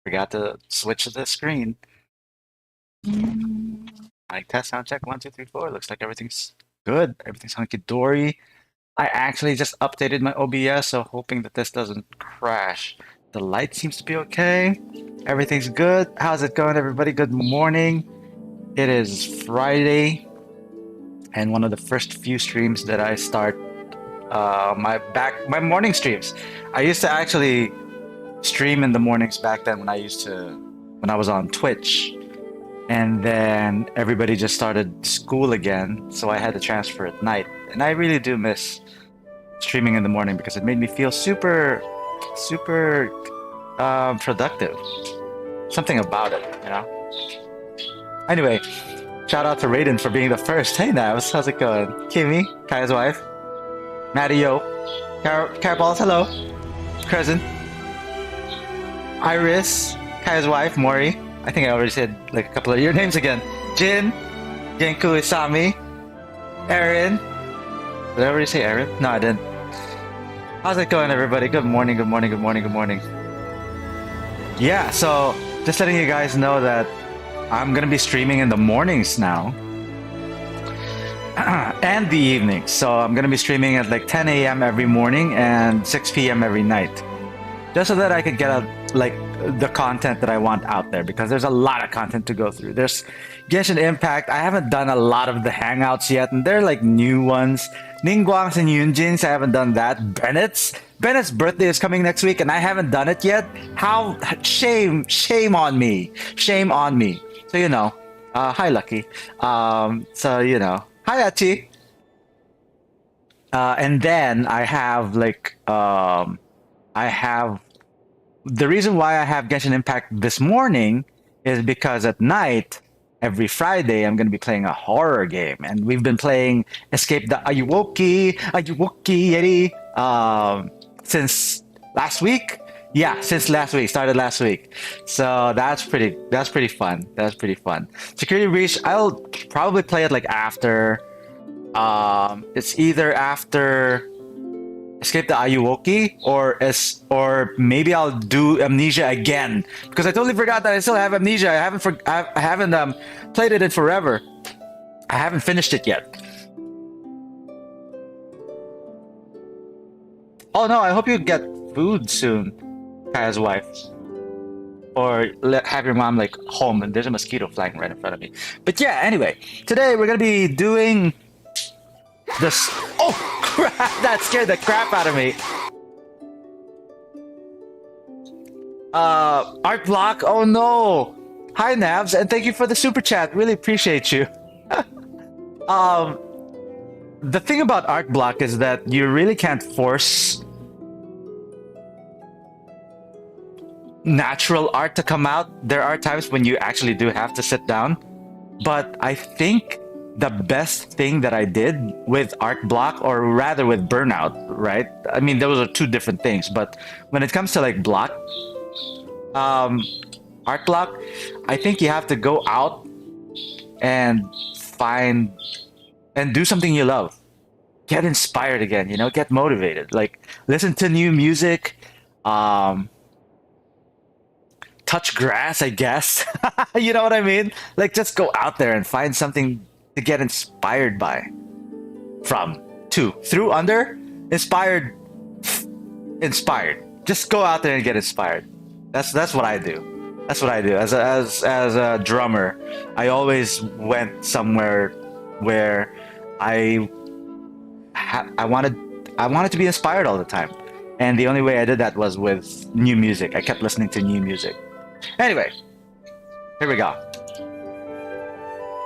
Forgot to switch the screen. Mic test, sound check, 1, 2, 3, 4. Looks like everything's good. Everything's hunky-dory. I actually just updated my OBS, so hoping that this doesn't crash. The light seems to be okay. Everything's good. How's it going, everybody? Good morning. It is Friday, and one of the first few streams that I start my morning streams. I used to actually stream in the mornings back then when I was on Twitch. And then everybody just started school again, so I had to transfer at night. And I really do miss streaming in the morning because it made me feel super productive. Something about it, you know? Anyway, shout out to Raiden for being the first. Hey Navs, how's it going? Kimmy, Kaya's wife. Maddie Yo. Caraballs, hello. Crescent. Iris, Kaya's wife, Mori. I think I already said like a couple of your names again. Jin, Genku Isami, Aaron. Did I already say Aaron? No, I didn't. How's it going, everybody? Good morning, good morning, good morning, good morning. Yeah, so just letting you guys know that I'm gonna be streaming in the mornings now. And the evenings. So I'm gonna be streaming at like 10 a.m. every morning and 6 p.m. every night. Just so that I could get like the content that I want out there, because there's a lot of content to go through. There's Genshin Impact. I haven't done a lot of the hangouts yet, and they're like new ones. Ningguang's and Yunjin's, I haven't done that. Bennett's birthday is coming next week, and I haven't done it yet. How shame on me. Shame on me. So you know, hi Lucky. So you know, hi Achi. And then I have like I have the reason why I have Genshin Impact this morning is because at night, every Friday, I'm going to be playing a horror game. And we've been playing Escape the Ayuwoki Yeri, since last week. Yeah, since last week, started last week. So that's pretty fun. That's pretty fun. Security Breach, I'll probably play it like after, it's either after Escape the Ayuwoki or maybe I'll do Amnesia again, because I totally forgot that I still have Amnesia. I haven't played it in forever. I haven't finished it yet. Oh no, I hope you get food soon, Kaya's wife. Or have your mom like home, and there's a mosquito flying right in front of me. But yeah, anyway, today we're gonna be doing this. Oh crap! That scared the crap out of me. Art Block. Oh no! Hi Navs, and thank you for the super chat. Really appreciate you. The thing about Art Block is that you really can't force natural art to come out. There are times when you actually do have to sit down, but I think the best thing that I did with Art Block, or rather with Burnout, right? I mean, those are two different things, but when it comes to like Block, Art Block, I think you have to go out and find and do something you love. Get inspired again, you know, get motivated. Like listen to new music, touch grass, I guess. You know what I mean? Like just go out there and find something to get inspired by, from, to, through, under, inspired. Just go out there and get inspired. That's what I do. That's what I do. As a drummer, I always went somewhere where I wanted to be inspired all the time, and the only way I did that was with new music. I kept listening to new music. Anyway, here we go.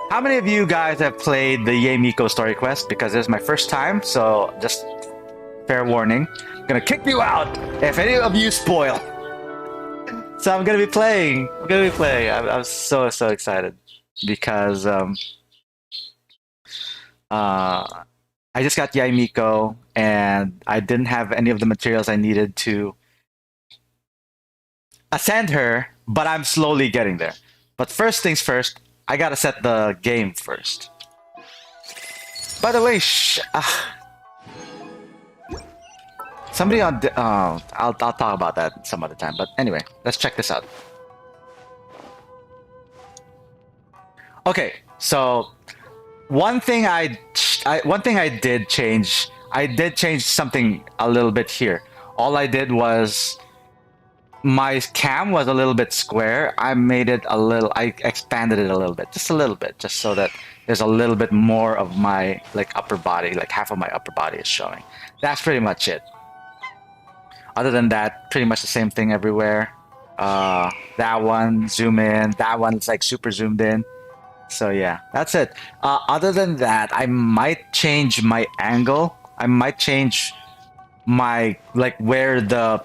How many of you guys have played the YAE Miko story quest? Because this is my first time, so just fair warning. I'm gonna kick you out if any of you spoil. So I'm gonna be playing. I'm so excited because I just got YAE Miko and I didn't have any of the materials I needed to ascend her, but I'm slowly getting there. But first things first, I gotta set the game first. By the way, somebody on... I'll talk about that some other time. But anyway, let's check this out. Okay, so one thing I did change. I did change something a little bit here. All I did was my cam was a little bit square. I made it a little. I expanded it a little bit, just a little bit, just so that there's a little bit more of my like upper body, like half of my upper body is showing. That's pretty much it. Other than that, pretty much the same thing everywhere. That one zoom in. That one's like super zoomed in. So yeah, that's it. Other than that, I might change my angle. I might change my like where the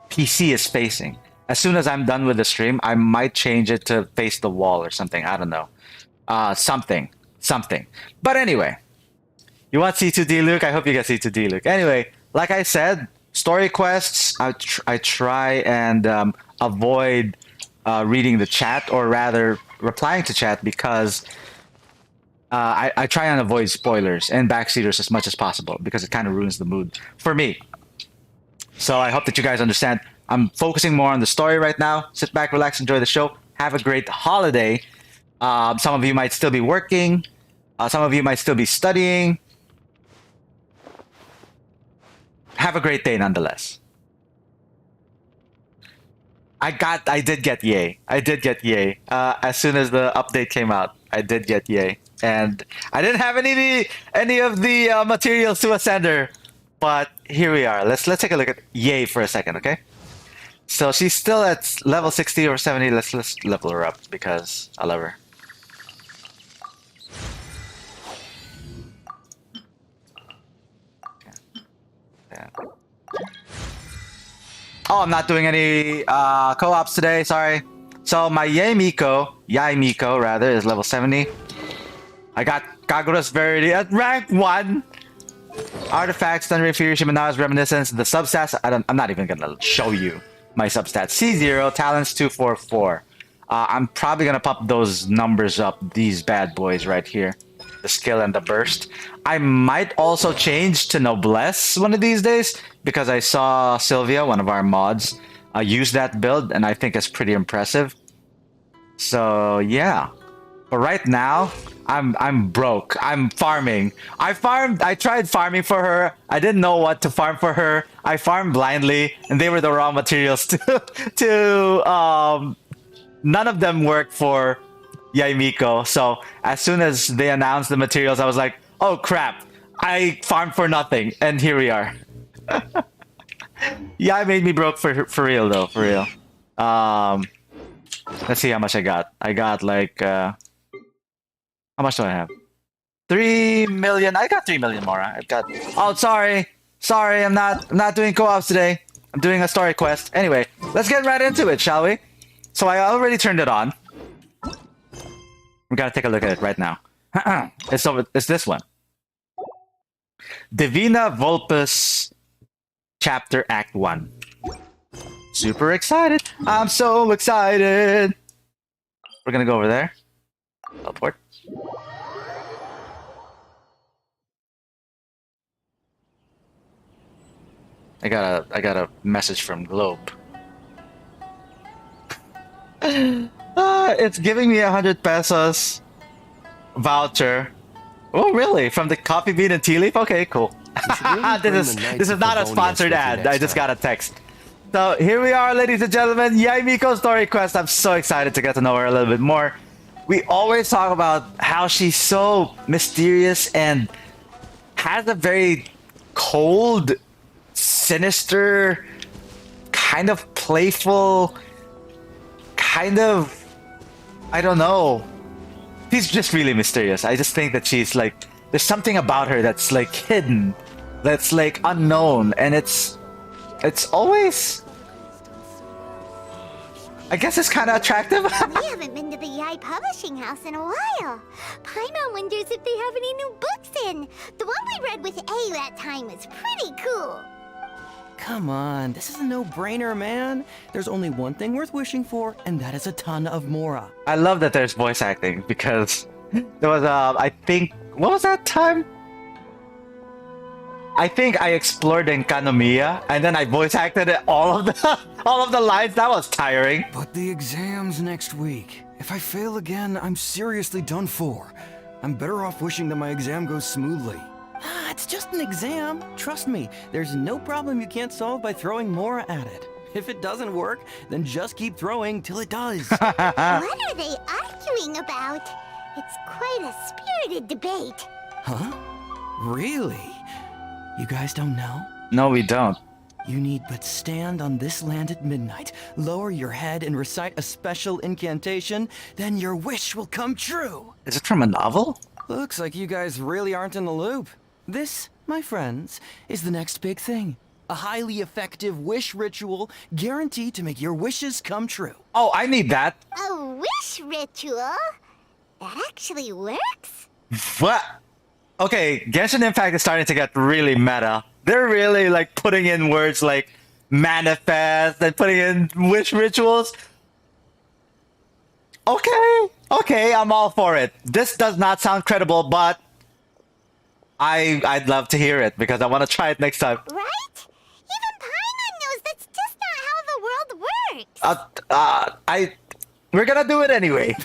PC is facing. As soon as I'm done with the stream, I might change it to face the wall or something. I don't know. Something. But anyway, you want C2D Luke? I hope you get C2D Luke. Anyway, like I said, story quests, I try and avoid reading the chat, or rather replying to chat, because I try and avoid spoilers and backseaters as much as possible, because it kind of ruins the mood for me. So I hope that you guys understand. I'm focusing more on the story right now. Sit back, relax, enjoy the show. Have a great holiday. Some of you might still be working. Some of you might still be studying. Have a great day nonetheless. I did get YAE. I did get YAE. As soon as the update came out, I did get YAE. And I didn't have any of the materials to Ascender. But here we are. Let's take a look at YAE for a second, okay? So she's still at level 60 or 70. Let's level her up because I love her. Yeah. Oh, I'm not doing any co-ops today, sorry. So my YAE Miko rather, is level 70. I got Kagura's Verity at rank 1. Artifacts, Thunder Fury, Shimenawa's Reminiscence, the substats, I'm not even gonna show you my substats. C0, Talents 244. I'm probably gonna pop those numbers up, these bad boys right here. The skill and the burst. I might also change to Noblesse one of these days, because I saw Sylvia, one of our mods, use that build, and I think it's pretty impressive. So yeah. But right now, I'm broke. I'm farming. I tried farming for her. I didn't know what to farm for her. I farmed blindly, and they were the raw materials to none of them worked for YAE Miko. So as soon as they announced the materials, I was like, oh crap, I farmed for nothing, and here we are. Yeah, it made me broke for real though, for real. Let's see how much I got. I got like how much do I have? 3 million. I got 3 million more. I've got. Oh, sorry. I'm not doing co-ops today. I'm doing a story quest. Anyway, let's get right into it, shall we? So I already turned it on. We gotta take a look at it right now. It's this one. Divina Vulpes Chapter Act 1. Super excited. I'm so excited. We're gonna go over there. Teleport. I got a message from Globe. It's giving me 100 pesos voucher. Oh, really? From the Coffee Bean and Tea Leaf? Okay, cool. This is not a sponsored ad. I just got a text. So here we are, ladies and gentlemen. YAE Miko story quest. I'm so excited to get to know her a little bit more. We always talk about how she's so mysterious and has a very cold, sinister, kind of playful, kind of, I don't know. She's just really mysterious. I just think that she's like, there's something about her that's like hidden, that's like unknown, and it's always, I guess it's kind of attractive. We haven't been to the YAE Publishing House in a while. Paimon wonders if they have any new books in. The one we read with A that time was pretty cool. Come on, this is a no-brainer, man. There's only one thing worth wishing for, and that is a ton of Mora. I love that there's voice acting, because there was I think, what was that time? I think I explored in Kanomiya, and then I voice acted it, all of the all of the lines. That was tiring. But the exam's next week. If I fail again, I'm seriously done for. I'm better off wishing that my exam goes smoothly. Ah, it's just an exam. Trust me, there's no problem you can't solve by throwing more at it. If it doesn't work, then just keep throwing till it does. What are they arguing about? It's quite a spirited debate. Huh? Really? You guys don't know? No, we don't. You need but stand on this land at midnight, lower your head and recite a special incantation, then your wish will come true. Is it from a novel? Looks like you guys really aren't in the loop. This, my friends, is the next big thing. A highly effective wish ritual guaranteed to make your wishes come true. Oh, I need that. A wish ritual? That actually works? What? Okay, Genshin Impact is starting to get really meta. They're really like putting in words like manifest and putting in wish rituals. Okay, I'm all for it. This does not sound credible, but I'd love to hear it because I want to try it next time. Right? Even Paimon knows that's just not how the world works. We're gonna do it anyway.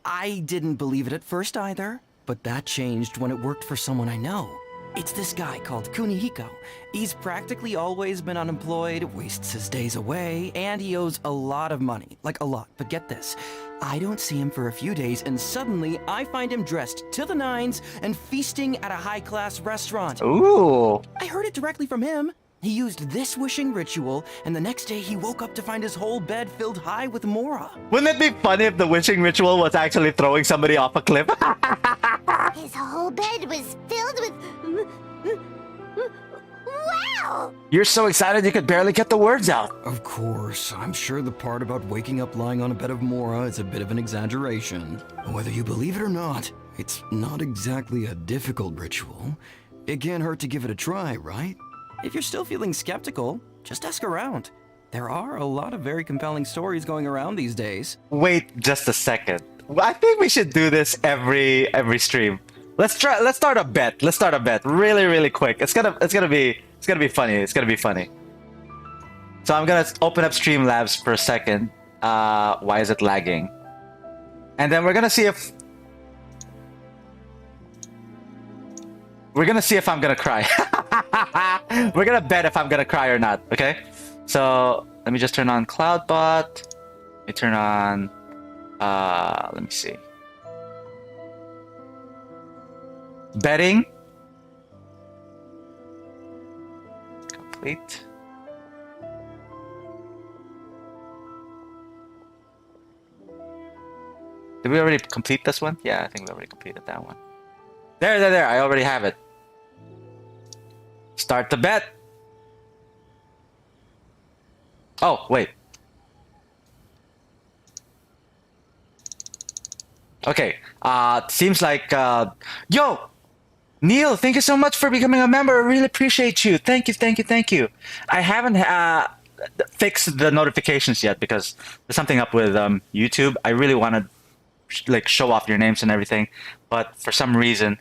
I didn't believe it at first either, but that changed when it worked for someone I know. It's this guy called Kunihiko. He's practically always been unemployed, wastes his days away, and he owes a lot of money. Like a lot. But get this. I don't see him for a few days, and suddenly I find him dressed to the nines and feasting at a high-class restaurant. Ooh. I heard it directly from him. He used this wishing ritual, and the next day he woke up to find his whole bed filled high with mora. Wouldn't it be funny if the wishing ritual was actually throwing somebody off a cliff? His whole bed was filled with... Wow! You're so excited you could barely get the words out. Of course, I'm sure the part about waking up lying on a bed of mora is a bit of an exaggeration. Whether you believe it or not, it's not exactly a difficult ritual. It can't hurt to give it a try, right? If you're still feeling skeptical, just ask around. There are a lot of very compelling stories going around these days. Wait just a second. I think we should do this every stream. Let's start a bet. Let's start a bet really quick. It's gonna be funny. It's gonna be funny. So I'm gonna open up Streamlabs for a second. Why is it lagging? And then we're gonna see if I'm gonna cry. We're gonna bet if I'm gonna cry or not, okay? So let me just turn on Cloudbot. Let me turn on let me see. Betting. Complete. Did we already complete this one? Yeah, I think we already completed that one. There. I already have it. Start the bet. Oh, wait. Okay. Seems like, yo! Neil, thank you so much for becoming a member. I really appreciate you. Thank you. I haven't fixed the notifications yet because there's something up with YouTube. I really want to like show off your names and everything, but for some reason,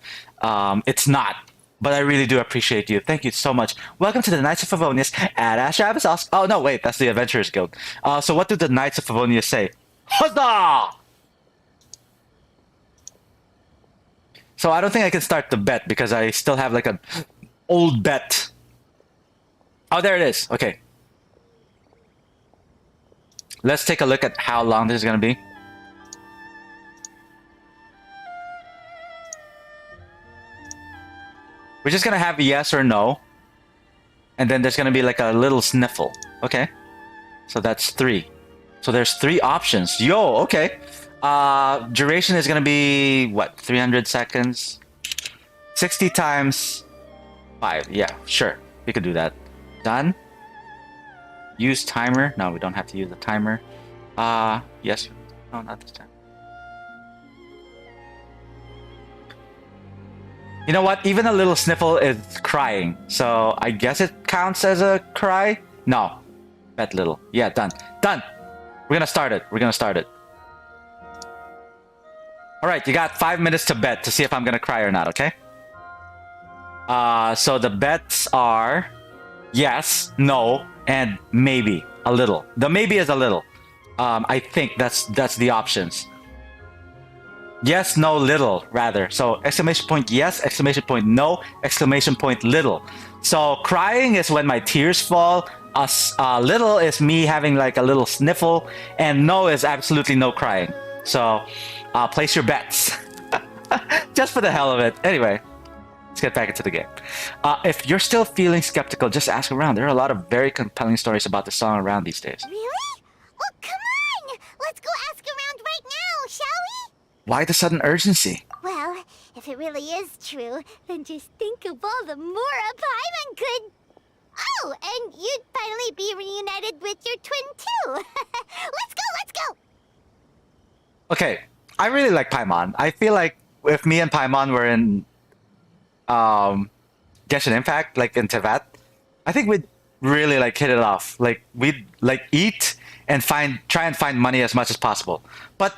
it's not. But I really do appreciate you. Thank you so much. Welcome to the Knights of Favonius at Ashabas. Oh no, wait, that's the Adventurers Guild. So what do the Knights of Favonius say? Huzzah! So I don't think I can start the bet because I still have like an old bet. Oh, there it is. Okay. Let's take a look at how long this is going to be. We're just going to have a yes or no. And then there's going to be like a little sniffle. Okay. So that's 3. So there's 3 options. Yo, okay. Duration is going to be, what, 300 seconds? 60 times 5. Yeah, sure. We could do that. Done. Use timer. No, we don't have to use the timer. Yes. No, not this time. You know what? Even a little sniffle is crying. So I guess it counts as a cry? No. Bet little. Yeah, done. Done. We're going to start it. All right, you got 5 minutes to bet to see if I'm going to cry or not, okay? So the bets are yes, no, and maybe a little. The maybe is a little. I think that's the options. Yes, no, little, rather. So exclamation point yes, exclamation point no, exclamation point little. So crying is when my tears fall. Little is me having like a little sniffle, and no is absolutely no crying. So place your bets. Just for the hell of it. Anyway, let's get back into the game. If you're still feeling skeptical, just ask around. There are a lot of very compelling stories about the song around these days. Really? Well, come on! Let's go ask around right now, shall we? Why the sudden urgency? Well, if it really is true, then just think of all the more a Paimon could... Oh, and you'd finally be reunited with your twin too. Let's go! Okay, I really like Paimon. I feel like if me and Paimon were in Genshin Impact, like in Tevat, I think we'd really like hit it off. Like we'd like eat and try and find money as much as possible. But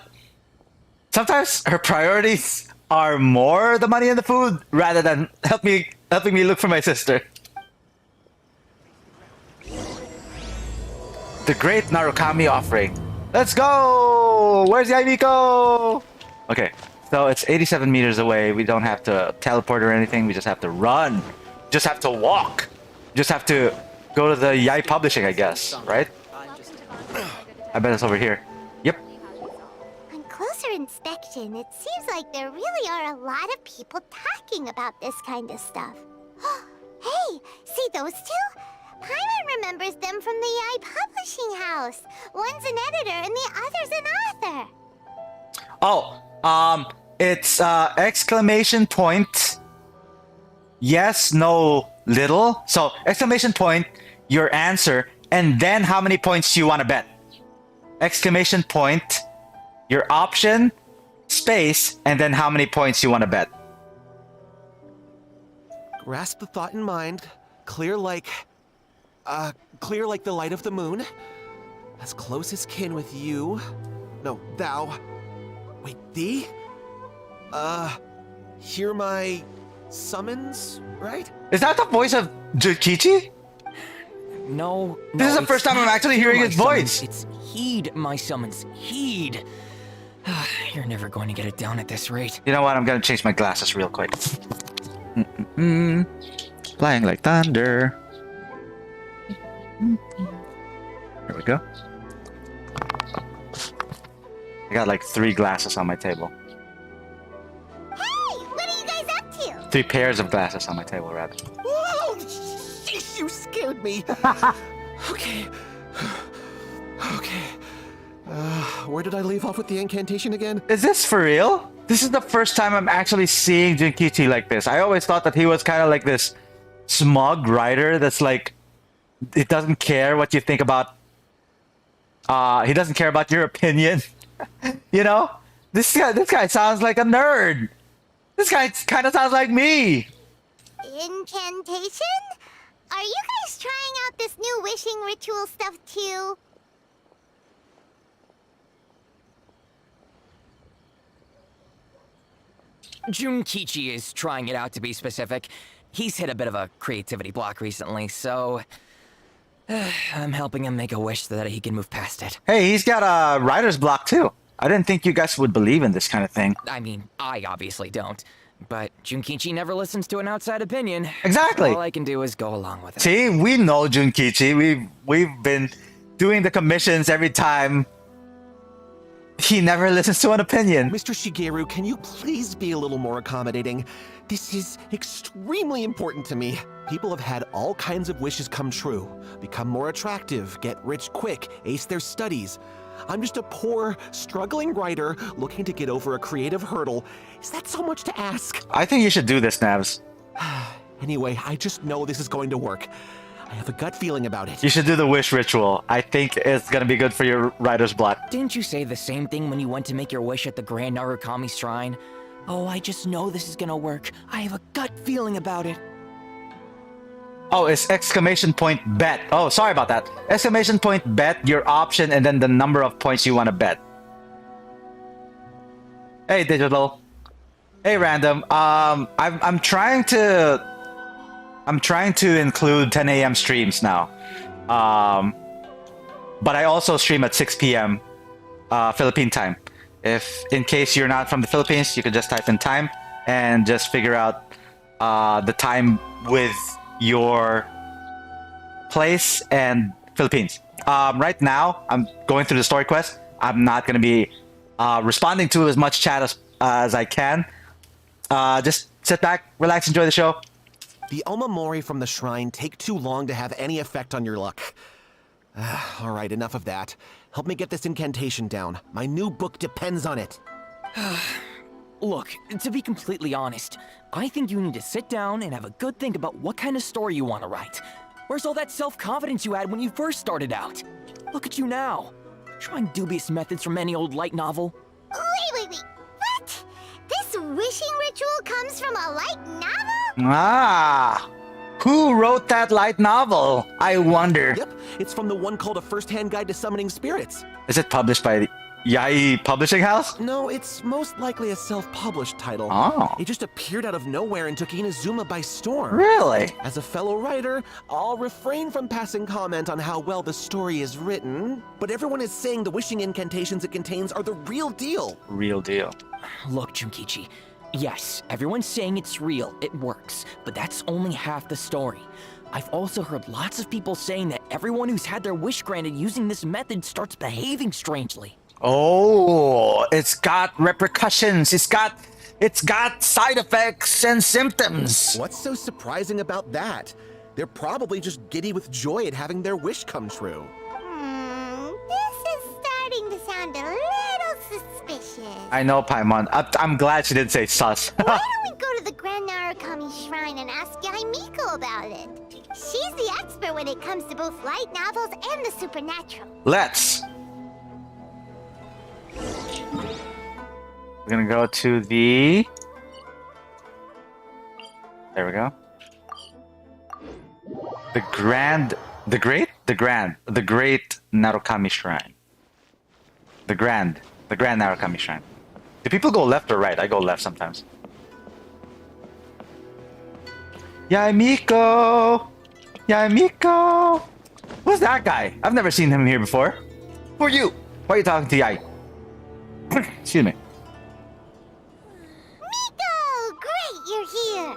sometimes her priorities are more the money and the food rather than helping me look for my sister. The Great Narukami Offering. Let's go! Where's Yaimiko? Okay, so it's 87 meters away. We don't have to teleport or anything. We just have to run. Just have to walk. Just have to go to the YAE Publishing, I guess, right? I bet it's over here. Yep. On closer inspection, it seems like there really are a lot of people talking about this kind of stuff. Hey, see those two? Paimon remembers them from the YAE Publishing House. One's an editor and the other's an author. Oh, it's exclamation point. Yes, no, little. So exclamation point, your answer, and then how many points do you want to bet? Exclamation point, your option, space, and then how many points you want to bet. Grasp the thought in mind. Clear like the light of the moon. As close as kin with you. No, thou. Wait, thee? Hear my summons, right? Is that the voice of Junkichi? No. This is the first time I'm actually hearing his voice. It's heed my summons. Heed. You're never going to get it down at this rate. You know what? I'm gonna change my glasses real quick. Flying like thunder. Here we go. I got like 3 glasses on my table. Hey, what are you guys up to? 3 pairs of glasses on my table, rather. Whoa! Sheesh, you scared me. Okay. Okay. Where did I leave off with the incantation again? Is this for real? This is the first time I'm actually seeing Junkichi like this. I always thought that he was kind of like this smug writer that's like, it doesn't care what you think about. He doesn't care about your opinion. You know, this guy sounds like a nerd. This guy kind of sounds like me. Incantation? Are you guys trying out this new wishing ritual stuff too? Junkichi is trying it out, to be specific. He's hit a bit of a creativity block recently, so I'm helping him make a wish so that he can move past it. Hey, he's got a writer's block too. I didn't think you guys would believe in this kind of thing. I mean, I obviously don't. But Junkichi never listens to an outside opinion. Exactly. All I can do is go along with it. See, we know Junkichi. We've been doing the commissions every time. He never listens to an opinion. Mr. Shigeru, can you please be a little more accommodating? This is extremely important to me. People have had all kinds of wishes come true. Become more attractive, get rich quick, ace their studies. I'm just a poor, struggling writer looking to get over a creative hurdle. Is that so much to ask? I think you should do this, Navs. Anyway, I just know this is going to work. I have a gut feeling about it. You should do the wish ritual. I think it's gonna be good for your writer's block. Didn't you say the same thing when you went to make your wish at the Grand Narukami Shrine? Oh, I just know this is gonna work. I have a gut feeling about it. Oh, it's exclamation point bet. Oh, sorry about that. Exclamation point bet, your option, and then the number of points you want to bet. Hey, digital. Hey, random. I'm trying to I'm trying to include 10 a.m. streams now. But I also stream at 6 p.m. Philippine time. If in case you're not from the Philippines, you can just type in time and just figure out the time with your place and Philippines. Right now, I'm going through the story quest. I'm not going to be responding to as much chat as I can. Just sit back, relax, enjoy the show. The Omamori from the shrine take too long to have any effect on your luck. All right, enough of that. Help me get this incantation down. My new book depends on it. Look, to be completely honest, I think you need to sit down and have a good think about what kind of story you want to write. Where's all that self-confidence you had when you first started out? Look at you now. Trying dubious methods from any old light novel. Wait. What? This wishing ritual comes from a light novel? Ah, who wrote that light novel? I wonder. Yep, it's from the one called A First-Hand Guide to Summoning Spirits. Is it published by the YAE Publishing House? No, it's most likely a self-published title. Oh. It just appeared out of nowhere and took Inazuma by storm. Really? As a fellow writer, I'll refrain from passing comment on how well the story is written, but everyone is saying the wishing incantations it contains are the real deal. Real deal. Look, Junkichi. Yes, everyone's saying it's real, it works, but that's only half the story. I've also heard lots of people saying that everyone who's had their wish granted using this method starts behaving strangely. Oh, it's got repercussions. It's got side effects and symptoms. What's so surprising about that? They're probably just giddy with joy at having their wish come true. This is starting to sound a little suspicious. I know, Paimon. I'm glad she didn't say sus. Why don't we go to the Grand Narukami Shrine and ask YAE Miko about it? She's the expert when it comes to both light novels and the supernatural. Let's. We're gonna go to the... There we go. The Great Narukami Shrine. The Grand Narukami Shrine. Do people go left or right? I go left sometimes. YAE Miko! YAE Miko! Who's that guy? I've never seen him here before. Who are you? Why are you talking to YAE? Excuse me. Miko! Great, you're here!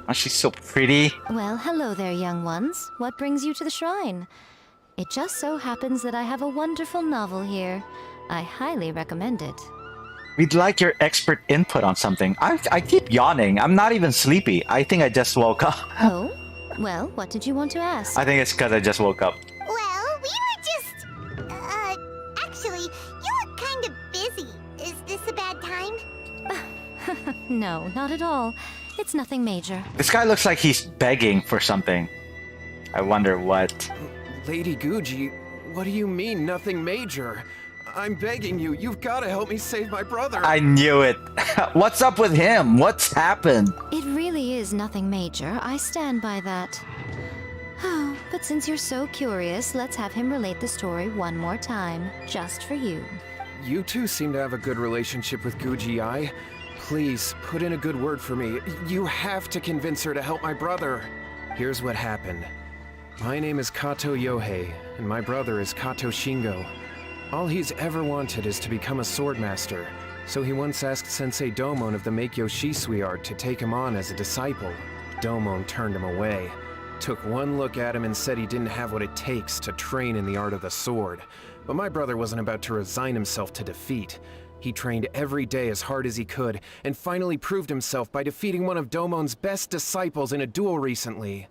Oh, she's so pretty. Well, hello there, young ones. What brings you to the shrine? It just so happens that I have a wonderful novel here. I highly recommend it. We'd like your expert input on something. I keep yawning. I'm not even sleepy. I think I just woke up. Oh? Well, what did you want to ask? I think it's because I just woke up. Well, we were just... actually, you look kind of busy. Is this a bad time? No, not at all. It's nothing major. This guy looks like he's begging for something. I wonder what. Lady Guji, what do you mean, nothing major? I'm begging you, you've got to help me save my brother. I knew it. What's up with him? What's happened? It really is nothing major. I stand by that. Oh, but since you're so curious, let's have him relate the story one more time, just for you. You two seem to have a good relationship with Guji. Please, put in a good word for me. You have to convince her to help my brother. Here's what happened. My name is Kato Yohei, and my brother is Kato Shingo. All he's ever wanted is to become a swordmaster, so he once asked Sensei Domon of the Meikyo Shisui art to take him on as a disciple. Domon turned him away, took one look at him and said he didn't have what it takes to train in the art of the sword. But my brother wasn't about to resign himself to defeat. He trained every day as hard as he could, and finally proved himself by defeating one of Domon's best disciples in a duel recently.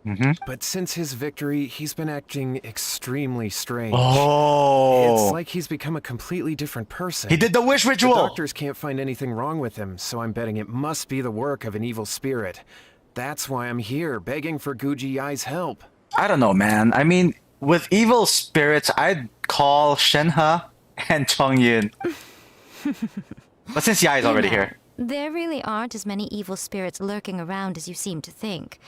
But since his victory, he's been acting extremely strange. Oh. It's like he's become a completely different person. He did the wish ritual. The doctors can't find anything wrong with him, so I'm betting it must be the work of an evil spirit. That's why I'm here, begging for Guji Yai's help. I don't know, man. I mean, with evil spirits, I'd call Shenhe and Chongyun. But since Yai's already here. There really aren't as many evil spirits lurking around as you seem to think.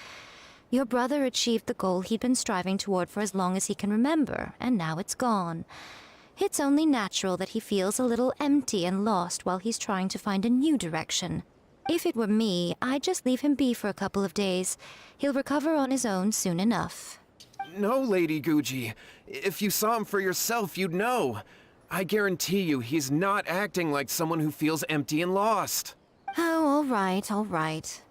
Your brother achieved the goal he'd been striving toward for as long as he can remember, and now it's gone. It's only natural that he feels a little empty and lost while he's trying to find a new direction. If it were me, I'd just leave him be for a couple of days. He'll recover on his own soon enough. No, Lady Guji. If you saw him for yourself, you'd know. I guarantee you he's not acting like someone who feels empty and lost. Oh, all right.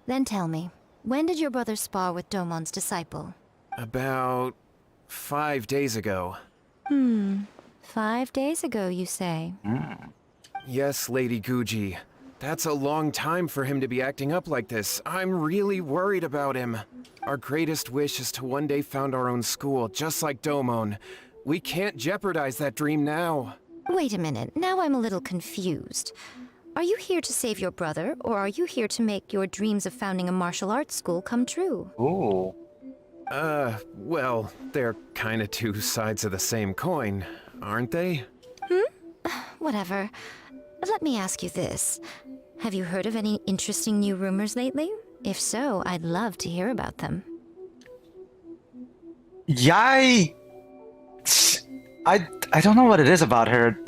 Then tell me, when did your brother spar with Domon's disciple? About 5 days ago. 5 days ago, you say? Yes, Lady Guji. That's a long time for him to be acting up like this. I'm really worried about him. Our greatest wish is to one day found our own school, just like Domon. We can't jeopardize that dream now. Wait a minute, now I'm a little confused. Are you here to save your brother, or are you here to make your dreams of founding a martial arts school come true? Ooh. Well, they're kinda two sides of the same coin, aren't they? Whatever. Let me ask you this. Have you heard of any interesting new rumors lately? If so, I'd love to hear about them. YAE! I don't know what it is about her.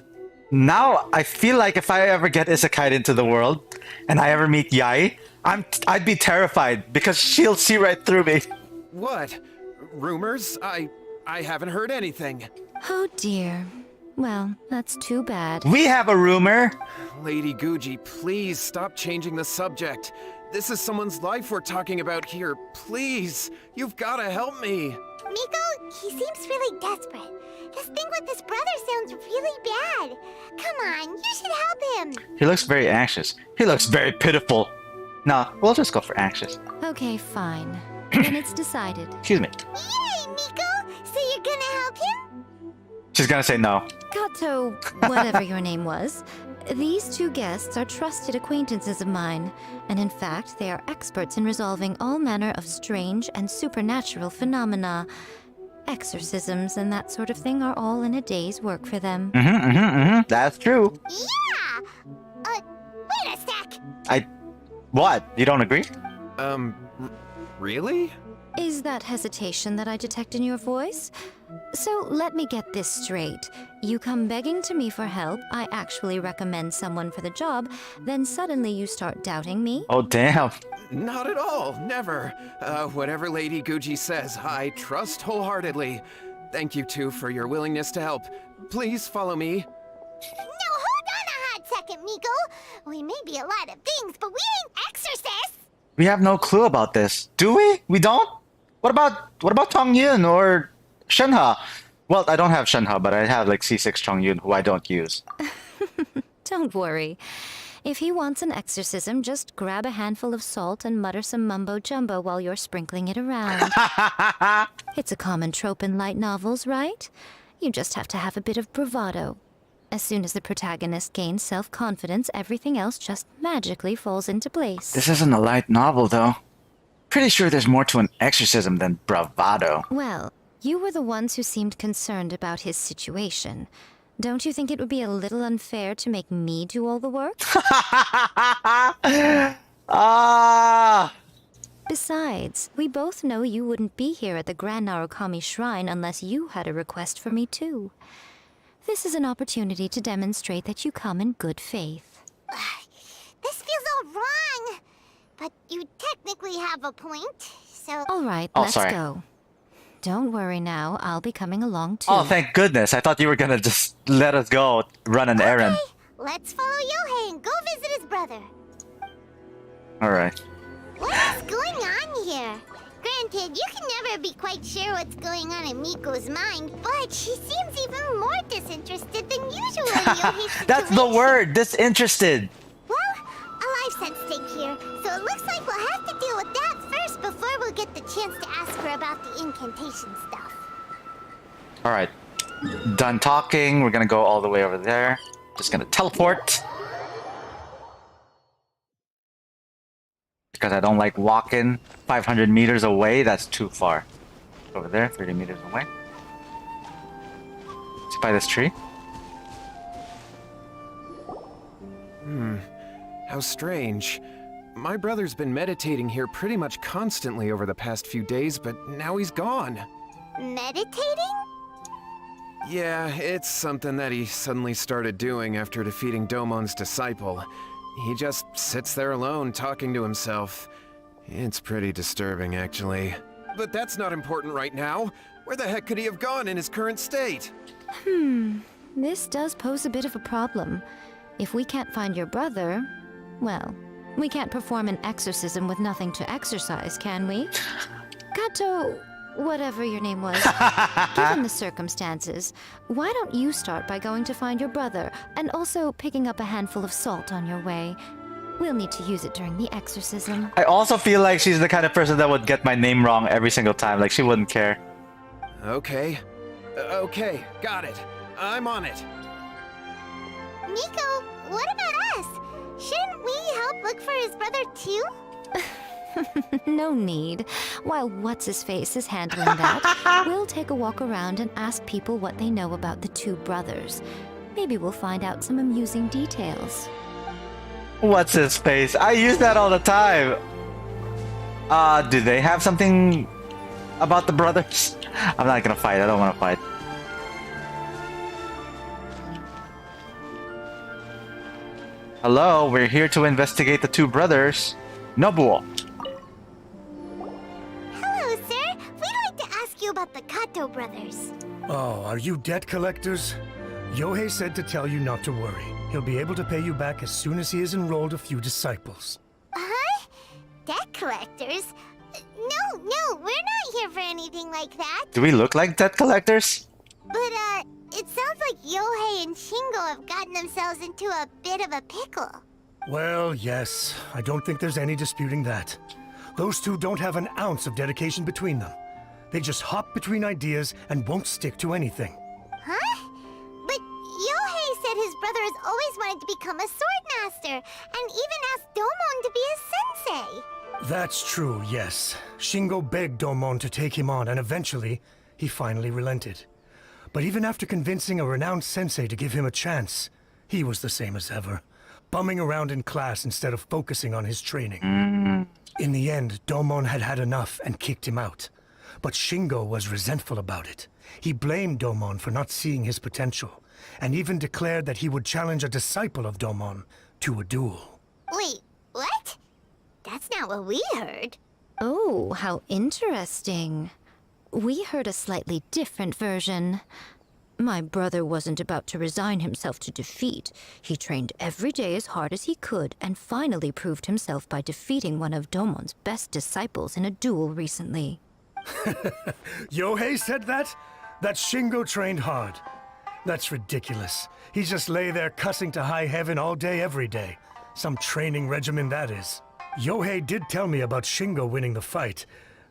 Now I feel like if I ever get isekai into the world and I ever meet YAE, I'd be terrified because she'll see right through me. What? Rumors? I haven't heard anything. Oh dear. Well, that's too bad. We have a rumor. Lady Guji, please stop changing the subject. This is someone's life we're talking about here. Please, you've gotta help me. Miko, he seems really desperate. This thing with his brother sounds really bad. Come on, you should help him. He looks very anxious. He looks very pitiful. No, we'll just go for anxious. Okay, fine. Then it's decided. Excuse me. Yay, Miko! So you're gonna help him? She's gonna say no. Kato, whatever your name was, these two guests are trusted acquaintances of mine, and in fact, they are experts in resolving all manner of strange and supernatural phenomena. Exorcisms and that sort of thing are all in a day's work for them. That's true. Yeah! Wait a sec! What? You don't agree? Really? Is that hesitation that I detect in your voice? So let me get this straight. You come begging to me for help, I actually recommend someone for the job, then suddenly you start doubting me? Oh, damn. Not at all, never. Whatever Lady Guji says, I trust wholeheartedly. Thank you two for your willingness to help. Please follow me. No, hold on a hot second, Miko. We may be a lot of things, but we ain't exorcists. We have no clue about this. Do we? We don't? What about Tong Yun or Shenhe? Well, I don't have Shenhe, but I have like C6 Chong Yun, who I don't use. Don't worry. If he wants an exorcism, just grab a handful of salt and mutter some mumbo-jumbo while you're sprinkling it around. It's a common trope in light novels, right? You just have to have a bit of bravado. As soon as the protagonist gains self-confidence, everything else just magically falls into place. This isn't a light novel, though. Pretty sure there's more to an exorcism than bravado. Well, you were the ones who seemed concerned about his situation. Don't you think it would be a little unfair to make me do all the work? Besides, we both know you wouldn't be here at the Grand Narukami Shrine unless you had a request for me too. This is an opportunity to demonstrate that you come in good faith. This feels all wrong. But you technically have a point, so... All right, Oh, let's sorry. go. Don't worry now, I'll be coming along too. Oh, thank goodness. I thought you were gonna just let us go run an errand. Okay, let's follow Yohei and go visit his brother. Alright. What is going on here? Granted, you can never be quite sure what's going on in Miko's mind, but she seems even more disinterested than usual in Yohei's situation. That's the word! Disinterested! Well, a life at stake here, so it looks like we'll have to deal with that first before we'll get the chance to ask her about the incantation stuff. Alright. Done talking. We're gonna go all the way over there. Just gonna teleport. Because I don't like walking 500 meters away. That's too far. Over there, 30 meters away. It's by this tree. How strange. My brother's been meditating here pretty much constantly over the past few days, but now he's gone. Meditating? Yeah, it's something that he suddenly started doing after defeating Domon's disciple. He just sits there alone, talking to himself. It's pretty disturbing, actually. But that's not important right now. Where the heck could he have gone in his current state? This does pose a bit of a problem. If we can't find your brother, well, we can't perform an exorcism with nothing to exorcise, can we? Kato, whatever your name was, given the circumstances, why don't you start by going to find your brother and also picking up a handful of salt on your way? We'll need to use it during the exorcism. I also feel like she's the kind of person that would get my name wrong every single time. Like, she wouldn't care. Okay. Okay, got it. I'm on it. Nico, what about us? Shouldn't we help look for his brother too? No need. While What's-His-Face is handling that, we'll take a walk around and ask people what they know about the two brothers. Maybe we'll find out some amusing details. What's his face? I use that all the time. Do they have something about the brothers? I'm not gonna fight. I don't want to fight. Hello, we're here to investigate the two brothers. Nobuo. Hello, sir. We'd like to ask you about the Kato brothers. Oh, are you debt collectors? Yohei said to tell you not to worry. He'll be able to pay you back as soon as he has enrolled a few disciples. Huh? Debt collectors? No, we're not here for anything like that. Do we look like debt collectors? But, it sounds like Yohei and Shingo have gotten themselves into a bit of a pickle. Well, yes. I don't think there's any disputing that. Those two don't have an ounce of dedication between them. They just hop between ideas and won't stick to anything. Huh? But Yohei said his brother has always wanted to become a sword master, and even asked Domon to be his sensei. That's true, yes. Shingo begged Domon to take him on, and eventually, he finally relented. But even after convincing a renowned sensei to give him a chance, he was the same as ever, bumming around in class instead of focusing on his training. In the end, Domon had had enough and kicked him out. But Shingo was resentful about it. He blamed Domon for not seeing his potential, and even declared that he would challenge a disciple of Domon to a duel. Wait, what? That's not what we heard. Oh, how interesting. We heard a slightly different version. My brother wasn't about to resign himself to defeat. He trained every day as hard as he could and finally proved himself by defeating one of Domon's best disciples in a duel recently. Yohei said that? That Shingo trained hard. That's ridiculous. He just lay there cussing to high heaven all day, every day. Some training regimen, that is. Yohei did tell me about Shingo winning the fight,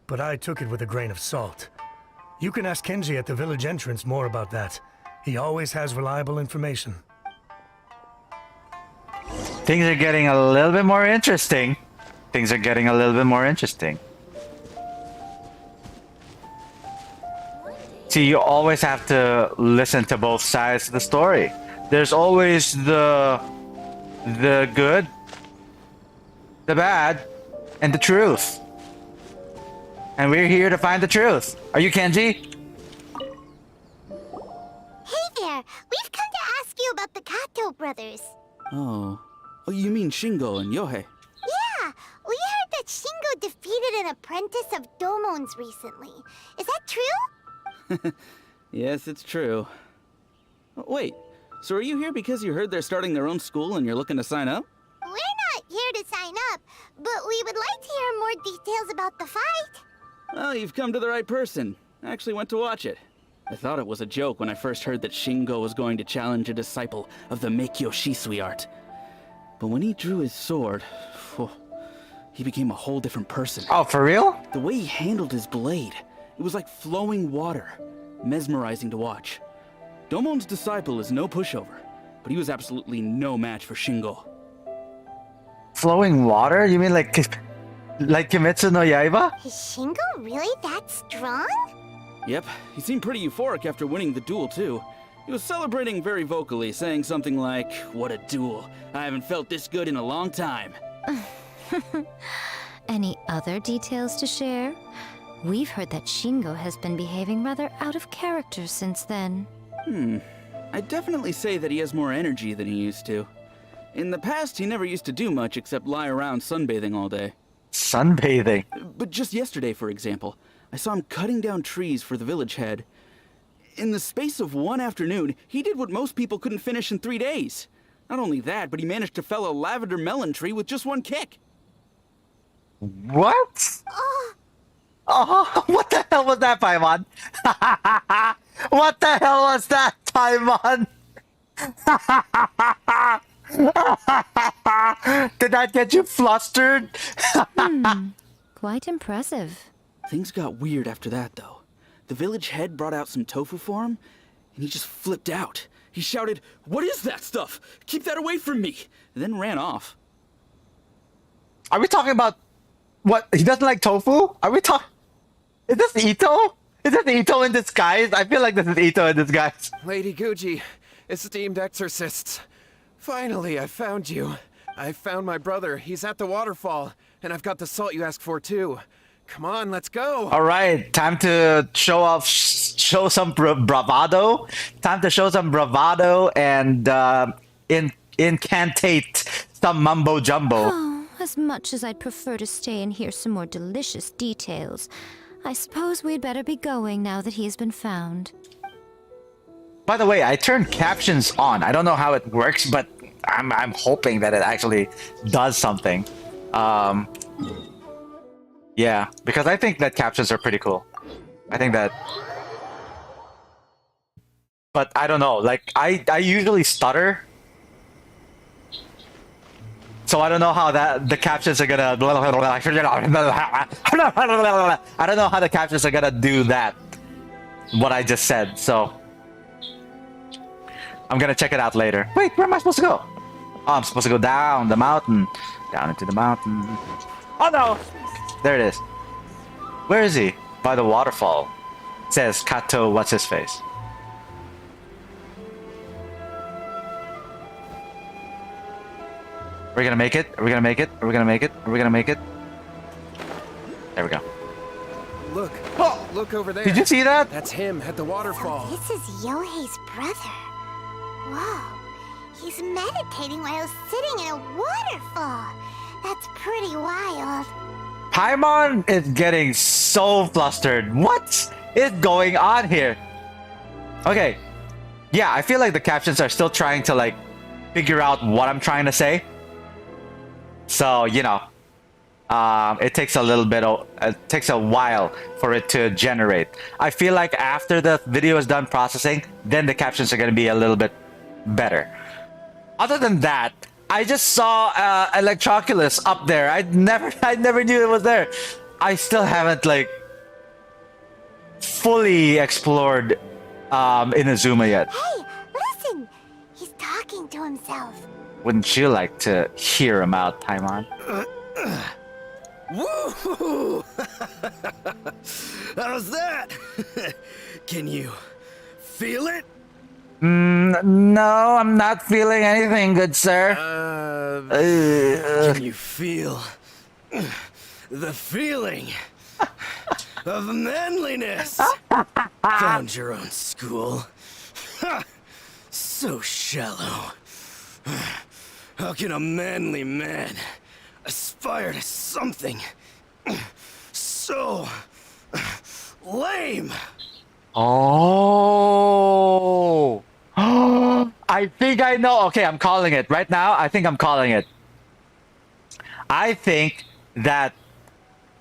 but I took it with a grain of salt. You can ask Kenji at the village entrance more about that. He always has reliable information. Things are getting a little bit more interesting. See, you always have to listen to both sides of the story. There's always the good, the bad, and the truth. And we're here to find the truth. Are you Kenji? Hey there, we've come to ask you about the Kato brothers. Oh, you mean Shingo and Yohei? Yeah, we heard that Shingo defeated an apprentice of Domon's recently. Is that true? Yes, it's true. Wait, so are you here because you heard they're starting their own school and you're looking to sign up? We're not here to sign up, but we would like to hear more details about the fight. Well, you've come to the right person. I actually went to watch it. I thought it was a joke when I first heard that Shingo was going to challenge a disciple of the Meikyo Shisui art. But when he drew his sword, he became a whole different person. Oh, for real? The way he handled his blade, it was like flowing water, mesmerizing to watch. Domon's disciple is no pushover, but he was absolutely no match for Shingo. Flowing water? You mean like Kimetsu no Yaiba? Is Shingo really that strong? Yep, he seemed pretty euphoric after winning the duel too. He was celebrating very vocally, saying something like, "What a duel. I haven't felt this good in a long time." Any other details to share? We've heard that Shingo has been behaving rather out of character since then. I'd definitely say that he has more energy than he used to. In the past, he never used to do much except lie around sunbathing all day. Sunbathing. But just yesterday, for example, I saw him cutting down trees for the village head. In the space of one afternoon, he did what most people couldn't finish in 3 days. Not only that, but he managed to fell a lavender melon tree with just one kick. What? Oh, what the hell was that, Paimon? What the hell was that, Paimon? Did that get you flustered? Quite impressive. Things got weird after that, though. The village head brought out some tofu for him, and he just flipped out. He shouted, "What is that stuff? Keep that away from me!" And then ran off. Are we talking about what? He doesn't like tofu? Are we talking? Is this Ito? Is this Ito in disguise? I feel like this is Ito in disguise. Lady Guji, esteemed exorcists. Finally, I found you. I found my brother. He's at the waterfall. And I've got the salt you asked for, too. Come on, let's go. All right, time to show off, show some bravado. Time to show some bravado and incantate some mumbo jumbo. Oh, as much as I'd prefer to stay and hear some more delicious details, I suppose we'd better be going now that he's been found. By the way, I turned captions on. I don't know how it works, but I'm hoping that it actually does something. Yeah, because I think that captions are pretty cool. I think that... But I don't know, like, I usually stutter. So I don't know how the captions are gonna... I don't know how the captions are gonna do that. What I just said, so... I'm gonna check it out later. Wait, where am I supposed to go? Oh, I'm supposed to go down the mountain. Down into the mountain. Oh no! There it is. Where is he? By the waterfall. It says Kato, what's his face? Are we gonna make it? Are we gonna make it? Are we gonna make it? Are we gonna make it? There we go. Look. Oh! Look over there. Did you see that? That's him at the waterfall. This is Yohei's brother. Whoa. He's meditating while sitting in a waterfall. That's pretty wild. Paimon is getting so flustered. What is going on here? Okay. Yeah, I feel like the captions are still trying to like figure out what I'm trying to say. So, you know, it takes a little bit it takes a while for it to generate. I feel like after the video is done processing, then the captions are going to be a little bit better. Other than that, I just saw Electroculus up there. I never knew it was there. I still haven't like fully explored Inazuma yet. Hey, listen! He's talking to himself. Wouldn't you like to hear him out, Paimon? Woo! How's that? Can you feel it? No, I'm not feeling anything, good sir. Can you feel the feeling of manliness? Found your own school. So shallow. How can a manly man aspire to something so lame? Oh. I think I know. Okay, I'm calling it. Right now, I think I'm calling it. I think that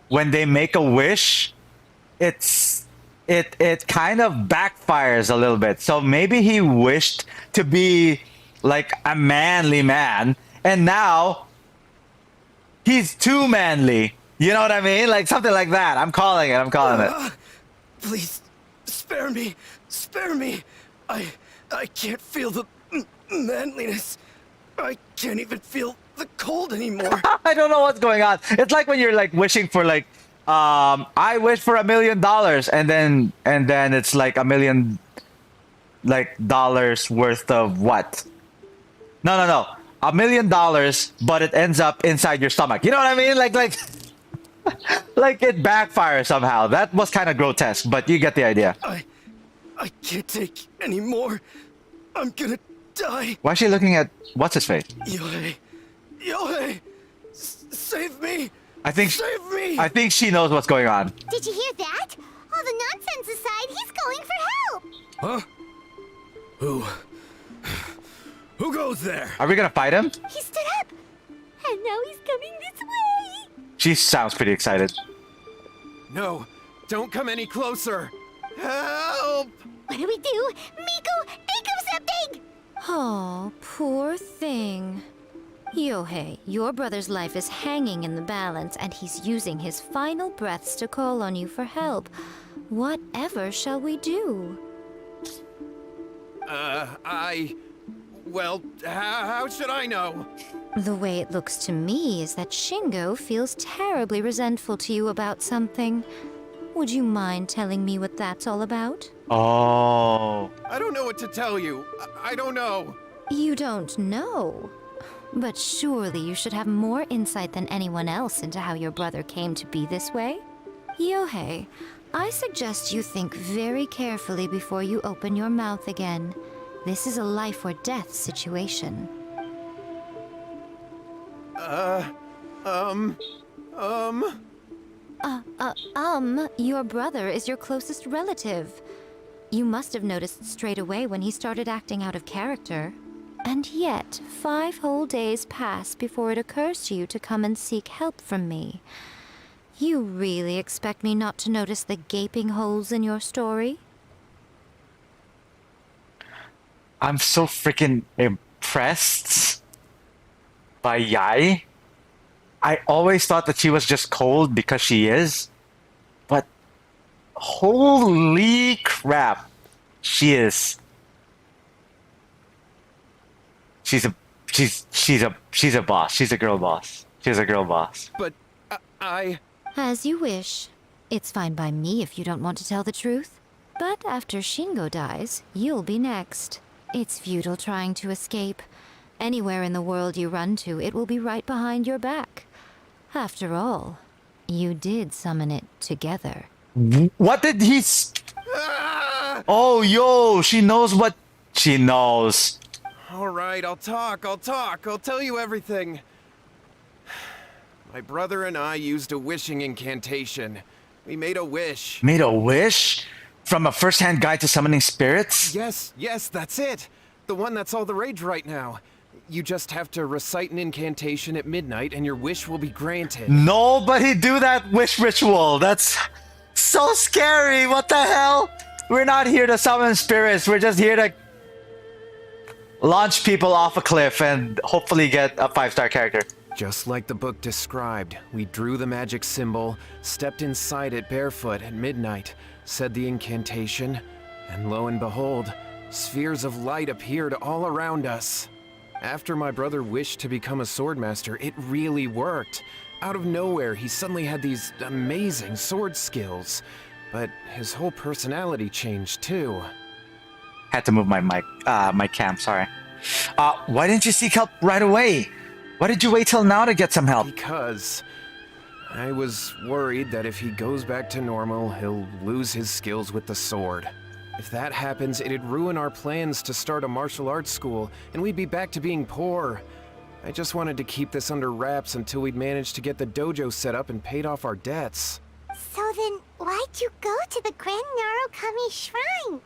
when they make a wish, it kind of backfires a little bit. So maybe he wished to be like a manly man, and now he's too manly. You know what I mean? Like something like that. I'm calling it. I'm calling it. Please, spare me. Spare me. I can't feel the manliness. I can't even feel the cold anymore. I don't know what's going on. It's like when you're like wishing for like, I wish for $1 million, and then it's like $1 million like dollars worth of what? No. $1 million, but it ends up inside your stomach. You know what I mean? Like like it backfires somehow. That was kind of grotesque, but you get the idea. I can't take any more. I'm gonna die. Why is she looking at what's his face? YAE. YAE. Save me. I think Save me. I think she knows what's going on. Did you hear that? All the nonsense aside, he's calling for help. Huh? Who goes there? Are we gonna fight him? He stood up, and now he's coming this way. She sounds pretty excited. No, don't come any closer. Help! What do we do? Miko, think of something! Oh, poor thing. Yohei, your brother's life is hanging in the balance, and he's using his final breaths to call on you for help. Whatever shall we do? Well, how should I know? The way it looks to me is that Shingo feels terribly resentful to you about something. Would you mind telling me what that's all about? Oh. I don't know what to tell you. I don't know. You don't know. But surely you should have more insight than anyone else into how your brother came to be this way? Yohei, I suggest you think very carefully before you open your mouth again. This is a life or death situation. Your brother is your closest relative. You must have noticed straight away when he started acting out of character. And yet, 5 whole days pass before it occurs to you to come and seek help from me. You really expect me not to notice the gaping holes in your story? I'm so freaking impressed by YAE. I always thought that she was just cold because she is. But holy crap, she is. She's a boss. She's a girl boss. She's a girl boss. But I... As you wish. It's fine by me if you don't want to tell the truth. But after Shingo dies, you'll be next. It's futile trying to escape. Anywhere in the world you run to, it will be right behind your back. After all, you did summon it together. What did he... Oh, yo, she knows what... She knows. All right, I'll talk. I'll tell you everything. My brother and I used a wishing incantation. We made a wish. Made a wish? From a first-hand guide to summoning spirits? Yes, that's it. The one that's all the rage right now. You just have to recite an incantation at midnight and your wish will be granted. Nobody do that wish ritual. That's so scary. What the hell? We're not here to summon spirits. We're just here to launch people off a cliff and hopefully get a 5-star character. Just like the book described, we drew the magic symbol, stepped inside it barefoot at midnight, said the incantation, and lo and behold, spheres of light appeared all around us. After my brother wished to become a swordmaster, it really worked. Out of nowhere, he suddenly had these amazing sword skills. But his whole personality changed too. Had to move my mic, my cam, sorry. Why didn't you seek help right away? Why did you wait till now to get some help? Because I was worried that if he goes back to normal, he'll lose his skills with the sword. If that happens, it'd ruin our plans to start a martial arts school, and we'd be back to being poor. I just wanted to keep this under wraps until we'd managed to get the dojo set up and paid off our debts. So then, why'd you go to the Grand Narukami Shrine?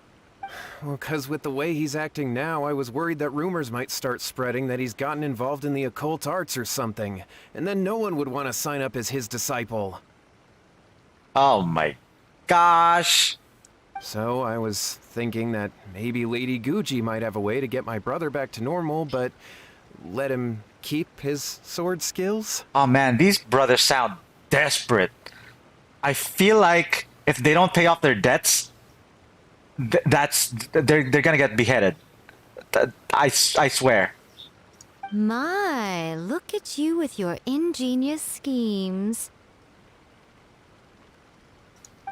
Well, 'cause with the way he's acting now, I was worried that rumors might start spreading that he's gotten involved in the occult arts or something, and then no one would want to sign up as his disciple. Oh my gosh. So I was thinking that maybe Lady Guji might have a way to get my brother back to normal, but let him keep his sword skills? Oh man, these brothers sound desperate. I feel like if they don't pay off their debts, they're gonna get beheaded. I swear. My, look at you with your ingenious schemes.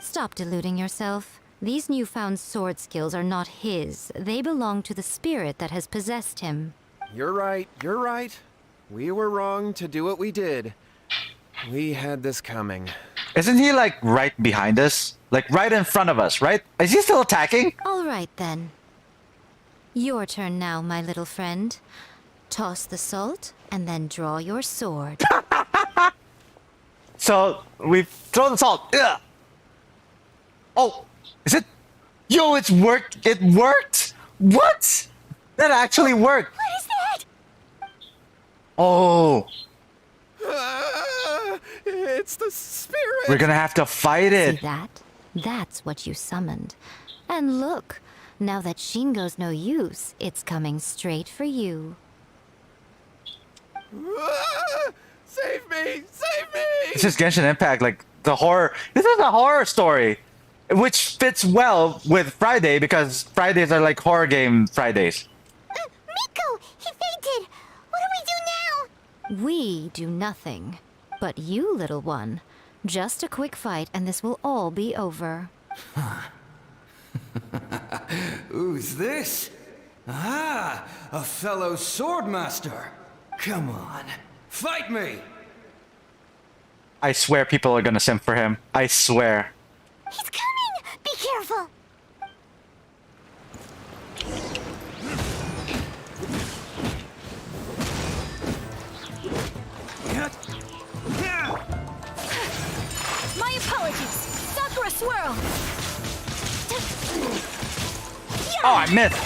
Stop deluding yourself. These newfound sword skills are not his. They belong to the spirit that has possessed him. You're right. We were wrong to do what we did. We had this coming. Isn't he like right behind us? Like right in front of us, right? Is he still attacking? All right then. Your turn now, my little friend. Toss the salt and then draw your sword. So we throw the salt. Ugh. Oh, is it? Yo, it's worked. It worked. What? That actually worked. What is that? Oh, It's the spirit! we're gonna have to fight See it. that? That's what you summoned. And look, now that Shingo's no use, it's coming straight for you. Save me! Save me! This is Genshin Impact, like the horror. This is a horror story, which fits well with Friday because Fridays are like horror game Fridays. Miko, he fainted. What do we do now? We do nothing. But you, little one, just a quick fight and this will all be over. Who's this? Ah, a fellow swordmaster. Come on, fight me! I swear people are gonna simp for him. I swear. He's coming. Be careful. My apologies. Sakura swirl. Oh, I missed.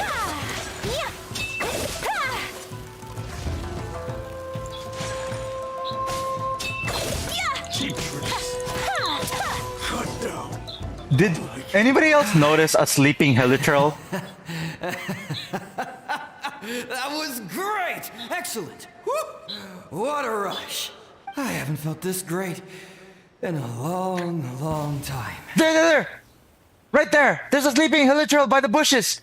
Did anybody else notice a sleeping Hilitril? That was great! Excellent! Woo! What a rush! I haven't felt this great in a long, long time. There! Right there! There's a sleeping Hilitril by the bushes!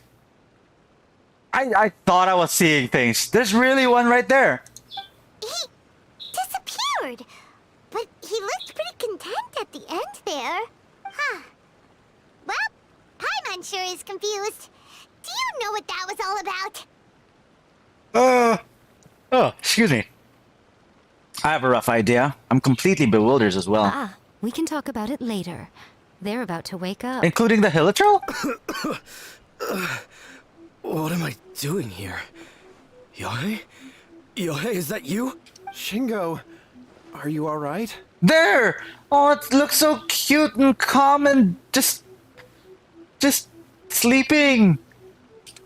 I thought I was seeing things. There's really one right there. He disappeared. But he looked pretty content at the end there. Huh. Well, Paimon sure is confused. Do you know what that was all about? Oh, excuse me. I have a rough idea. I'm completely bewildered as well. Ah, we can talk about it later. They're about to wake up. Including the Hilitril? What am I doing here? YAE? YAE, is that you? Shingo, are you alright? There! Oh, it looks so cute and calm and just sleeping.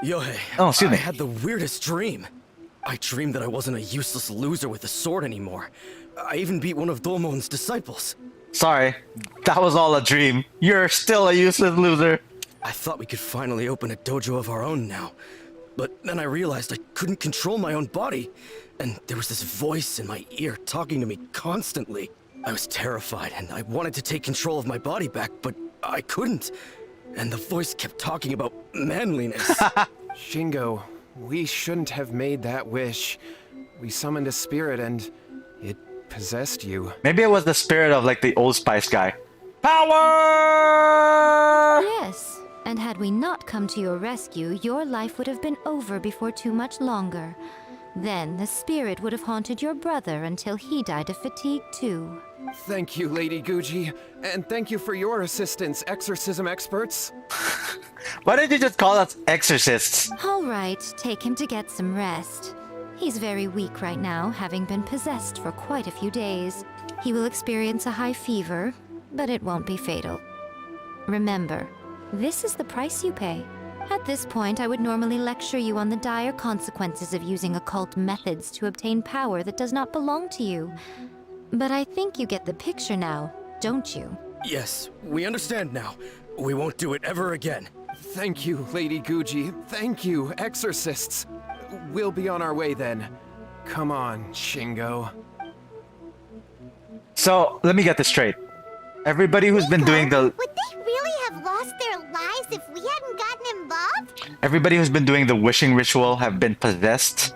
YAE, Oh, excuse me. I had the weirdest dream. I dreamed that I wasn't a useless loser with a sword anymore. I even beat one of Domon's disciples. Sorry, that was all a dream. You're still a useless loser. I thought we could finally open a dojo of our own now. But then I realized I couldn't control my own body. And there was this voice in my ear talking to me constantly. I was terrified and I wanted to take control of my body back, but I couldn't. And the voice kept talking about manliness. Shingo, we shouldn't have made that wish. We summoned a spirit and it possessed you. Maybe it was the spirit of like the Old Spice guy. Power! Yes, and had we not come to your rescue, your life would have been over before too much longer. Then the spirit would have haunted your brother until he died of fatigue too. Thank you, Lady Guji. And thank you for your assistance, exorcism experts. Why did you just call us exorcists? All right, take him to get some rest. He's very weak right now, having been possessed for quite a few days. He will experience a high fever, but it won't be fatal. Remember, this is the price you pay. At this point, I would normally lecture you on the dire consequences of using occult methods to obtain power that does not belong to you. But I think you get the picture now, don't you? Yes, we understand now. We won't do it ever again. Thank you, Lady Guji. Thank you, exorcists. We'll be on our way then. Come on, Shingo. So, let me get this straight. Everybody who's been doing the... Would they really have lost their lives if we hadn't gotten involved? Everybody who's been doing the wishing ritual have been possessed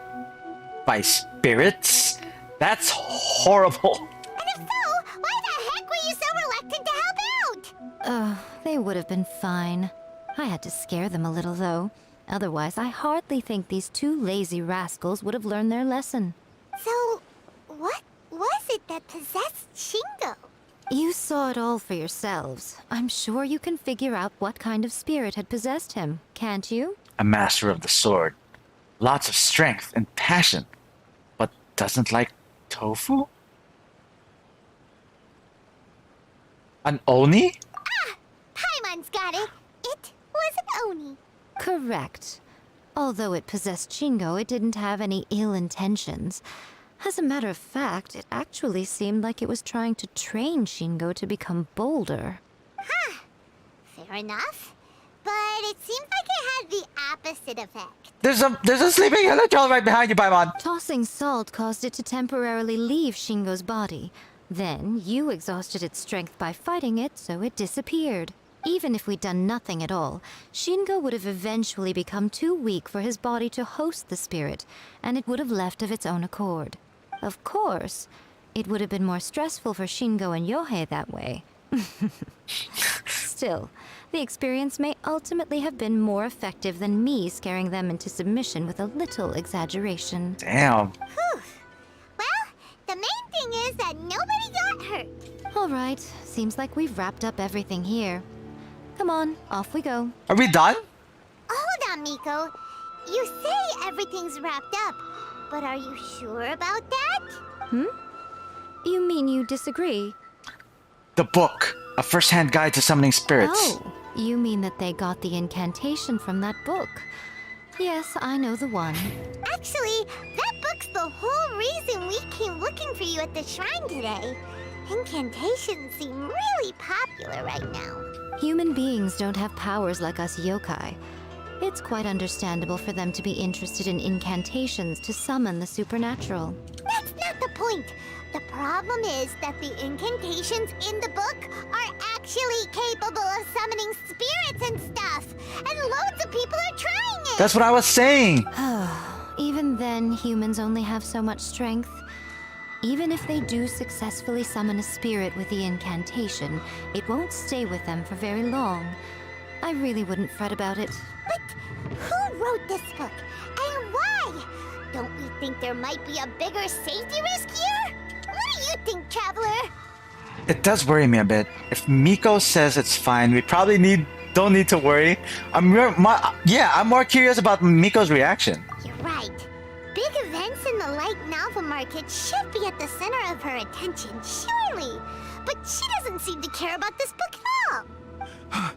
by spirits? That's horrible. And if so, why the heck were you so reluctant to help out? They would have been fine. I had to scare them a little, though. Otherwise, I hardly think these two lazy rascals would have learned their lesson. So, what was it that possessed Shingo? You saw it all for yourselves. I'm sure you can figure out what kind of spirit had possessed him, can't you? a master of the sword. Lots of strength and passion, but doesn't like tofu? An oni? Paimon's got it. It was an oni. Correct. Although it possessed Shingo, it didn't have any ill intentions. As a matter of fact, it actually seemed like it was trying to train Shingo to become bolder. Fair enough. But it seems like it had the opposite effect. There's a sleeping yellow troll right behind you, Paimon. Tossing salt caused it to temporarily leave Shingo's body. Then, you exhausted its strength by fighting it, so it disappeared. Even if we'd done nothing at all, Shingo would have eventually become too weak for his body to host the spirit, and it would have left of its own accord. Of course, it would have been more stressful for Shingo and YOHEI that way. Still, the experience may ultimately have been more effective than me scaring them into submission with a little exaggeration. Damn. Whew. Well, the main thing is that nobody got hurt. All right, seems like we've wrapped up everything here. Come on, off we go. Are we done? Hold on, Miko. You say everything's wrapped up, but are you sure about that? You mean you disagree? The book. A first-hand guide to summoning spirits. Oh, you mean that they got the incantation from that book? Yes, I know the one. Actually, that book's the whole reason we came looking for you at the shrine today. Incantations seem really popular right now. Human beings don't have powers like us yokai. It's quite understandable for them to be interested in incantations to summon the supernatural. That's not the point. The problem is that the incantations in the book are actually capable of summoning spirits and stuff. And loads of people are trying it. That's what I was saying. Even then, humans only have so much strength. Even if they do successfully summon a spirit with the incantation, it won't stay with them for very long. I really wouldn't fret about it. But who wrote this book? And why? Don't we think there might be a bigger safety risk here? What do you think, Traveler? It does worry me a bit. If Miko says it's fine, we probably don't need to worry. I'm more curious about Miko's reaction. You're right. Big events in the light novel market should be at the center of her attention, surely. But she doesn't seem to care about this book at all.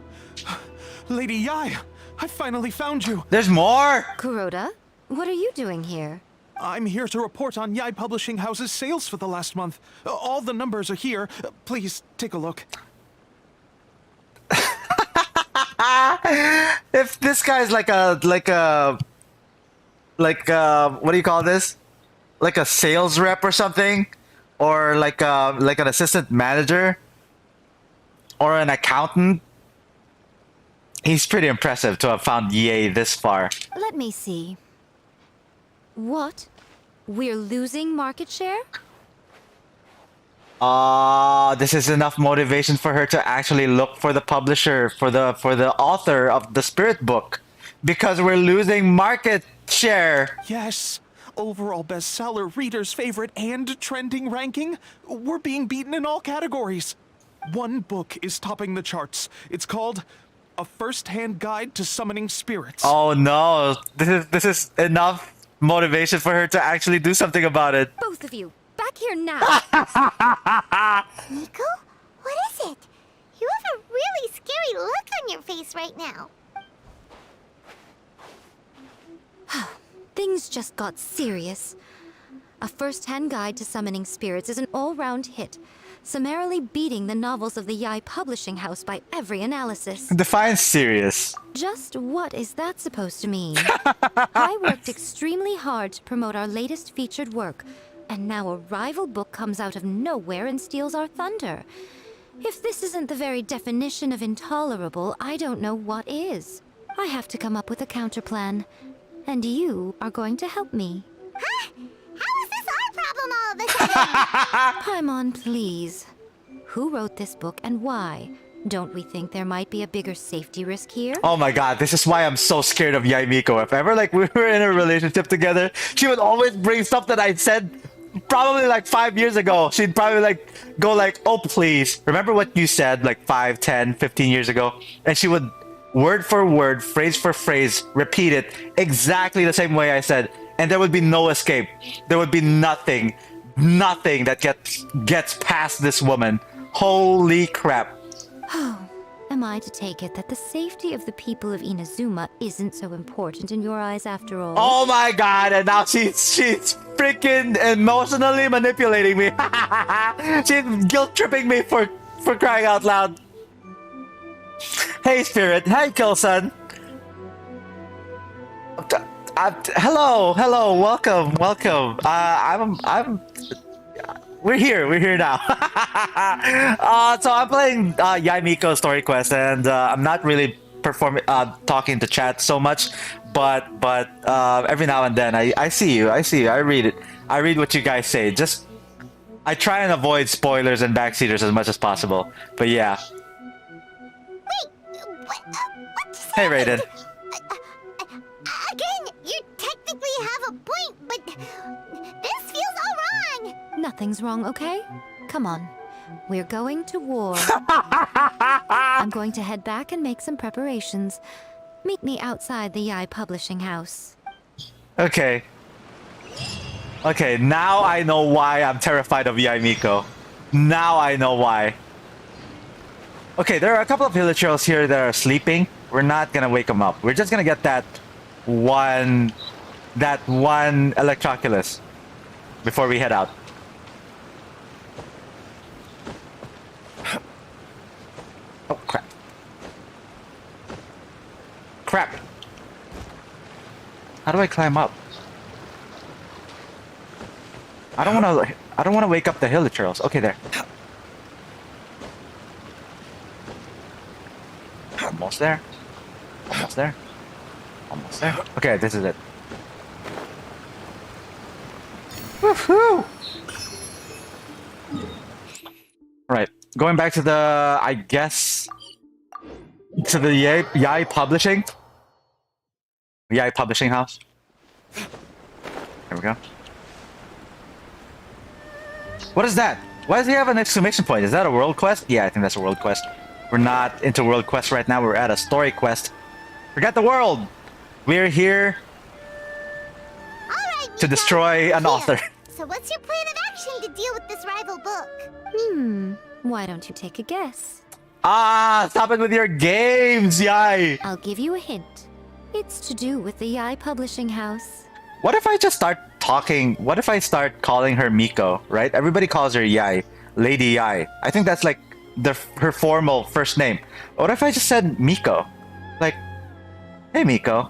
Lady YAE, I finally found you. There's more! Kuroda, what are you doing here? I'm here to report on YAE Publishing House's sales for the last month. All the numbers are here. Please take a look. If this guy's like a what do you call this? Like a sales rep or something, or like an assistant manager, or an accountant. He's pretty impressive to have found YAE this far. Let me see. What? We're losing market share? This is enough motivation for her to actually look for the publisher, for the author of the spirit book, because we're losing market share. Yes. Overall bestseller, reader's favorite, and trending ranking. We're being beaten in all categories. One book is topping the charts. It's called A First-Hand Guide to Summoning Spirits. Oh no, this is enough motivation for her to actually do something about it. Both of you, back here now! Nico? What is it? You have a really scary look on your face right now. Things just got serious. A first-hand guide to summoning spirits is an all-round hit, summarily beating the novels of the YAE Publishing House by every analysis. Define serious. Just what is that supposed to mean? I worked extremely hard to promote our latest featured work, and now a rival book comes out of nowhere and steals our thunder. If this isn't the very definition of intolerable, I don't know what is. I have to come up with a counterplan, and you are going to help me. Huh? How is this our problem all of a sudden? Paimon, please. Who wrote this book and why? Don't we think there might be a bigger safety risk here? Oh my god, this is why I'm so scared of YAE Miko. If ever we were in a relationship together, she would always bring stuff that I said probably like 5 years ago. She'd probably go like, oh please, remember what you said like 5, 10, 15 years ago? And she would word for word, phrase for phrase, repeat it exactly the same way I said, and there would be no escape. There would be nothing that gets past this woman. Holy crap. Oh, am I to take it that the safety of the people of Inazuma isn't so important in your eyes after all? Oh my god, and now she's freaking emotionally manipulating me. She's guilt tripping me for crying out loud. Hey Spirit, hi Killson. Hello, welcome. We're here now. So I'm playing YAE Miko Story Quest, and I'm not really talking to chat so much, but every now and then I see you, I read it, I read what you guys say. I try and avoid spoilers and backseaters as much as possible. But yeah. Wait, what just Hey happened? Raiden. Again, you technically have a point, but this feels all wrong. Nothing's wrong, okay? Come on. We're going to war. I'm going to head back and make some preparations. Meet me outside the YAE publishing house. Okay, now I know why I'm terrified of YAE Miko. Now I know why. Okay, there are a couple of villagers here that are sleeping. We're not gonna wake them up. We're just gonna get that one Electroculus before we head out. Oh crap. Crap. How do I climb up? I don't want to wake up the villagers. Okay, there. Almost there. Okay, this is it. Woohoo! Right, going back to the, I guess, to the YAE publishing house. Here we go. What is that? Why does he have an exclamation point? Is that a world quest? Yeah, I think that's a world quest. We're not into world quests right now. We're at a story quest. Forget the world. We're here to destroy an author. So what's your plan of action to deal with this rival book? Why don't you take a guess? Stop it with your games, YAE. I'll give you a hint. It's to do with the YAE publishing house. What if I just start talking? What if I start calling her Miko, right? Everybody calls her YAE, Lady YAE. I think that's like her formal first name. What if I just said Miko? Like, hey Miko.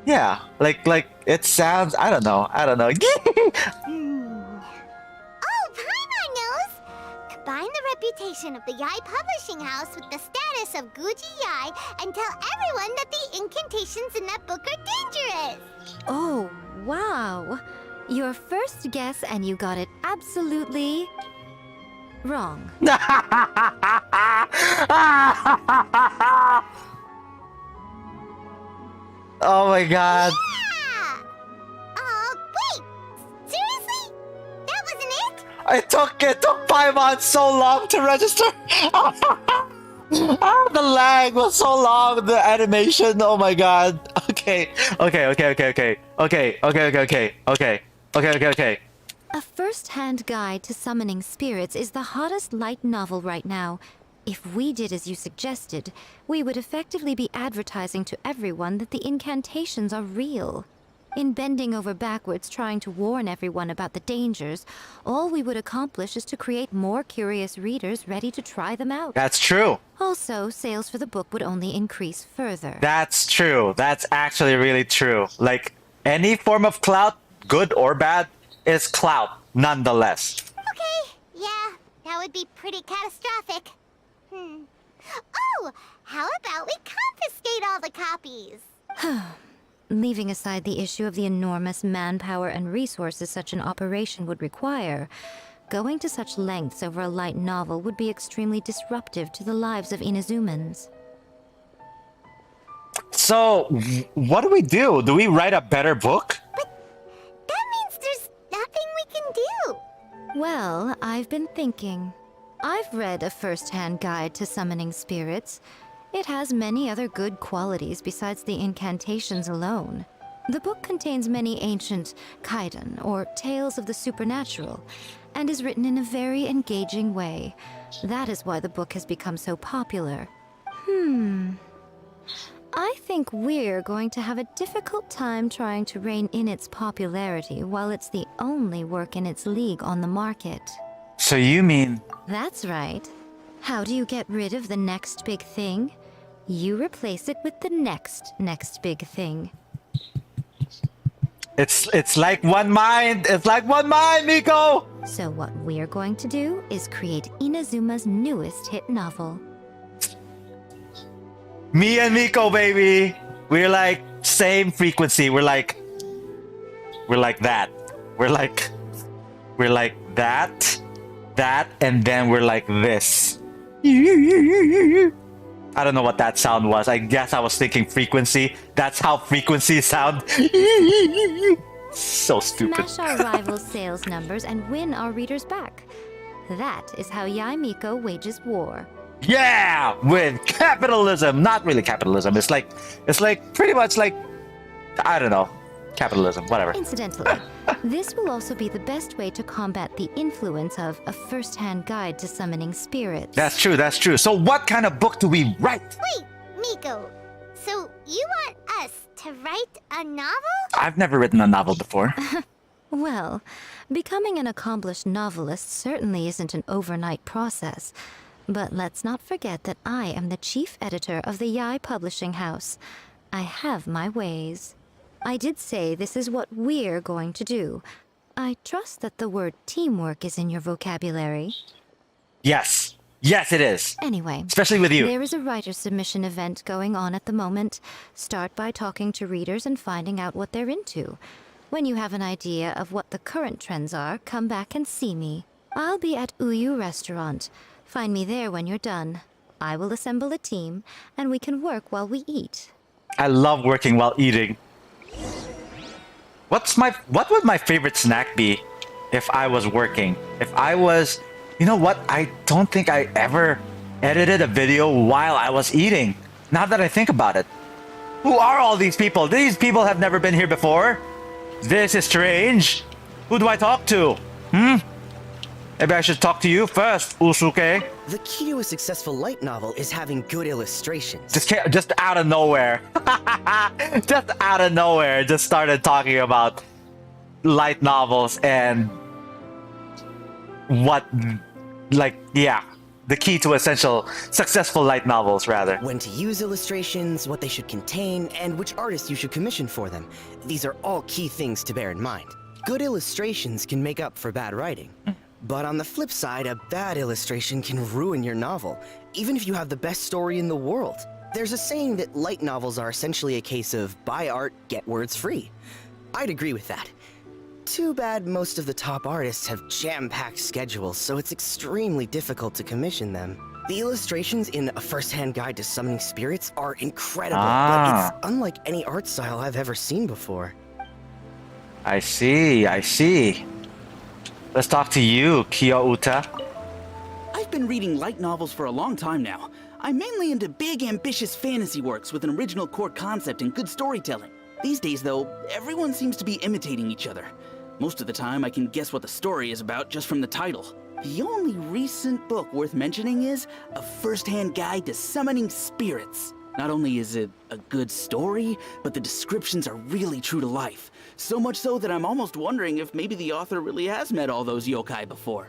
Yeah, like it sounds, I don't know. Oh, Paimon knows! Combine the reputation of the YAE publishing house with the status of Guji YAE and tell everyone that the incantations in that book are dangerous! Oh, wow. Your first guess and you got it absolutely wrong. Oh my god. Yeah! Wait! Seriously? That wasn't it? It took Paimon so long to register. The lag was so long, the animation. Oh my god. Okay. A first-hand guide to summoning spirits is the hottest light novel right now. If we did as you suggested, we would effectively be advertising to everyone that the incantations are real. In bending over backwards trying to warn everyone about the dangers, all we would accomplish is to create more curious readers ready to try them out. That's true. Also, sales for the book would only increase further. That's true. That's actually really true. Like, any form of clout, good or bad, is clout nonetheless. Okay, yeah, that would be pretty catastrophic. Oh, how about we confiscate all the copies? Leaving aside the issue of the enormous manpower and resources such an operation would require, going to such lengths over a light novel would be extremely disruptive to the lives of Inazumans. So, what do? Do we write a better book? But that means there's nothing we can do. Well, I've been thinking. I've read a first-hand guide to summoning spirits. It has many other good qualities besides the incantations alone. The book contains many ancient kaidan, or tales of the supernatural, and is written in a very engaging way. That is why the book has become so popular. I think we're going to have a difficult time trying to rein in its popularity while it's the only work in its league on the market. So you mean... That's right. How do you get rid of the next big thing? You replace it with the next big thing. It's like one mind! It's like one mind, Miko! So what we're going to do is create Inazuma's newest hit novel. Me and Miko, baby! We're like same frequency. We're like that. We're like that, and then we're like this. I don't know what that sound was. I guess I was thinking frequency. That's how frequencies sound. So stupid. Smash our rivals' sales numbers and win our readers back. That is how YAE Miko wages war. Yeah, with capitalism. Not really capitalism. It's like pretty much like, I don't know, capitalism. Whatever. Incidentally, this will also be the best way to combat the influence of a first-hand guide to summoning spirits. That's true. That's true. So what kind of book do we write? Wait, Miko. So you want us to write a novel? I've never written a novel before. Well, becoming an accomplished novelist certainly isn't an overnight process. But let's not forget that I am the chief editor of the YAE publishing house. I have my ways. I did say this is what we're going to do. I trust that the word teamwork is in your vocabulary. Yes. Yes, it is. Anyway, especially with you. There is a writer submission event going on at the moment. Start by talking to readers and finding out what they're into. When you have an idea of what the current trends are, come back and see me. I'll be at Uyu Restaurant. Find me there when you're done. I will assemble a team, and we can work while we eat. I love working while eating. What would my favorite snack be if I was working? If I was... You know what? I don't think I ever edited a video while I was eating. Now that I think about it. Who are all these people? These people have never been here before. This is strange. Who do I talk to? Maybe I should talk to you first, Usuke. The key to a successful light novel is having good illustrations. Just out of nowhere. Just out of nowhere, just started talking about light novels and what, the key to successful light novels, rather. When to use illustrations, what they should contain, and which artists you should commission for them. These are all key things to bear in mind. Good illustrations can make up for bad writing. But on the flip side, a bad illustration can ruin your novel, even if you have the best story in the world. There's a saying that light novels are essentially a case of buy art, get words free. I'd agree with that. Too bad most of the top artists have jam-packed schedules, so it's extremely difficult to commission them. The illustrations in A First-Hand Guide to Summoning Spirits are incredible, but it's unlike any art style I've ever seen before. I see. Let's talk to you, Kyo-uta. I've been reading light novels for a long time now. I'm mainly into big, ambitious fantasy works with an original core concept and good storytelling. These days, though, everyone seems to be imitating each other. Most of the time, I can guess what the story is about just from the title. The only recent book worth mentioning is A First-Hand Guide to Summoning Spirits. Not only is it a good story, but the descriptions are really true to life. So much so that I'm almost wondering if maybe the author really has met all those yokai before.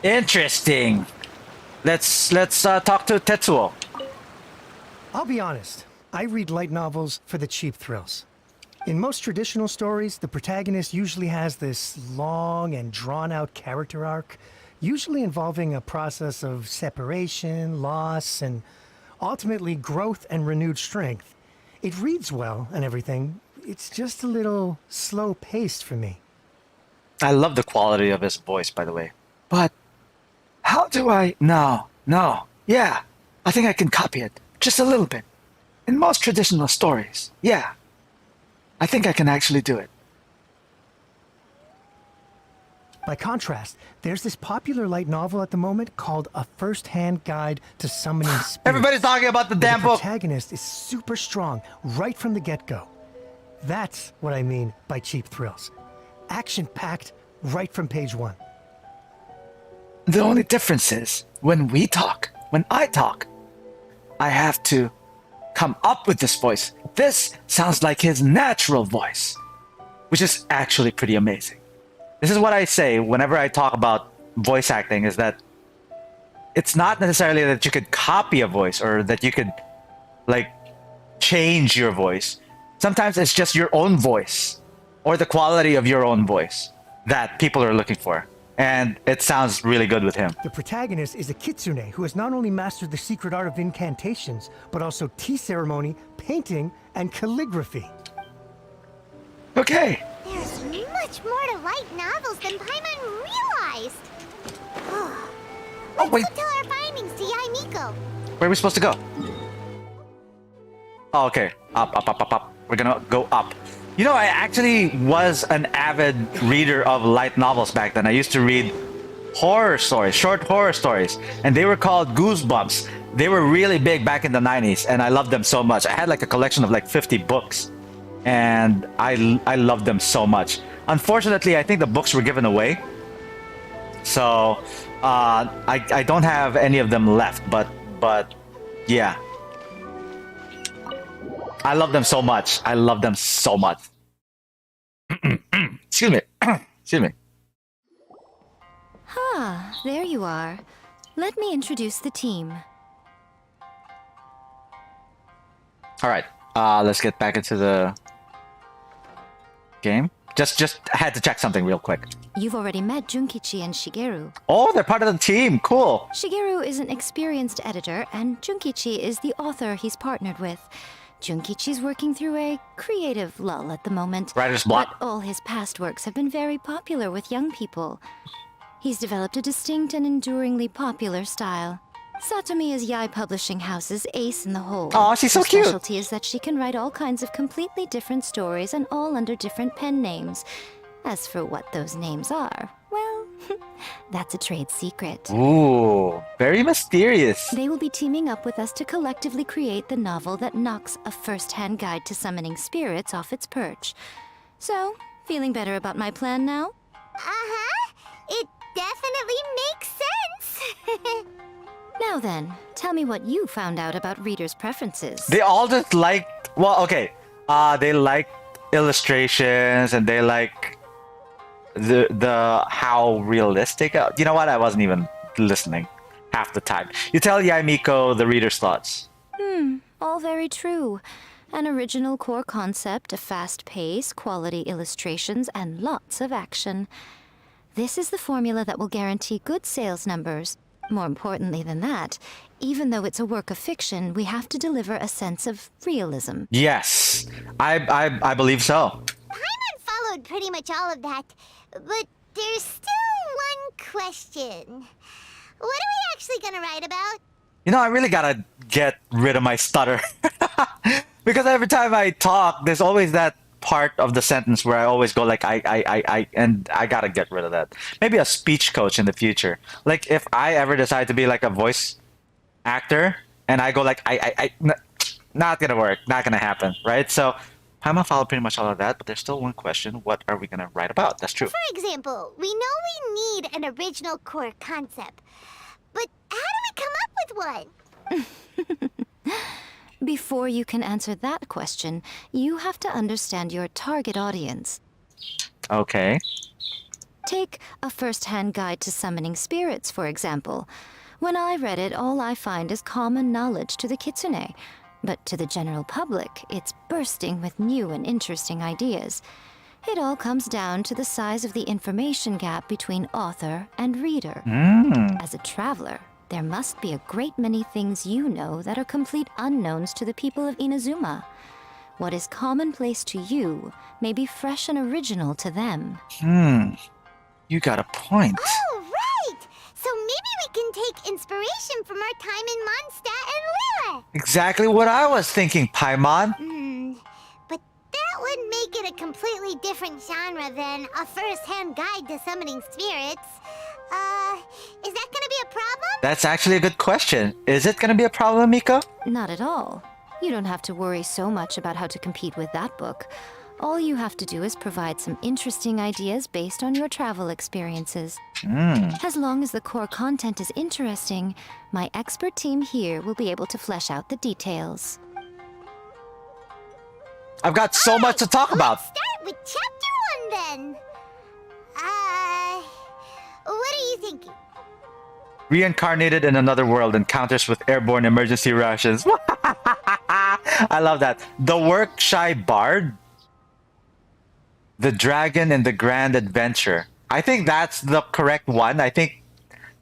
Interesting. Let's talk to Tetsuo. I'll be honest. I read light novels for the cheap thrills. In most traditional stories, the protagonist usually has this long and drawn-out character arc, usually involving a process of separation, loss, and ultimately growth and renewed strength. It reads well and everything. It's just a little slow-paced for me. I love the quality of his voice, by the way. But how do I... No. Yeah, I think I can copy it. Just a little bit. In most traditional stories, yeah. I think I can actually do it. By contrast, there's this popular light novel at the moment called A First-Hand Guide to Summoning Spirits. Everybody's talking about the damn The book. protagonist is super strong right from the get-go. That's what I mean by cheap thrills. Action-packed right from page 1. The only difference is when I talk, I have to come up with this voice. This sounds like his natural voice, which is actually pretty amazing. This is what I say whenever I talk about voice acting, is that it's not necessarily that you could copy a voice or that you could like change your voice. Sometimes it's just your own voice or the quality of your own voice that people are looking for. And it sounds really good with him. The protagonist is a Kitsune who has not only mastered the secret art of incantations, but also tea ceremony, painting, and calligraphy. Okay. There's much more to light novels than Paimon realized. Let's wait. go tell our findings to Yae Miko. Where are we supposed to go? Oh, okay. Up. We're gonna go up. You know, I actually was an avid reader of light novels back then. I used to read horror stories, short horror stories, and they were called Goosebumps. They were really big back in the 90s, and I loved them so much. I had like a collection of like 50 books, and I loved them so much. Unfortunately, I think the books were given away, so I don't have any of them left. But yeah. I love them so much. Excuse me. Excuse me. Ah, there you are. Let me introduce the team. All right. Let's get back into the game. Just had to check something real quick. You've already met Junkichi and Shigeru. Oh, they're part of the team. Cool. Shigeru is an experienced editor, and Junkichi is the author he's partnered with. Junkichi's working through a creative lull at the moment. Writer's block. But all his past works have been very popular with young people. He's developed a distinct and enduringly popular style. Satomi is YAE Publishing House's ace in the hole. Aw, she's so Her cute. specialty is that she can write all kinds of completely different stories and all under different pen names. As for what those names are, well, that's a trade secret. Ooh, very mysterious. They will be teaming up with us to collectively create the novel that knocks A First-Hand Guide to Summoning Spirits off its perch. So, feeling better about my plan now? Uh-huh. It definitely makes sense. Now then, tell me what you found out about readers' preferences. They all just liked. Well, okay. They liked illustrations and they like the how realistic. You know what? I wasn't even listening half the time. You tell Yae Miko the reader's thoughts. All very true. An original core concept, a fast pace, quality illustrations, and lots of action. This is the formula that will guarantee good sales numbers. More importantly than that, even though it's a work of fiction, we have to deliver a sense of realism. Yes, I believe so. Paimon followed pretty much all of that, but there's still one question. What are we actually gonna write about? You know, I really gotta get rid of my stutter. Because every time I talk, there's always that part of the sentence where I always go like I, and I gotta get rid of that. Maybe a speech coach in the future. Like if I ever decide to be like a voice actor and I go like not gonna work, not gonna happen, right? So I'm gonna follow pretty much all of that, but there's still one question: what are we gonna write about? That's true. For example, we know we need an original core concept, but how do we come up with one? Before you can answer that question, you have to understand your target audience. Okay. Take A First-Hand Guide to Summoning Spirits, for example. When I read it, all I find is common knowledge to the Kitsune. But to the general public, it's bursting with new and interesting ideas. It all comes down to the size of the information gap between author and reader. As a traveler, there must be a great many things you know that are complete unknowns to the people of Inazuma. What is commonplace to you may be fresh and original to them. You got a point. Oh, right! So maybe we can take inspiration from our time in Mondstadt and Lille. Exactly what I was thinking, Paimon. But that would make make it a completely different genre than a first-hand guide to summoning spirits, is that gonna be a problem? That's actually a good question. Is it gonna be a problem, Miko? Not at all. You don't have to worry so much about how to compete with that book. All you have to do is provide some interesting ideas based on your travel experiences. As long as the core content is interesting, my expert team here will be able to flesh out the details. I've got so much to talk about. Let's start with chapter 1 then. What are you thinking? Reincarnated in another world, encounters with airborne emergency rations. I love that. The work-shy bard. The dragon in the grand adventure. I think that's the correct one. I think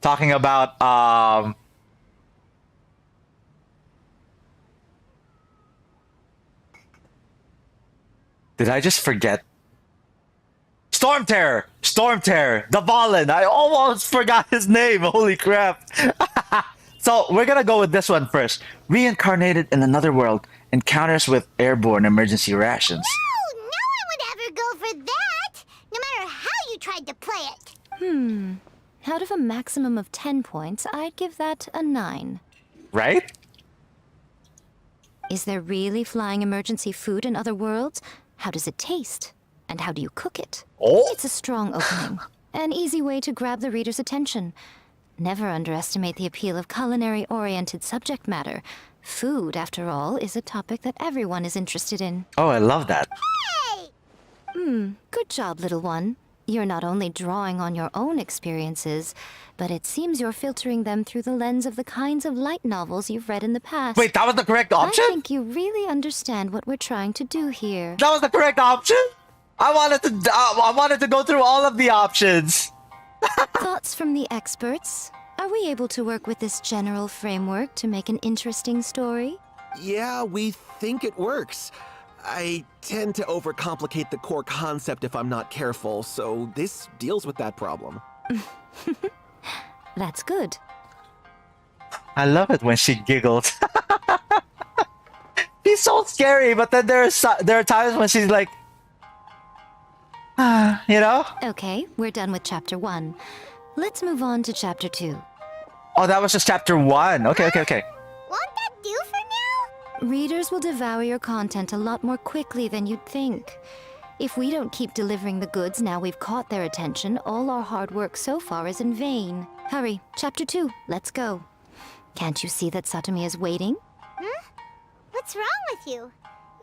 talking about did I just forget? Storm Terror! Storm Terror! The Valen! I almost forgot his name! Holy crap! So, we're gonna go with this one first. Reincarnated in another world. Encounters with airborne emergency rations. No one would ever go for that! No matter how you tried to play it! Out of a maximum of 10 points, I'd give that a 9. Right? Is there really flying emergency food in other worlds? How does it taste? And how do you cook it? Oh! It's a strong opening. An easy way to grab the reader's attention. Never underestimate the appeal of culinary-oriented subject matter. Food, after all, is a topic that everyone is interested in. Oh, I love that. Hey! Good job, little one. You're not only drawing on your own experiences, but it seems you're filtering them through the lens of the kinds of light novels you've read in the past. Wait, that was the correct option? I think you really understand what we're trying to do here. That was the correct option? I wanted to go through all of the options. Thoughts from the experts? Are we able to work with this general framework to make an interesting story? Yeah, we think it works. I tend to overcomplicate the core concept if I'm not careful, so this deals with that problem. That's good. I love it when she giggles. She's so scary, but then there are times when she's like, you know? Okay, we're done with chapter 1. Let's move on to chapter 2. Oh, that was just chapter 1. Okay. Won't that do for now? Readers will devour your content a lot more quickly than you'd think. If we don't keep delivering the goods now we've caught their attention, all our hard work so far is in vain. Hurry, chapter 2, let's go. Can't you see that Satomi is waiting? What's wrong with you?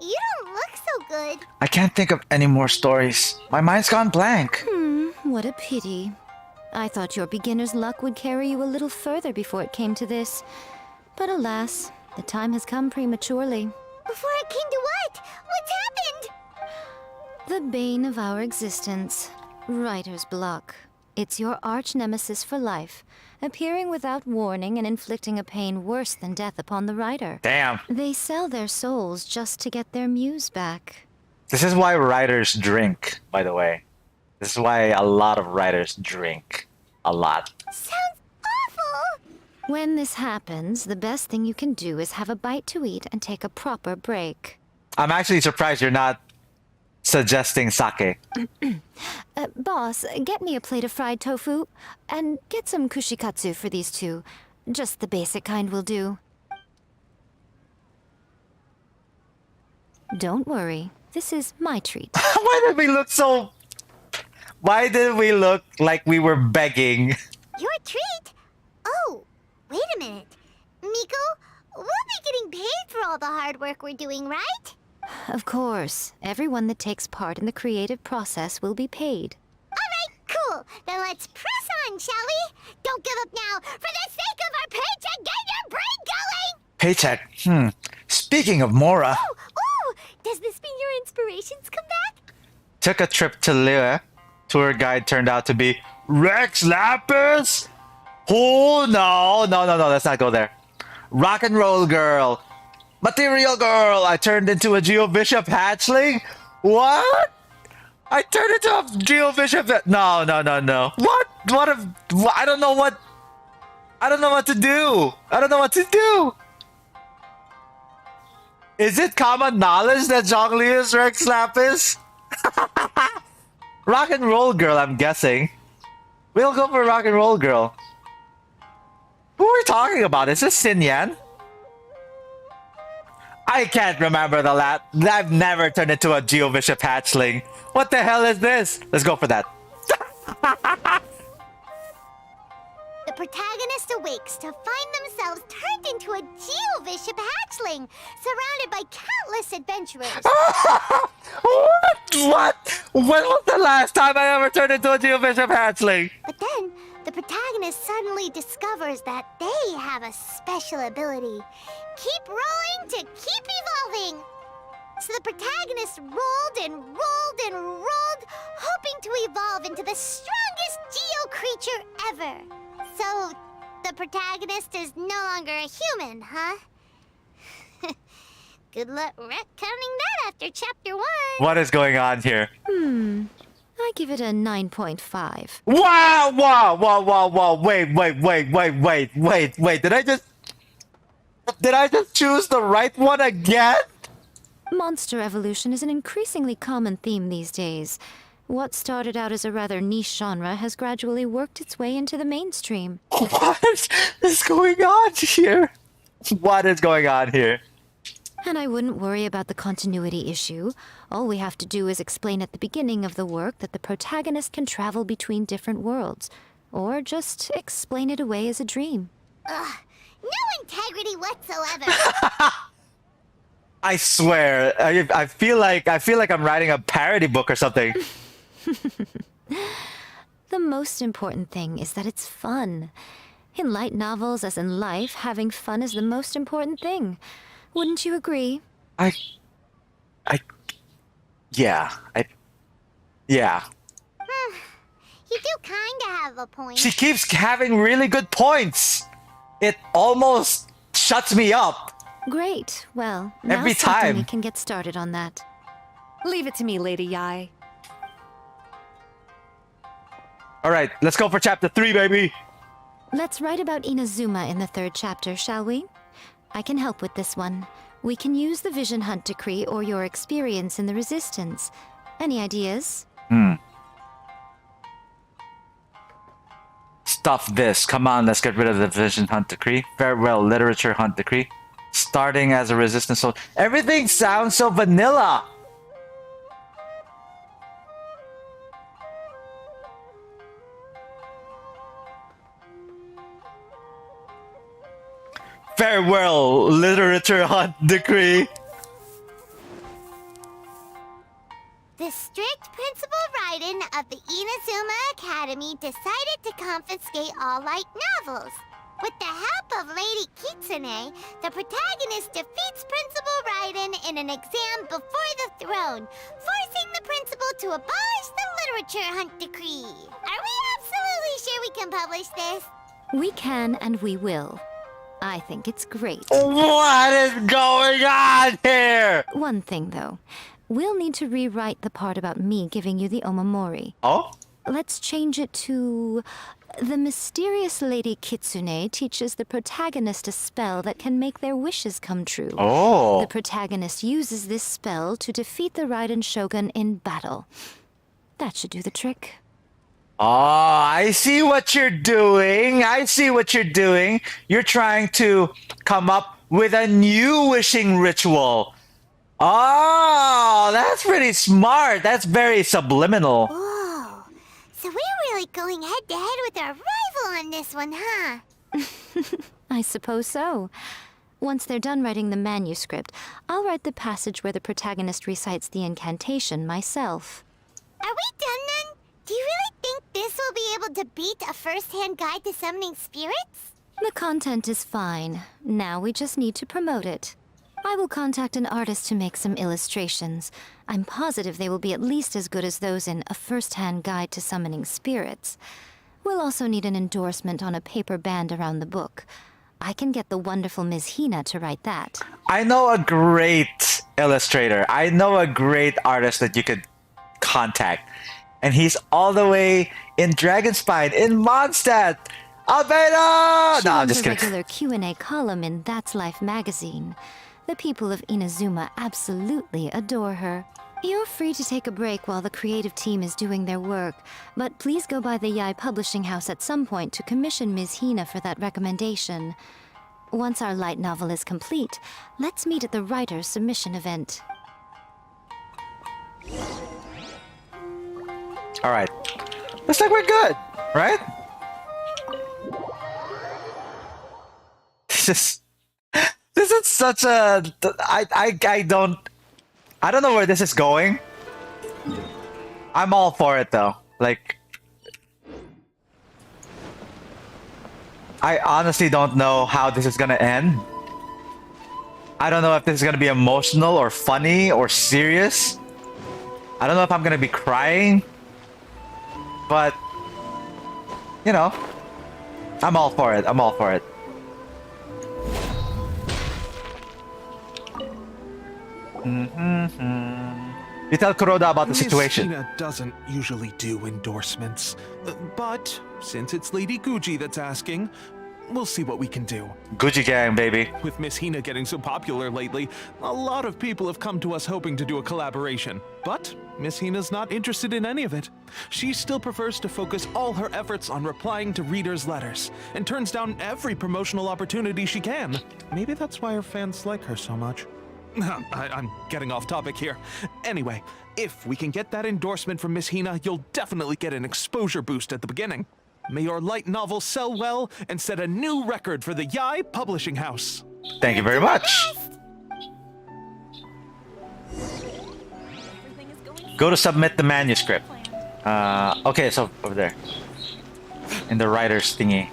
You don't look so good. I can't think of any more stories. My mind's gone blank. What a pity. I thought your beginner's luck would carry you a little further before it came to this. But alas, the time has come prematurely. Before it came to what? What's happened? The bane of our existence, writer's block. It's your arch nemesis for life, appearing without warning and inflicting a pain worse than death upon the writer. Damn. They sell their souls just to get their muse back. This is why writers drink, by the way. This is why a lot of writers drink. A lot. Sounds awful! When this happens, the best thing you can do is have a bite to eat and take a proper break. I'm actually surprised you're not suggesting sake. Boss, get me a plate of fried tofu, and get some kushikatsu for these two. Just the basic kind will do. Don't worry, this is my treat. Why did we look so... Why did we look like we were begging? Your treat? Oh, wait a minute. Miko, we'll be getting paid for all the hard work we're doing, right? Of course, everyone that takes part in the creative process will be paid. Alright, cool. Then let's press on, shall we? Don't give up now. For the sake of our paycheck, get your brain going! Paycheck. Speaking of Mora, Ooh, does this mean your inspirations come back? took a trip to Lille. Tour guide turned out to be Rex Lapis? Oh, no, let's not go there. Rock and roll girl. Material girl. I turned into a Geo Bishop hatchling? What? I turned into a Geo Bishop. No. What? I don't know what to do. Is it common knowledge that Zhongli is Rex Lapis? Rock and Roll Girl, I'm guessing. We'll go for Rock and Roll Girl. Who are we talking about? Is this Sin Yan? I can't remember the last. I've never turned into a Geovicious hatchling. What the hell is this? Let's go for that. The protagonist awakes to find themselves turned into a Geovicious hatchling, surrounded by countless adventurers. What? When was the last time I ever turned into a Geovicious hatchling? But then, the protagonist suddenly discovers that they have a special ability. Keep rolling to keep evolving. So the protagonist rolled and rolled and rolled, hoping to evolve into the strongest Geo creature ever. So, the protagonist is no longer a human, huh? Good luck retconning that after chapter 1. What is going on here? I give it a 9.5. Wow! Wait. Did I just choose the right one again? Monster evolution is an increasingly common theme these days. What started out as a rather niche genre has gradually worked its way into the mainstream. What is going on here? What is going on here? And I wouldn't worry about the continuity issue. All we have to do is explain at the beginning of the work that the protagonist can travel between different worlds. Or just explain it away as a dream. Ugh, no integrity whatsoever. I swear, I feel like I'm writing a parody book or something. The most important thing is that it's fun. In light novels, as in life, having fun is the most important thing. Wouldn't you agree? Yeah. You do kinda have a point. She keeps having really good points. It almost shuts me up. Great. Well, now Every something time. we can get started on that. Leave it to me, Lady YAE. All right, let's go for chapter 3, baby. Let's write about Inazuma in the 3rd chapter, shall we? I can help with this one. We can use the Vision Hunt Decree or your experience in the Resistance. Any ideas? Stuff this. Come on, let's get rid of the Vision Hunt Decree. Farewell, Literature Hunt Decree. Starting as a resistance soldier. Everything sounds so vanilla. Farewell, Literature Hunt Decree. The strict Principal Raiden of the Inazuma Academy decided to confiscate all light novels. With the help of Lady Kitsune, the protagonist defeats Principal Raiden in an exam before the throne, forcing the principal to abolish the Literature Hunt Decree. Are we absolutely sure we can publish this? We can and we will. I think it's great. What is going on here? One thing, though. We'll need to rewrite the part about me giving you the Omamori. Oh? Let's change it to... The mysterious Lady Kitsune teaches the protagonist a spell that can make their wishes come true. Oh. The protagonist uses this spell to defeat the Raiden Shogun in battle. That should do the trick. Oh, I see what you're doing. You're trying to come up with a new wishing ritual. Oh, that's pretty smart. That's very subliminal. Whoa. So we're really going head-to-head with our rival on this one, huh? I suppose so. Once they're done writing the manuscript, I'll write the passage where the protagonist recites the incantation myself. Are we done then? Do you really think this will be able to beat a first-hand guide to summoning spirits? The content is fine. Now we just need to promote it. I will contact an artist to make some illustrations. I'm positive they will be at least as good as those in A First-Hand Guide to Summoning Spirits. We'll also need an endorsement on a paper band around the book. I can get the wonderful Ms. Hina to write that. I know a great illustrator. I know a great artist that you could contact. And he's all the way in Dragonspine, in Mondstadt. Albedo! She No, I'm runs just a kidding. regular Q&A column in That's Life magazine. The people of Inazuma absolutely adore her. You're free to take a break while the creative team is doing their work, but please go by the YAE publishing house at some point to commission Ms. Hina for that recommendation. Once our light novel is complete, let's meet at the writer's submission event. Alright. Looks like we're good, right? This is such a... I don't know where this is going. I'm all for it though. Like, I honestly don't know how this is gonna end. I don't know if this is gonna be emotional or funny or serious. I don't know if I'm gonna be crying. But, you know, I'm all for it. I'm all for it. You tell Kuroda about the situation. Miss Hina doesn't usually do endorsements, but since it's Lady Guji that's asking, we'll see what we can do. Gucci gang, baby. With Miss Hina getting so popular lately, a lot of people have come to us hoping to do a collaboration. But Miss Hina's not interested in any of it. She still prefers to focus all her efforts on replying to readers' letters, and turns down every promotional opportunity she can. Maybe that's why her fans like her so much. I'm getting off topic here. Anyway, if we can get that endorsement from Miss Hina, you'll definitely get an exposure boost at the beginning. May your light novel sell well and set a new record for the YAE publishing house. Thank you very much. Go to submit the manuscript. Okay, so over there. In the writer's thingy.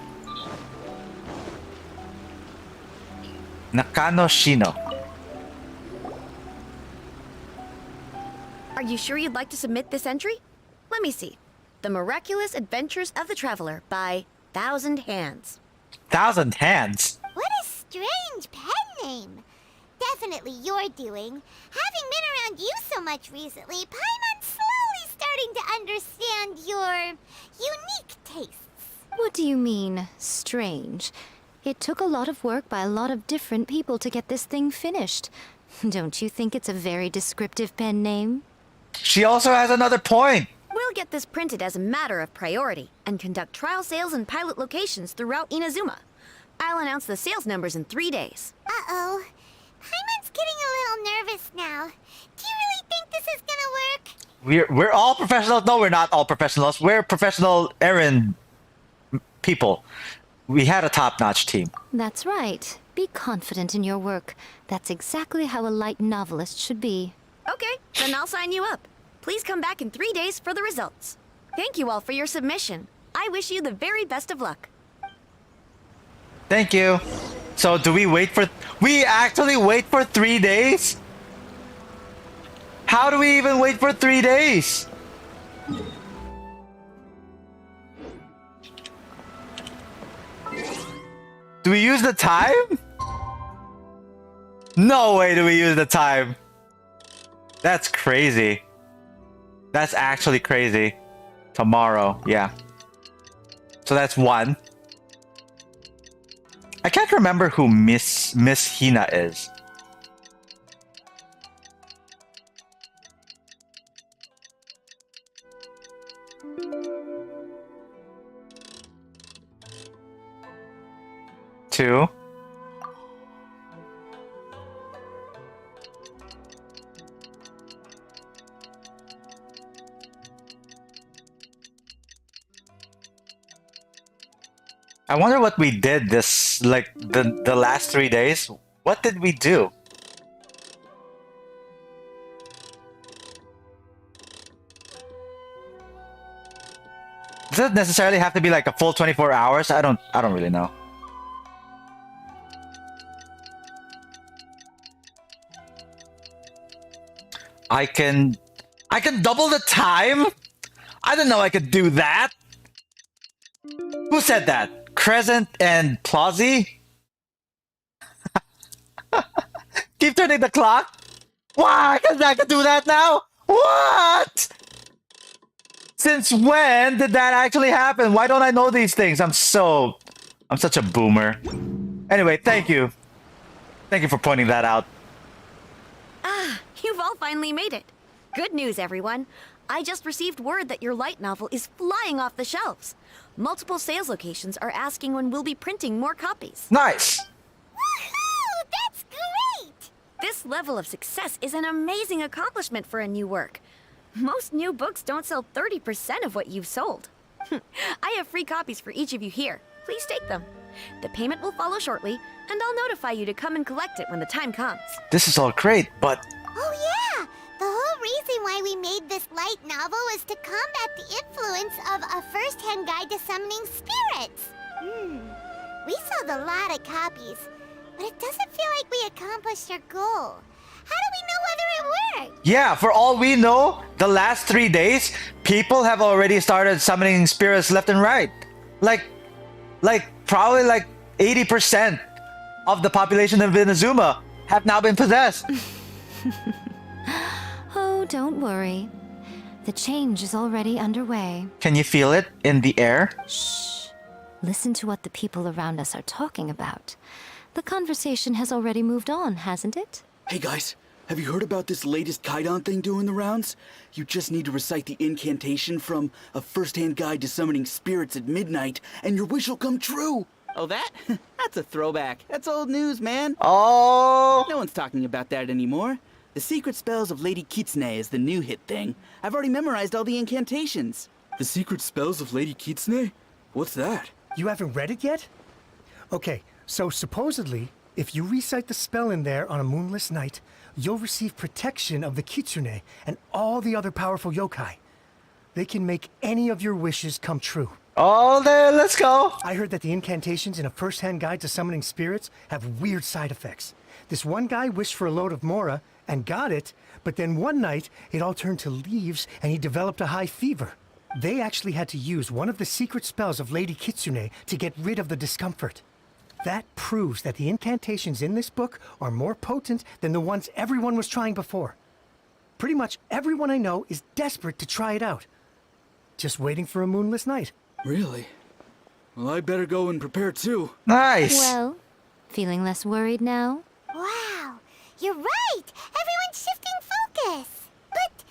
Nakano Shino. Are you sure you'd like to submit this entry? Let me see. The Miraculous Adventures of the Traveler by Thousand Hands. Thousand Hands? What a strange pen name. Definitely your doing. Having been around you so much recently, Paimon's slowly starting to understand your unique tastes. What do you mean, strange? It took a lot of work by a lot of different people to get this thing finished. Don't you think it's a very descriptive pen name? She also has another point. We'll get this printed as a matter of priority and conduct trial sales in pilot locations throughout Inazuma. I'll announce the sales numbers in 3 days. Uh-oh. Paimon's getting a little nervous now. Do you really think this is gonna work? We're all professionals. No, we're not all professionals. We're professional errand people. We had a top-notch team. That's right. Be confident in your work. That's exactly how a light novelist should be. Okay, then I'll sign you up. Please come back in 3 days for the results. Thank you all for your submission. I wish you the very best of luck. Thank you. So do we wait for... We actually wait for 3 days? How do we even wait for 3 days? Do we use the time? No way do we use the time. That's crazy. That's actually crazy. Tomorrow, yeah. So that's 1. I can't remember who Miss Hina is. Two. I wonder what we did this, like, the last 3 days. What did we do? Does it necessarily have to be like a full 24 hours? I don't really know. I can double the time? I didn't know I could do that. Who said that? Crescent and Plauzy? Keep turning the clock? Why? Because I can do that now? What? Since when did that actually happen? Why don't I know these things? I'm such a boomer. Anyway, thank you. Thank you for pointing that out. Ah, you've all finally made it. Good news, everyone. I just received word that your light novel is flying off the shelves. Multiple sales locations are asking when we'll be printing more copies. Nice! Woohoo! That's great! This level of success is an amazing accomplishment for a new work. Most new books don't sell 30% of what you've sold. I have free copies for each of you here. Please take them. The payment will follow shortly, and I'll notify you to come and collect it when the time comes. This is all great, but Oh yeah! The whole reason why we made this light novel was to combat the influence of a first-hand guide to summoning spirits. We sold a lot of copies, but it doesn't feel like we accomplished our goal. How do we know whether it worked? yeah, for all we know, the last 3 days, people have already started summoning spirits left and right. Like probably like 80% of the population of Inazuma have now been possessed. Oh, don't worry. The change is already underway. Can you feel it in the air? Shh. Listen to what the people around us are talking about. The conversation has already moved on, hasn't it? Hey guys, have you heard about this latest Kaidan thing doing the rounds? You just need to recite the incantation from A First-Hand Guide to Summoning Spirits at midnight, and your wish will come true! Oh, that? That's a throwback. That's old news, man. Oh! No one's talking about that anymore. The Secret Spells of Lady Kitsune is the new hit thing. I've already memorized all the incantations. The Secret Spells of Lady Kitsune? What's that? You haven't read it yet? Okay, so supposedly, if you recite the spell in there on a moonless night, you'll receive protection of the Kitsune and all the other powerful yokai. They can make any of your wishes come true. Oh, there, let's go. I heard that the incantations in A First-Hand Guide to Summoning Spirits have weird side effects. This one guy wished for a load of mora and got it, but then one night it all turned to leaves and he developed a high fever. They actually had to use one of the secret spells of Lady Kitsune to get rid of the discomfort. That proves that the incantations in this book are more potent than the ones everyone was trying before. Pretty much everyone I know is desperate to try it out. Just waiting for a moonless night. Really? Well, I better go and prepare too. Nice. Well, feeling less worried now? Wow, you're right! Everyone's shifting focus! But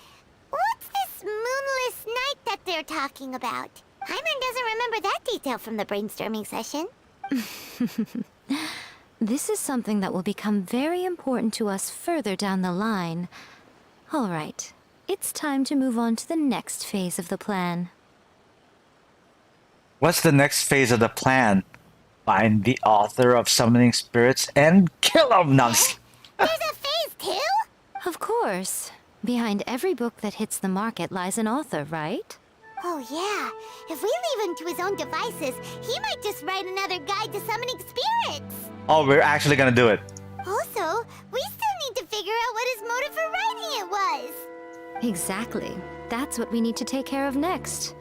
what's this moonless night that they're talking about? Hyman doesn't remember that detail from the brainstorming session. This is something that will become very important to us further down the line. All right, it's time to move on to the next phase of the plan. What's the next phase of the plan? Find the author of Summoning Spirits and kill him. No, There's a phase 2? Of course. Behind every book that hits the market lies an author, right? Oh yeah, if we leave him to his own devices, he might just write another guide to summoning spirits. oh, we're actually gonna do it. Also, we still need to figure out what his motive for writing it was. Exactly. That's what we need to take care of next.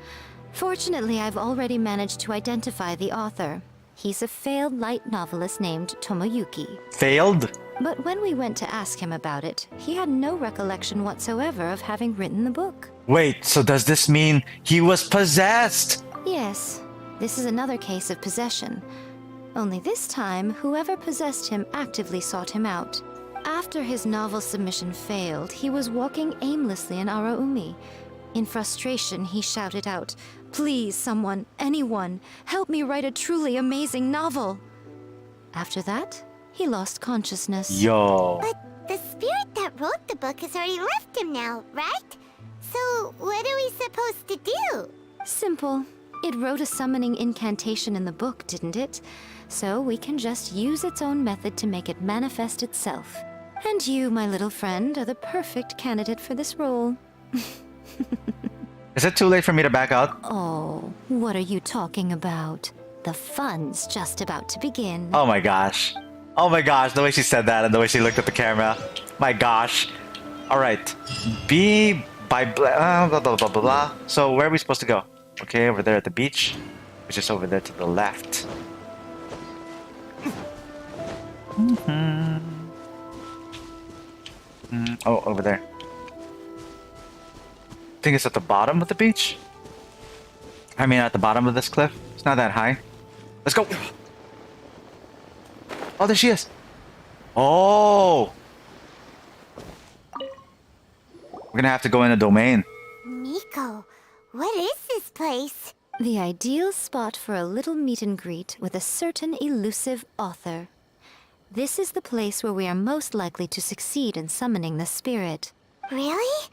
Fortunately, I've already managed to identify the author. He's a failed light novelist named Tomoyuki. Failed? But when we went to ask him about it, he had no recollection whatsoever of having written the book. Wait, so does this mean he was possessed? Yes, this is another case of possession. Only this time, whoever possessed him actively sought him out. After his novel submission failed, he was walking aimlessly in Araumi. In frustration, he shouted out, "Please, someone, anyone, help me write a truly amazing novel." After that, he lost consciousness. Yo. But the spirit that wrote the book has already left him now, right? So what are we supposed to do? Simple. It wrote a summoning incantation in the book, didn't it? So we can just use its own method to make it manifest itself. And you, my little friend, are the perfect candidate for this role. Is it too late for me to back out? Oh, what are you talking about? The fun's just about to begin. Oh my gosh. Oh my gosh, the way she said that and the way she looked at the camera. My gosh. Alright. Be by blah, blah, blah, blah, blah, blah. So where are we supposed to go? Okay, over there at the beach. Which is over there to the left. Oh, over there. I think it's at the bottom of the beach. I mean, at the bottom of this cliff. It's not that high. Let's go. Oh, there she is. Oh. We're We're gonna have to go in a domain. Miko, what is this place? The ideal spot for a little meet and greet with a certain elusive author. This is the place where we are most likely to succeed in summoning the spirit. Really?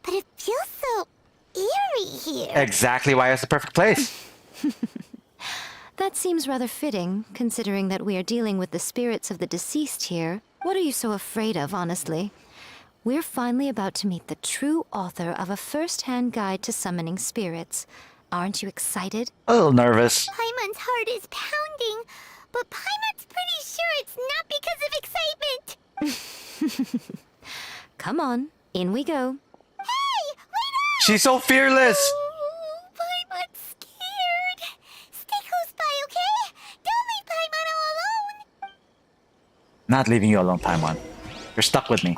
But it feels so eerie here. Exactly why it's the perfect place. That seems rather fitting, considering that we are dealing with the spirits of the deceased here. What are you so afraid of, honestly? We're finally about to meet the true author of a first-hand guide to summoning spirits. Aren't you excited? A little nervous. Paimon's heart is pounding, but Paimon's pretty sure it's not because of excitement. Come on, in we go. Hey, wait up! She's so fearless. Oh, Paimon's scared. Stay close by, okay? Don't leave Paimon all alone. Not leaving you alone, Paimon. You're stuck with me.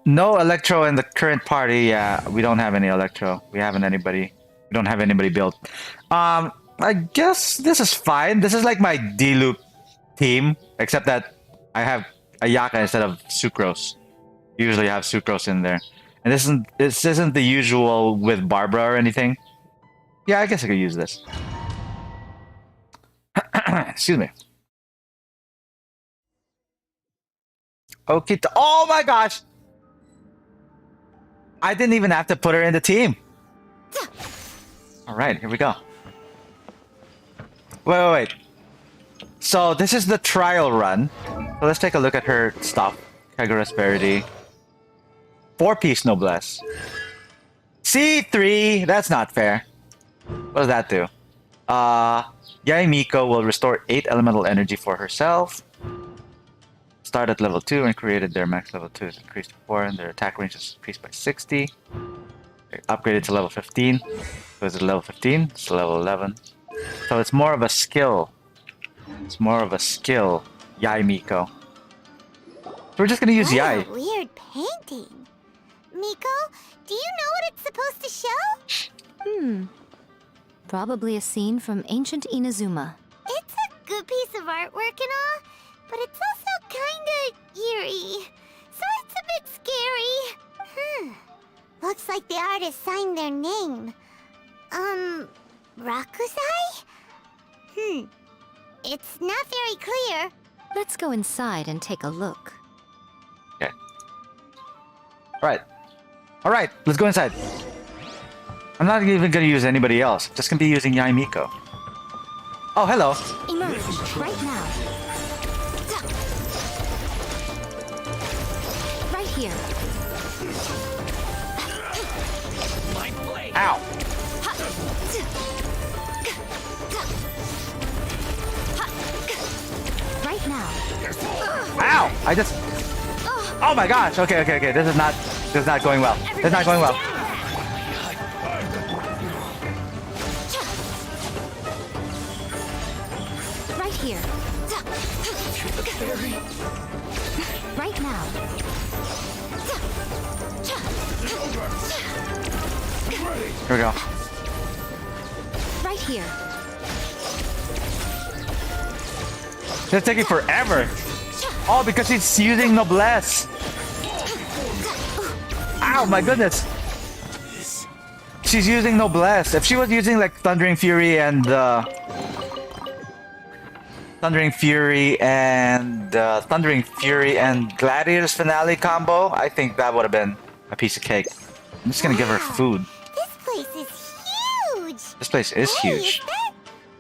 No Electro in the current party. Yeah, we don't have any Electro. We don't have anybody built. I guess this is fine. This is like my D-loop team, except that I have Ayaka instead of Sucrose. Usually I have Sucrose in there. And this isn't the usual with Barbara or anything. Yeah, I guess I could use this. Excuse me. Okay. Oh my gosh! I didn't even have to put her in the team. Alright, here we go. Wait. So this is the trial run. So let's take a look at her stuff. Kagura's Verity. 4-piece noblesse. C3! That's not fair. What does that do? YAE Miko will restore 8 elemental energy for herself. Start at level 2 and created their max level 2 is increased to 4 and their attack range is increased by 60. They upgraded to level 15. So is it level 15? It's level 11. So it's more of a skill. It's more of a skill, YAE Miko. So we're just gonna use What YAE. a weird painting. Miko, do you know what it's supposed to show? Probably a scene from ancient Inazuma. It's a good piece of artwork and all, but it's also kinda eerie. So it's a bit scary. Looks like the artist signed their name. Rakusai? It's not very clear. Let's go inside and take a look. Okay. Alright, let's go inside. I'm not even gonna use anybody else. Just gonna be using YAE Miko. Oh, hello. Emerge right now. Right here. Ow. Right now. Ow! I just... Oh my gosh! Okay. This is not going well. This is not going well. Right here. Right now. Here we go. Right here. It's taking forever. Oh, because she's using noblesse. Ow, my goodness. She's using noblesse. If she was using like Thundering Fury and Gladiator's Finale combo, I think that would have been a piece of cake. I'm just gonna give her food. This place is huge. This place is Hey, huge. is that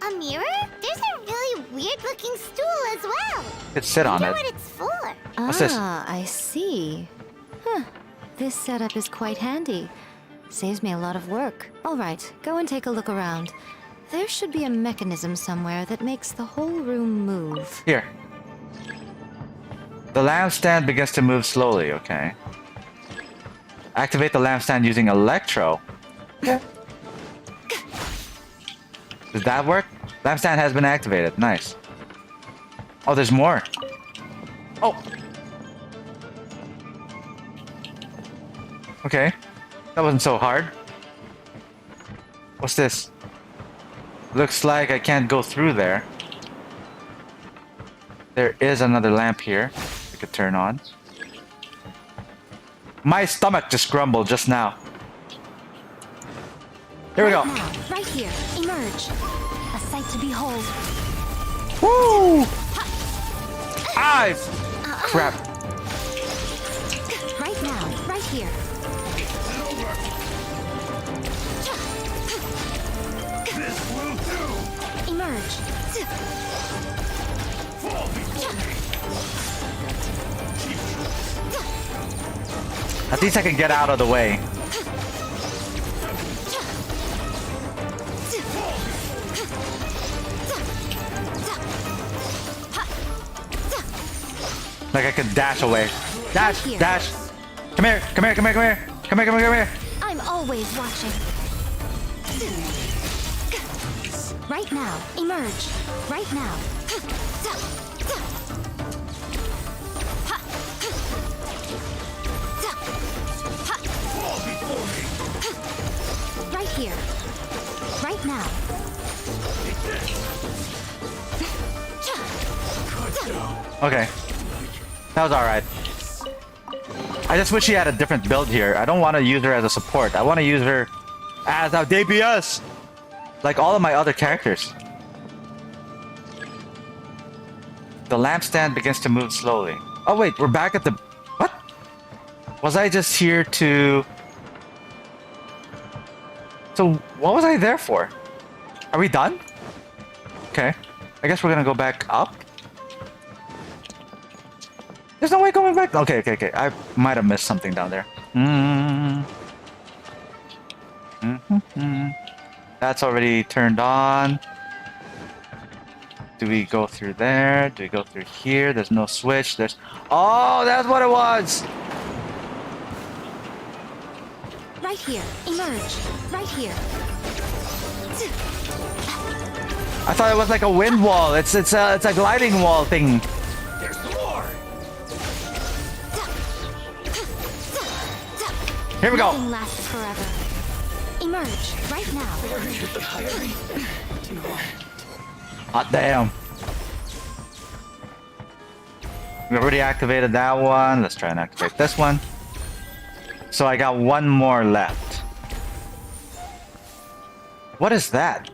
a mirror? There's a really weird-looking stool as well. Could sit on Wonder it. what it's for. What's this? I see. This setup is quite handy. Saves me a lot of work. All right, go and take a look around. There should be a mechanism somewhere that makes the whole room move. Here. The lampstand begins to move slowly, okay. Activate the lampstand using Electro. Does that work? Lampstand has been activated. Nice. Oh, there's more. Oh. Okay. That wasn't so hard. What's this? Looks like I can't go through there. There is another lamp here we could turn on. My stomach just grumbled just now. Here we go. Now, right here, emerge. A sight to behold. Woo! Ah! Crap. Right now, right here. This will do! Emerge. At least I can get out of the way. Like I can dash away. Dash, Right here. dash. Come here, come here, come here, come here. Come here, come here, come here. I'm always watching. Right now, emerge. Right now. Right here. Right now. Okay. That was alright. I just wish she had a different build here. I don't want to use her as a support. I want to use her as a DPS! Like all of my other characters. The lampstand begins to move slowly. Oh wait, we're back at the... What? Was I just here to... So, what was I there for? Are we done? Okay. I guess we're gonna go back up. There's no way going back. Okay, okay, okay. I might have missed something down there. That's already turned on. Do we go through there? Do we go through here? There's no switch. There's... Oh, that's what it was! Right here, emerge. Right here. I thought it was like a wind wall. It's a gliding wall thing. There's more! Here we go. Nothing lasts forever. Emerge. Right now. Hot damn. We already activated that one. Let's try and activate this one. So I got one more left. What is that?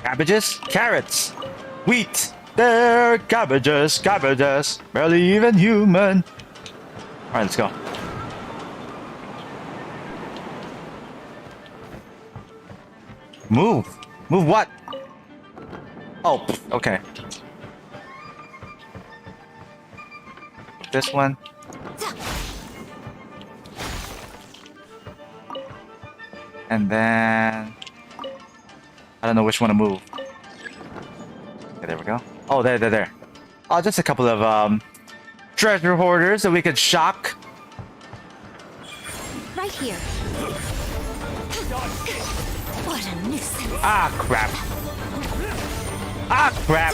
Cabbages? Carrots! Wheat! They're cabbages, cabbages, barely even human. Alright, let's go. Move! Move what? Oh, pff, okay. This one. And then... I don't know which one to move. Okay, there we go. Oh, there. Oh, just a couple of, treasure hoarders that we could shock. Right here. What a nuisance. Ah, crap. Ah, crap.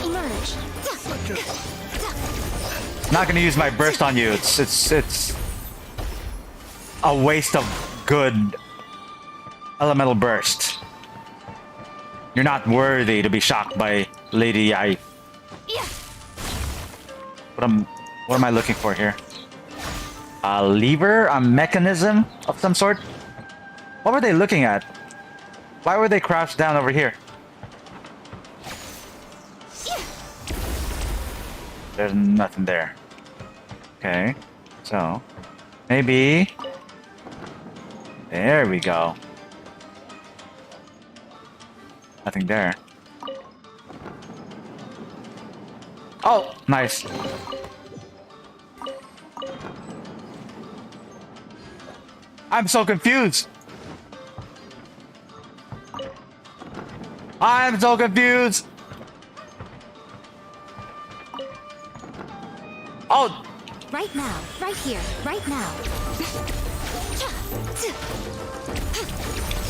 Emerge. Not gonna use my burst on you. It's a waste of good elemental burst. You're not worthy to be shocked by Lady YAE. What am I looking for here? A lever? A mechanism of some sort? What were they looking at? Why were they crouched down over here? There's nothing there. Okay, so maybe there we go. Nothing there. Oh, nice. I'm so confused. I'm so confused. Oh. Right now. Right here. Right now.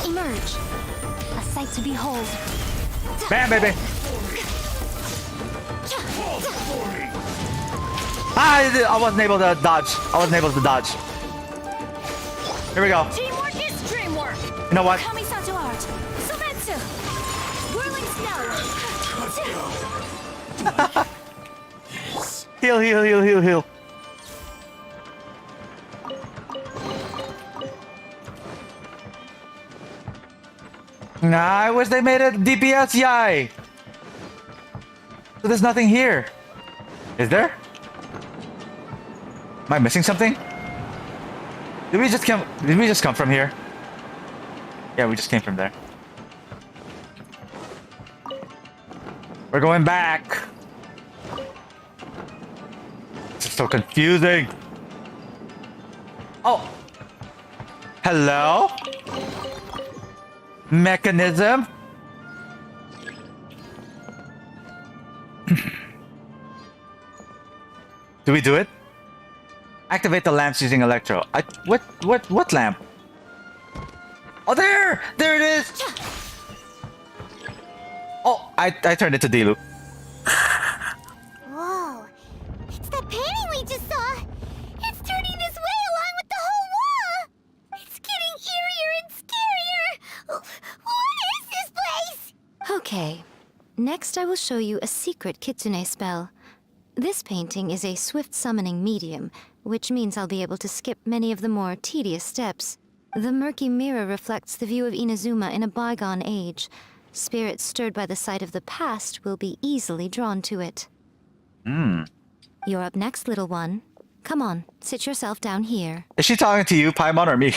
Emerge. A sight to behold. Bam, baby. I wasn't able to dodge. Here we go. Teamwork is dreamwork. You know what? Kamisato art. Sometsu. Heal, heal, heal, heal, heal. Nah, I wish they made a DPS YAE. So there's nothing here. Is there? Am I missing something? Did we just come from here? Yeah, we just came from there. We're going back. This is so confusing. Oh. Hello? Mechanism? Do we do it? Activate the lamps using electro. What lamp? Oh, there! There it is! Oh, I turned it to D-loop. Whoa. It's that painting we just saw. It's turning this way along with the whole wall. It's getting eerier and scarier. What is this place? Okay. Next, I will show you a secret Kitsune spell. This painting is a swift summoning medium, which means I'll be able to skip many of the more tedious steps. The murky mirror reflects the view of Inazuma in a bygone age. Spirits stirred by the sight of the past will be easily drawn to it. You're up next, little one. Come on, sit yourself down here. Is she talking to you, Paimon, or me?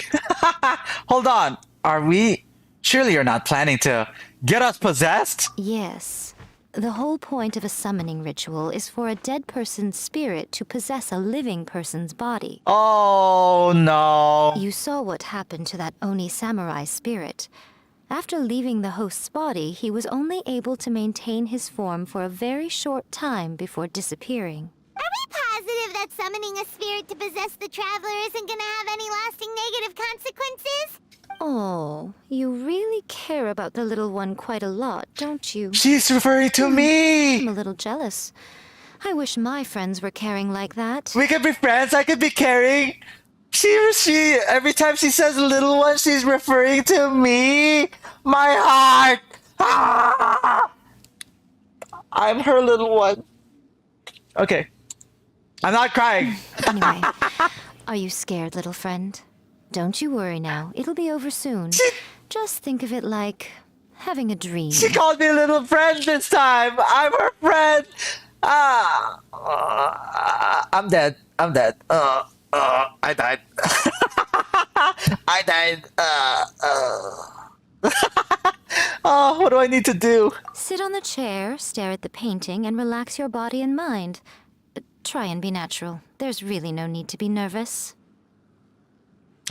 Hold on. Are we... Surely you're not planning to get us possessed? Yes. The whole point of a summoning ritual is for a dead person's spirit to possess a living person's body. Oh, no. You saw what happened to that Oni samurai spirit. After leaving the host's body, he was only able to maintain his form for a very short time before disappearing. Are we positive that summoning a spirit to possess the traveler isn't gonna have any lasting negative consequences? Oh, you really care about the little one quite a lot, don't you? She's referring to me! I'm a little jealous. I wish my friends were caring like that. We could be friends, I could be caring. She, every time she says little one, she's referring to me. My heart! Ah! I'm her little one. Okay. I'm not crying. Anyway, are you scared, little friend? Don't you worry now. It'll be over soon. Just think of it like having a dream. She called me little friend this time. I'm her friend. I'm dead. I'm dead. I died. I died. Oh, what do I need to do? Sit on the chair, stare at the painting, and relax your body and mind. Try and be natural. There's really no need to be nervous.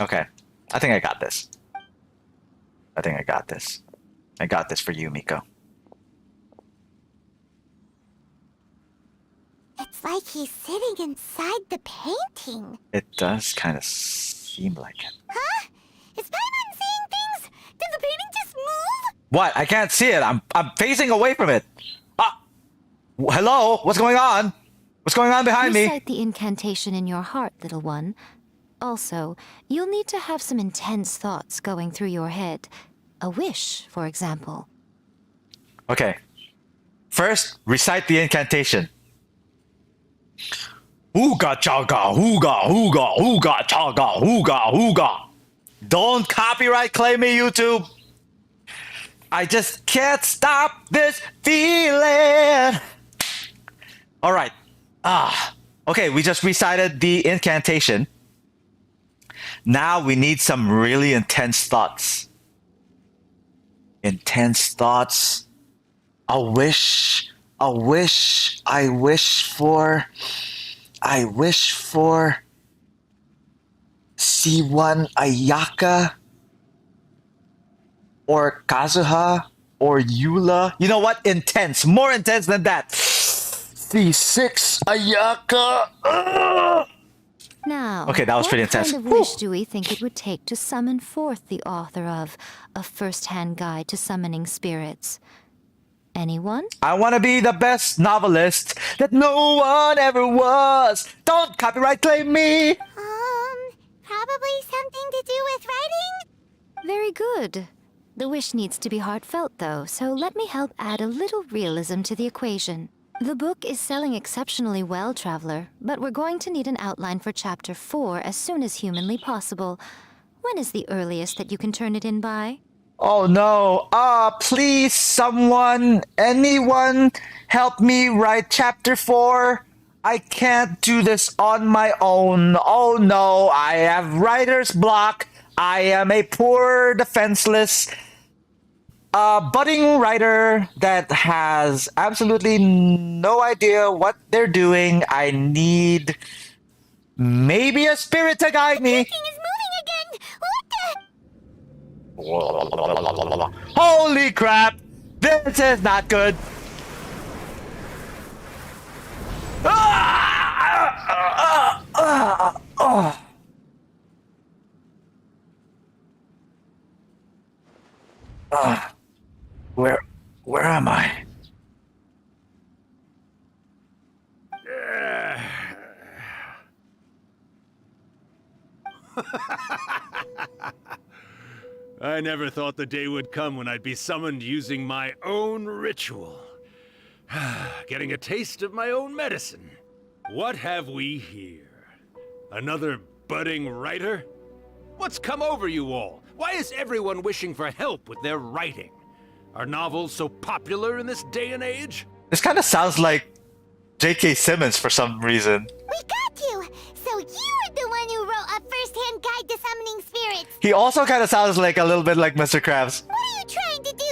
Okay. I think I got this. I think I got this. I got this for you, Miko. It's like he's sitting inside the painting. It does kind of seem like it. Huh? Is Paimon seeing things? Did the painting just move? What? I can't see it. I'm facing away from it. Hello? What's going on? What's going on behind me? Recite the incantation in your heart, little one. Also, you'll need to have some intense thoughts going through your head. A wish, for example. Okay. First, recite the incantation. Ooga chaga, ooga, ooga, ooga chaga, ooga, ooga. Don't copyright claim me, YouTube. I just can't stop this feeling. All right. Okay, we just recited the incantation. Now we need some really intense thoughts. Intense thoughts. I wish for C1 Ayaka or Kazuha or Eula. You know what? Intense. More intense than that. C6 Ayaka. Now, okay, that was pretty intense. What kind of wish do we think it would take to summon forth the author of A First-Hand Guide to Summoning Spirits? Anyone? I want to be the best novelist that no one ever was. Don't copyright claim me. Probably something to do with writing? Very good. The wish needs to be heartfelt, though, so let me help add a little realism to the equation. The book is selling exceptionally well, Traveler, but we're going to need an outline for Chapter 4 as soon as humanly possible. When is the earliest that you can turn it in by? Oh no. Please, anyone, help me write Chapter 4. I can't do this on my own. Oh no, I have writer's block. I am a poor, defenseless, budding writer that has absolutely no idea what they're doing. I need maybe a spirit to guide me. King is moving again! What the? Holy crap! This is not good. Where am I? I never thought the day would come when I'd be summoned using my own ritual. Getting a taste of my own medicine. What have we here? Another budding writer? What's come over you all? Why is everyone wishing for help with their writing? Are novels so popular in this day and age? This kind of sounds like J.K. Simmons for some reason. We got you! So you're the one who wrote a first-hand guide to summoning spirits! He also kind of sounds like a little bit like Mr. Krabs. What are you trying to do,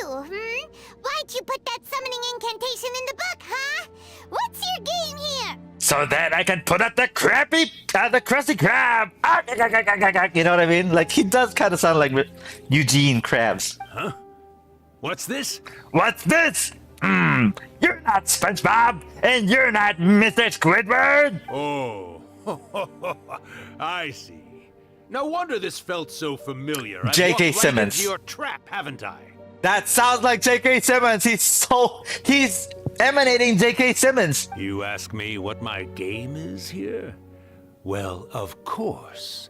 Why'd you put that summoning incantation in the book, huh? What's your game here? So that I can put out the Krusty Krab! You know what I mean? Like, he does kind of sound like Eugene Krabs. Huh? What's this? What's this? You're not SpongeBob, and you're not Mr. Squidward! Oh, I see. No wonder this felt so familiar. J.K. I've walked right Simmons. into your trap, haven't I? That sounds like J.K. Simmons. He's emanating J.K. Simmons. You ask me what my game is here? Well, of course.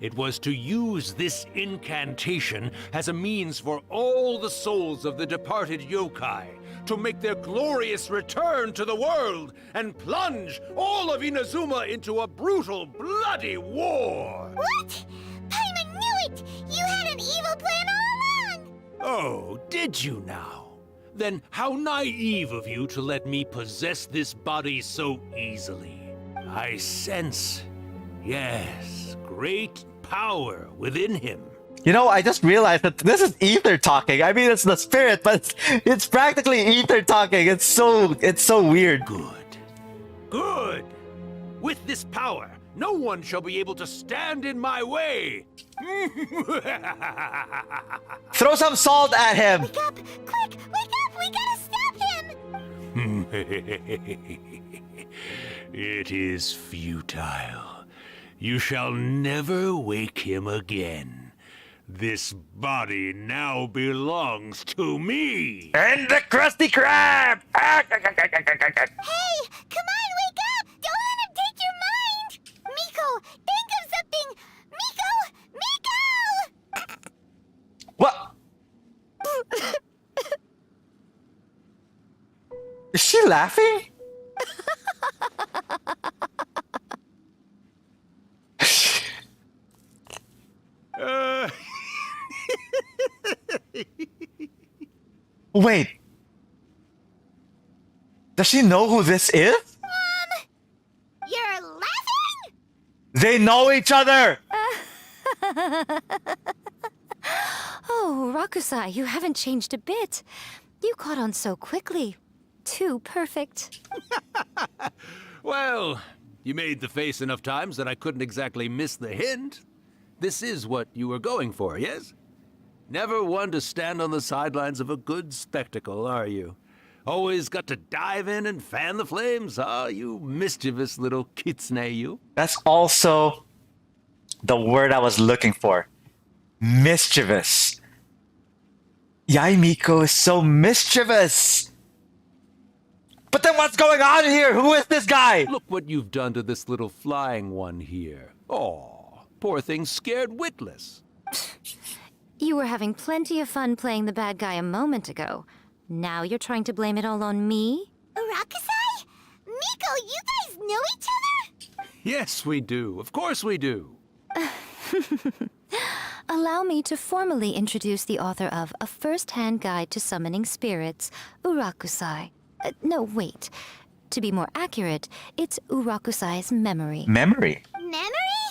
It was to use this incantation as a means for all the souls of the departed yokai to make their glorious return to the world and plunge all of Inazuma into a brutal, bloody war! What? Paimon knew it! You had an evil plan all along! Oh, did you now? Then how naive of you to let me possess this body so easily. I sense, yes, great power within him. You know, I just realized that this is Ether talking. I mean, it's the spirit, but it's practically Ether talking. It's so weird. Good. Good! With this power, no one shall be able to stand in my way! Throw some salt at him! Wake up! Quick! Wake up! We gotta stop him! It is futile. You shall never wake him again. This body now belongs to me! And the Krusty Krab! Hey! Come on, wake up! Don't let him take your mind! Miko, think of something! Miko! Miko! What? Is she laughing? Wait. Does she know who this is? You're laughing? They know each other! Oh, Rakusai, you haven't changed a bit. You caught on so quickly. Too perfect. Well, you made the face enough times that I couldn't exactly miss the hint. This is what you were going for, yes? Never one to stand on the sidelines of a good spectacle, are you? Always got to dive in and fan the flames, huh? You mischievous little kitsune, you. That's also the word I was looking for. Mischievous. YAE Miko is so mischievous. But then what's going on here? Who is this guy? Look what you've done to this little flying one here. Aw, poor thing scared witless. You were having plenty of fun playing the bad guy a moment ago. Now you're trying to blame it all on me? Urakusai? Miko, you guys know each other? Yes, we do. Of course we do. Allow me to formally introduce the author of A First-Hand Guide to Summoning Spirits, Urakusai. No, wait. To be more accurate, it's Urakusai's memory. Memory? Memory?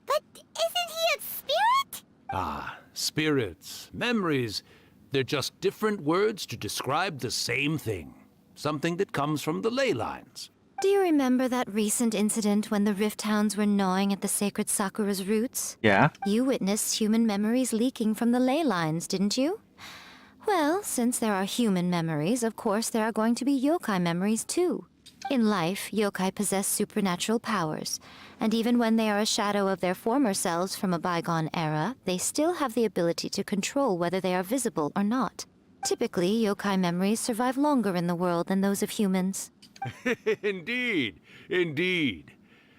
But isn't he a spirit? Ah, spirits, memories. They're just different words to describe the same thing. Something that comes from the ley lines. Do you remember that recent incident when the Rift Hounds were gnawing at the sacred Sakura's roots? Yeah. You witnessed human memories leaking from the ley lines, didn't you? Well, since there are human memories, of course there are going to be yokai memories too. In life, yokai possess supernatural powers, and even when they are a shadow of their former selves from a bygone era, they still have the ability to control whether they are visible or not. Typically, yokai memories survive longer in the world than those of humans. Indeed, indeed.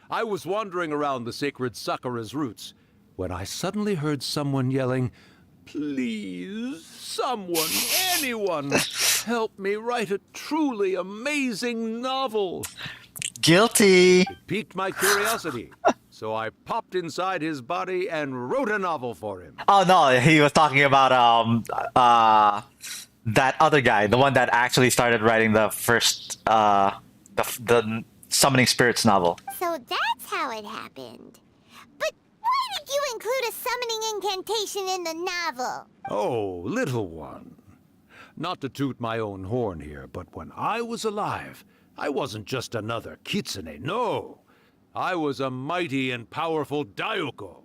I was wandering around the sacred Sakura's roots when I suddenly heard someone yelling, "Please, someone, anyone, help me write a truly amazing novel." Guilty. It piqued my curiosity, so I popped inside his body and wrote a novel for him. Oh no, he was talking about that other guy, the one that actually started writing the first the Summoning Spirits novel. So that's how it happened. But why did you include a summoning incantation in the novel? Oh, little one. Not to toot my own horn here, but when I was alive, I wasn't just another Kitsune, no. I was a mighty and powerful Daiyoko.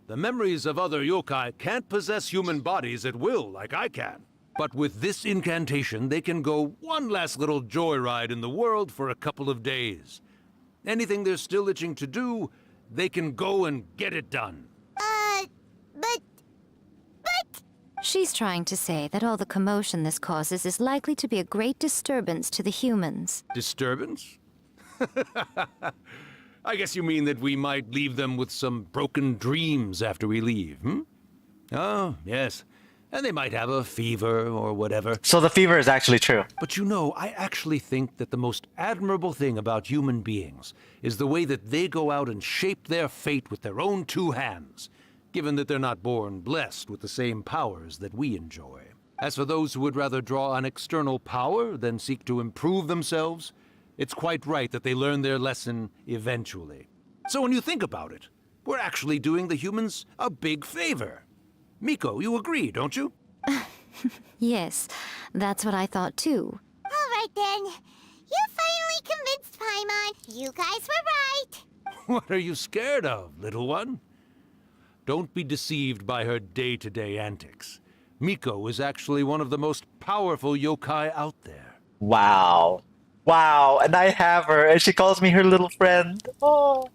The memories of other yokai can't possess human bodies at will like I can. But with this incantation, they can go one last little joyride in the world for a couple of days. Anything they're still itching to do, they can go and get it done. But... She's trying to say that all the commotion this causes is likely to be a great disturbance to the humans. Disturbance? I guess you mean that we might leave them with some broken dreams after we leave, hmm? Oh, yes. And they might have a fever or whatever. So the fever is actually true. But you know, I actually think that the most admirable thing about human beings is the way that they go out and shape their fate with their own two hands, given that they're not born blessed with the same powers that we enjoy. As for those who would rather draw on external power than seek to improve themselves, it's quite right that they learn their lesson eventually. So when you think about it, we're actually doing the humans a big favor. Miko, you agree, don't you? Yes, that's what I thought too. All right then. You finally convinced Paimon. You guys were right. What are you scared of, little one? Don't be deceived by her day-to-day antics. Miko is actually one of the most powerful yokai out there. Wow. Wow, and I have her, and she calls me her little friend. Oh.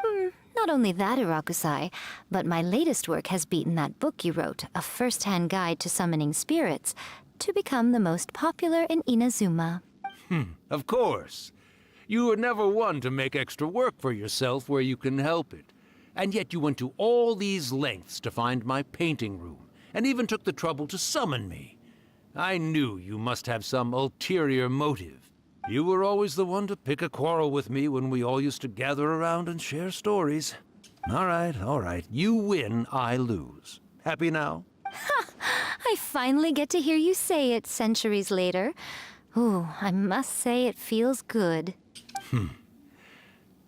Not only that, Urakusai, but my latest work has beaten that book you wrote, A First-Hand Guide to Summoning Spirits, to become the most popular in Inazuma. Of course. You were never one to make extra work for yourself where you can help it. And yet you went to all these lengths to find my painting room, and even took the trouble to summon me. I knew you must have some ulterior motive. You were always the one to pick a quarrel with me when we all used to gather around and share stories. All right. You win, I lose. Happy now? I finally get to hear you say it centuries later. Ooh, I must say it feels good.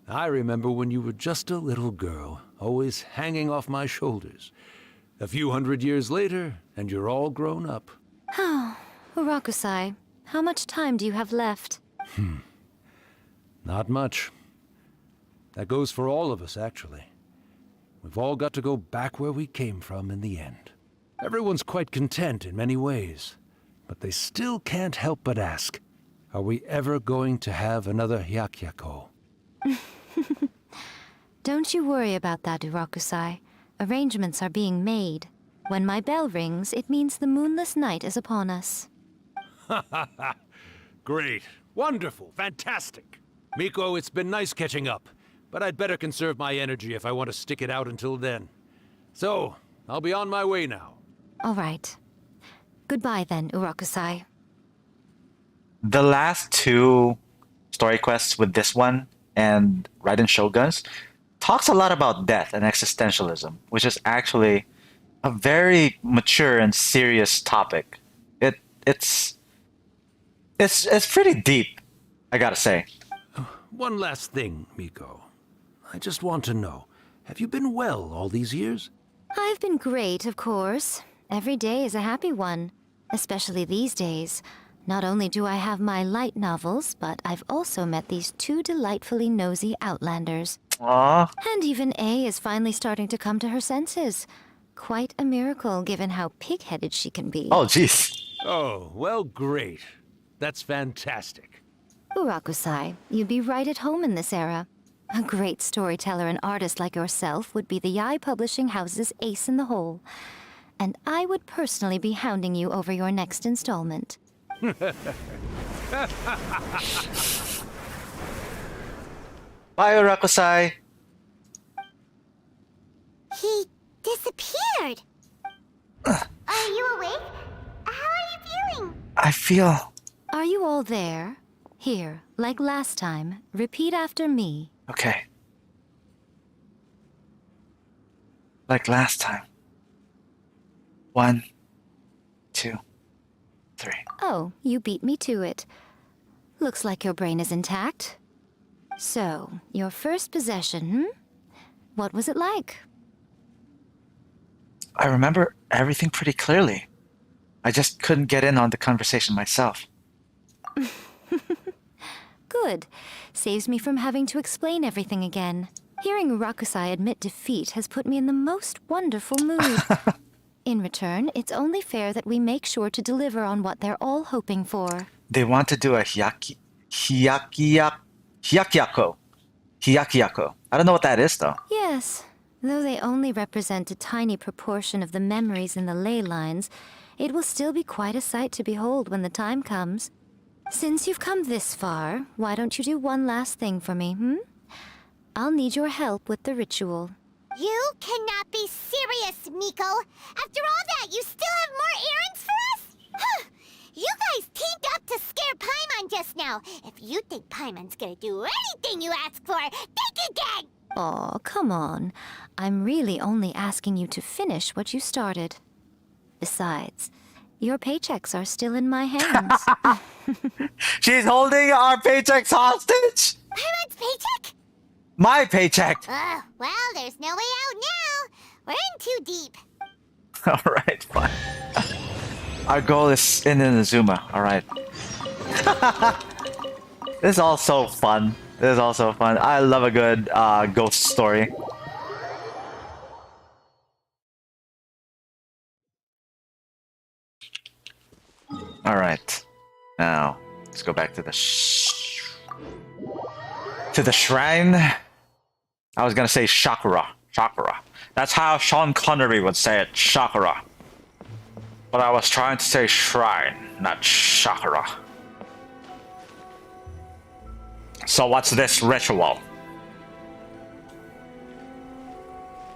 I remember when you were just a little girl, always hanging off my shoulders. A few hundred years later, and you're all grown up. Oh, Urakusai, how much time do you have left? Not much. That goes for all of us, actually. We've all got to go back where we came from in the end. Everyone's quite content in many ways, but they still can't help but ask, are we ever going to have another Hyakyako? Don't you worry about that, Urakusai. Arrangements are being made. When my bell rings, it means the moonless night is upon us. Great. Wonderful. Fantastic. Miko, it's been nice catching up, but I'd better conserve my energy if I want to stick it out until then. So, I'll be on my way now. All right. Goodbye then, Urakusai. The last two story quests with this one and Raiden Shoguns talks a lot about death and existentialism, which is actually a very mature and serious topic. It's pretty deep, I gotta say. One last thing, Miko. I just want to know, have you been well all these years? I've been great, of course. Every day is a happy one, especially these days. Not only do I have my light novels, but I've also met these two delightfully nosy outlanders. Aww. And even A is finally starting to come to her senses. Quite a miracle, given how pig-headed she can be. Oh, jeez. Oh, well, great. That's fantastic. Urakusai, you'd be right at home in this era. A great storyteller and artist like yourself would be the YAE Publishing House's ace in the hole. And I would personally be hounding you over your next installment. Bye, Urakusai. He disappeared. Are you awake? How are you feeling? I feel... Are you all there? Here, like last time, repeat after me. Okay. Like last time. 1, 2, 3. Oh, you beat me to it. Looks like your brain is intact. So, your first possession, What was it like? I remember everything pretty clearly. I just couldn't get in on the conversation myself. Good. Saves me from having to explain everything again. Hearing Rakusai admit defeat has put me in the most wonderful mood. In return, it's only fair that we make sure to deliver on what they're all hoping for. They want to do a hyakyako. Hyakyako. I don't know what that is, though. Yes. Though they only represent a tiny proportion of the memories in the ley lines, it will still be quite a sight to behold when the time comes. Since you've come this far, why don't you do one last thing for me, I'll need your help with the ritual. You cannot be serious, Miko! After all that, you still have more errands for us? Huh. You guys teamed up to scare Paimon just now. If you think Paimon's gonna do anything you ask for, think again! Aw, come on. I'm really only asking you to finish what you started. Besides, your paychecks are still in my hands. She's holding our paychecks hostage! Paimon's paycheck? My paycheck! Well, there's no way out now. We're in too deep. Alright, fine. Our goal is in Inazuma, alright. This is all so fun. This is all so fun. I love a good ghost story. Alright. Now, let's go back to the shrine. I was gonna say chakra. Chakra. That's how Sean Connery would say it. Chakra. But I was trying to say shrine, not chakra. So what's this ritual?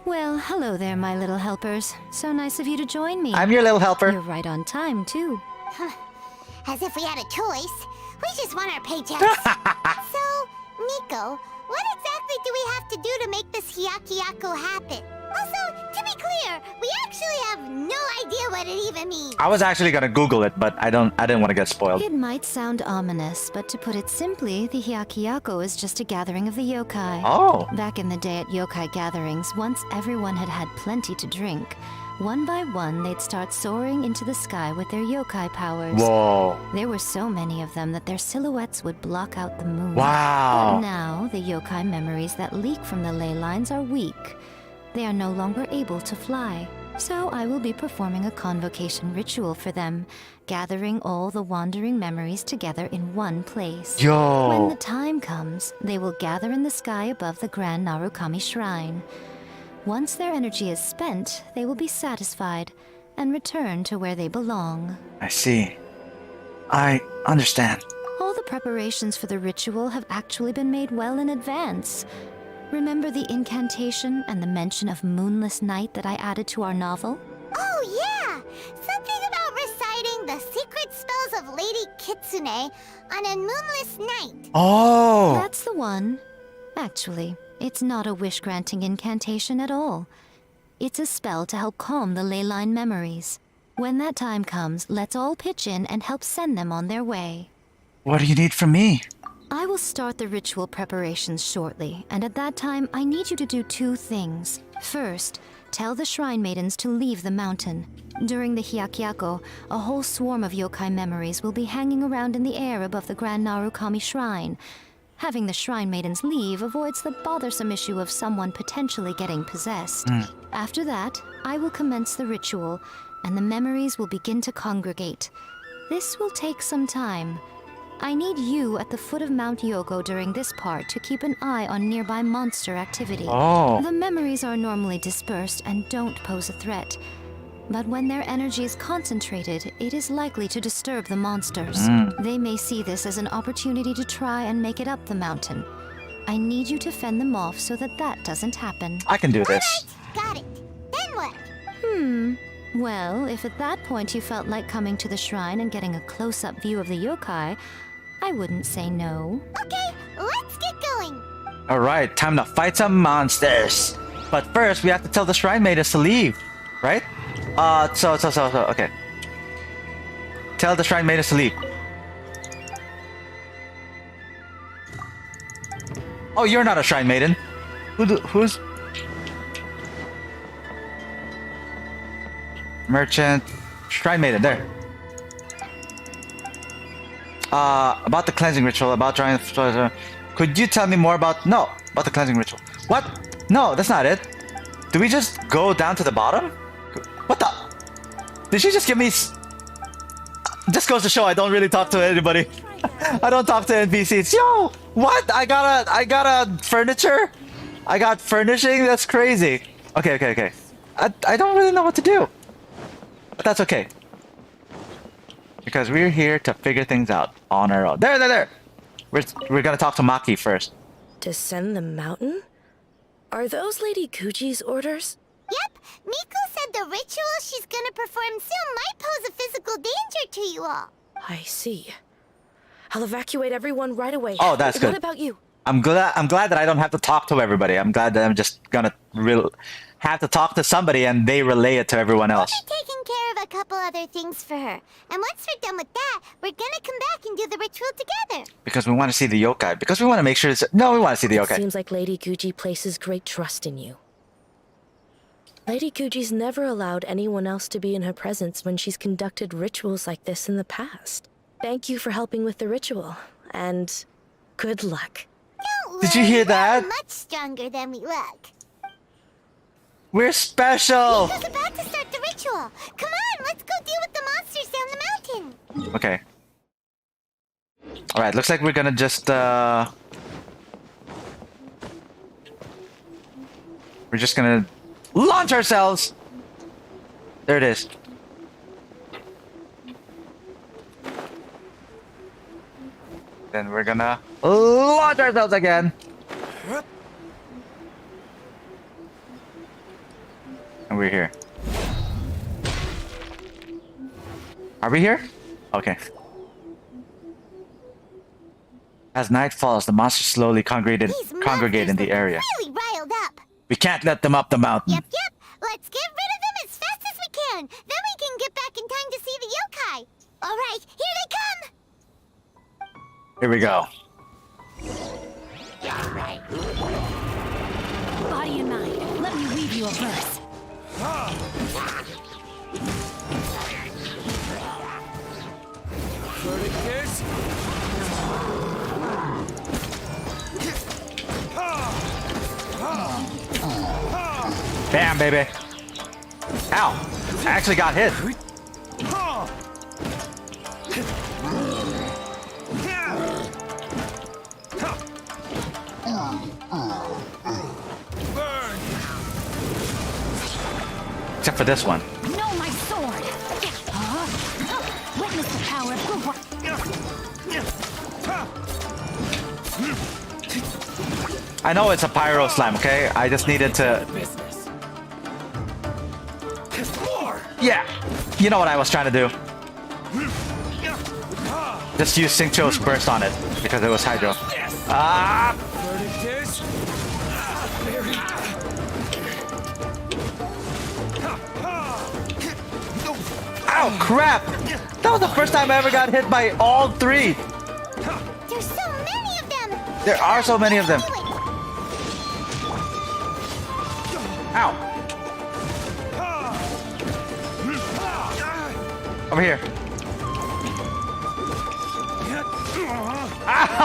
Well, hello there, my little helpers. So nice of you to join me. I'm your little helper. You're right on time, too. As if we had a choice. We just want our paychecks. So, Miko, what exactly do we have to do to make this hyakyako happen? Also, to be clear, we actually have no idea what it even means. I was actually gonna Google it, but I didn't want to get spoiled. It might sound ominous, but to put it simply, the hyakyako is just a gathering of the yokai. Oh. Back in the day at yokai gatherings, once everyone had had plenty to drink, one by one they'd start soaring into the sky with their yokai powers. Whoa. There were so many of them that their silhouettes would block out the moon. Wow. But now, the yokai memories that leak from the ley lines are weak. They are no longer able to fly. So I will be performing a convocation ritual for them, gathering all the wandering memories together in one place. Yo. When the time comes, they will gather in the sky above the Grand Narukami Shrine. Once their energy is spent, they will be satisfied and return to where they belong. I see. I understand. All the preparations for the ritual have actually been made well in advance. Remember the incantation and the mention of moonless night that I added to our novel? Oh, yeah! Kitsune on a moonless night. Oh! That's the one. Actually, it's not a wish-granting incantation at all. It's a spell to help calm the ley line memories. When that time comes, let's all pitch in and help send them on their way. What do you need from me? I will start the ritual preparations shortly, and at that time, I need you to do 2 things. First, tell the Shrine Maidens to leave the mountain. During the Hyakyako, a whole swarm of yokai memories will be hanging around in the air above the Grand Narukami Shrine. Having the Shrine Maidens leave avoids the bothersome issue of someone potentially getting possessed. After that, I will commence the ritual, and the memories will begin to congregate. This will take some time. I need you at the foot of Mount Yogo during this part to keep an eye on nearby monster activity. Oh. The memories are normally dispersed and don't pose a threat. But when their energy is concentrated, it is likely to disturb the monsters. They may see this as an opportunity to try and make it up the mountain. I need you to fend them off so that that doesn't happen. I can do this. Got it. Then what? Well, if at that point you felt like coming to the shrine and getting a close-up view of the yokai, I wouldn't say no. Okay, let's get going. Alright, time to fight some monsters. But first, we have to tell the Shrine Maidens to leave, right? Okay. Tell the Shrine Maidens to leave. Oh, you're not a Shrine Maiden. Who's... Merchant... Shrine Maiden, there. About the cleansing ritual, about trying to... Could you tell me more about... No, about the cleansing ritual. What? No, that's not it. Do we just go down to the bottom? What the? Did she just give me... This goes to show I don't really talk to anybody. I don't talk to NPCs. Yo! What? I got a furniture? I got furnishing? That's crazy. Okay. I don't really know what to do. But that's okay. Because we're here to figure things out on our own. There! We're gonna talk to Maki first. Descend the mountain? Are those Lady Kuji's orders? Yep, Miko said the ritual she's gonna perform soon might pose a physical danger to you all. I see. I'll evacuate everyone right away. Oh, that's good. What about you? I'm glad that I don't have to talk to everybody. I'm glad that I'm just gonna have to talk to somebody and they relay it to everyone else. We're taking care of a couple other things for her. And once we're done with that, we're gonna come back and do the ritual together. Because we want to see the yokai. Because we want to make sure we want to see the yokai. It seems like Lady Guji places great trust in you. Lady Guji's never allowed anyone else to be in her presence when she's conducted rituals like this in the past. Thank you for helping with the ritual, and good luck. Don't worry, Did you hear that? We're much stronger than we look. We're special! Miko's about to start the ritual. Come on, let's go deal with the monsters down the mountain. Okay. Alright, looks like we're gonna just, we're just gonna launch ourselves! There it is. Then we're gonna launch ourselves again! And we're here. Are we here? Okay. As night falls, the monsters slowly congregate in the area. Really riled up. We can't let them up the mountain. Yep. Let's get rid of them as fast as we can. Then we can get back in time to see the yokai. All right, here they come. Here we go. Body and mind, let me weave you a verse. Bam, baby. Ow. I actually got hit. Except for this one. Know my sword. Witness the power of I know it's a pyro slam, okay? I just needed to... Yeah! You know what I was trying to do. Just use Xingqiu's burst on it because it was Hydro. Ah! Ow, crap! That was the first time I ever got hit by all three. There's so many of them. There are so many of them. Ow! Over here.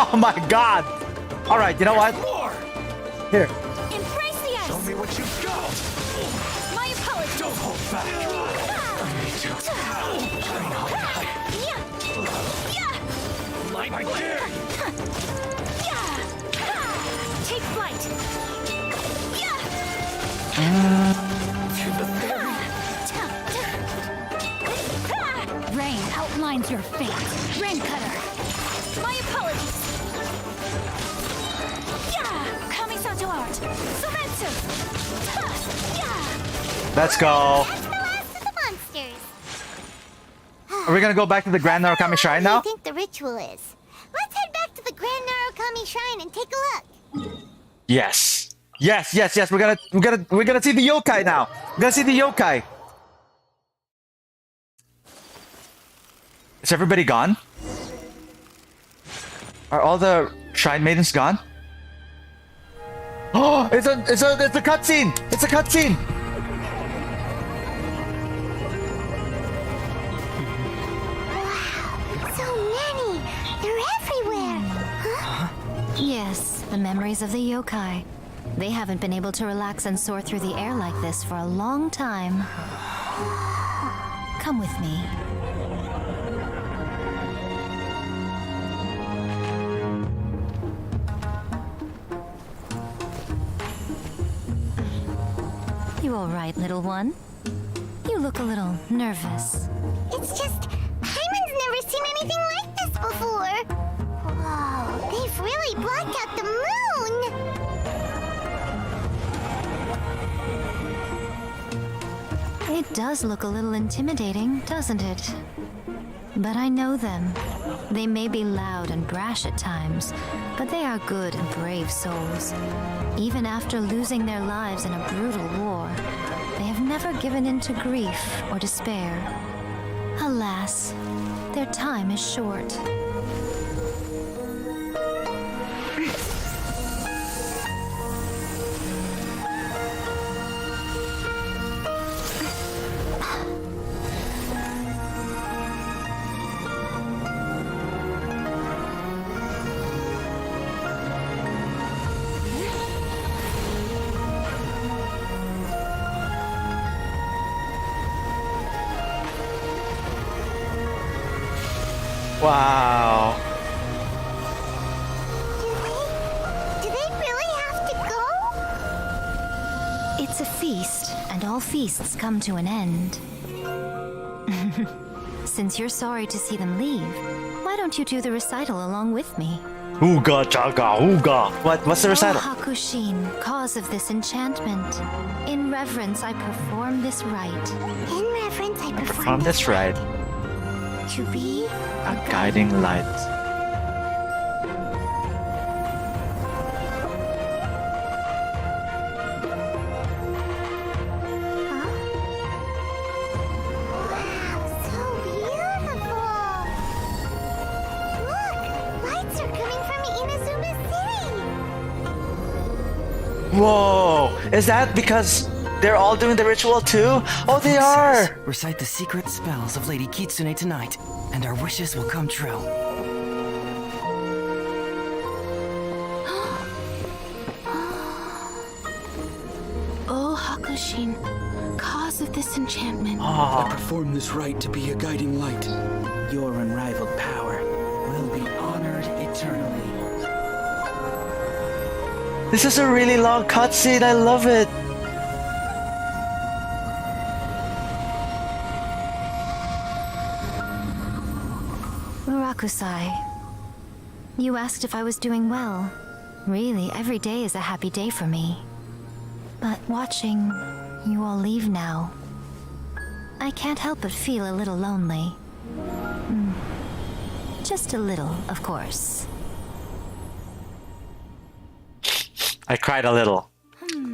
Oh my god! Alright, you know what? Here. Embrace the ice. Show me what you've got. My apologies. Don't hold back. Yeah. My dear. Take flight. Rain outlines your fate. Rain cutter. My apologies. Kamisato art. Sumetsu. Let's go. That's the last of the monsters. Are we gonna go back to the Grand Narukami Shrine now? What do you think the ritual is? Let's head back to the Grand Narukami Shrine and take a look. Yes. Yes, yes, yes. We're gonna see the yokai now. We're gonna see the yokai. Is everybody gone? Are all the shrine maidens gone? Oh, it's a cutscene. It's a cutscene. So many. They're everywhere. Huh? Yes, the memories of the yokai. They haven't been able to relax and soar through the air like this for a long time. Come with me. You all right, little one? You look a little nervous. It's just, Hyman's never seen anything like this before. Whoa, they've really blocked out the moon. It does look a little intimidating, doesn't it? But I know them. They may be loud and brash at times, but they are good and brave souls. Even after losing their lives in a brutal war, they have never given in to grief or despair. Alas, their time is short. Wow. Do they really have to go? It's a feast, and all feasts come to an end. Since you're sorry to see them leave, why don't you do the recital along with me? Ooga chaga ooga. What's the recital? O Hakushin, cause of this enchantment. In reverence, I perform this rite. In reverence, I Perform this rite. to be A guiding light. so beautiful. Look, lights are coming from Inazuma City. Whoa! Is that because they're all doing the ritual too? Oh, they are! Recite the secret spells of Lady Kitsune tonight, and our wishes will come true. Oh, Hakushin, cause of this enchantment. I perform this rite to be a guiding light. Your unrivaled power will be honored eternally. This is a really long cutscene. I love it. Murakusai, you asked if I was doing well. Really, every day is a happy day for me. But watching you all leave now, I can't help but feel a little lonely. Just a little, of course. I cried a little.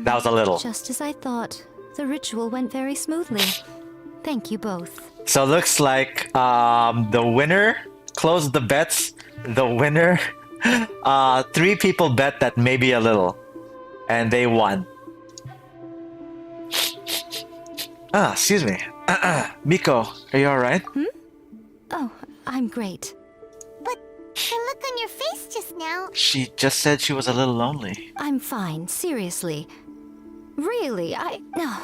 That was a little. Just as I thought. The ritual went very smoothly. Thank you both. So it looks like the winner closed the bets. The winner, 3 people bet that maybe a little, and they won. Excuse me. Miko, are you alright? Oh, I'm great. But the look on your face just now... She just said she was a little lonely. I'm fine, seriously. Really, no.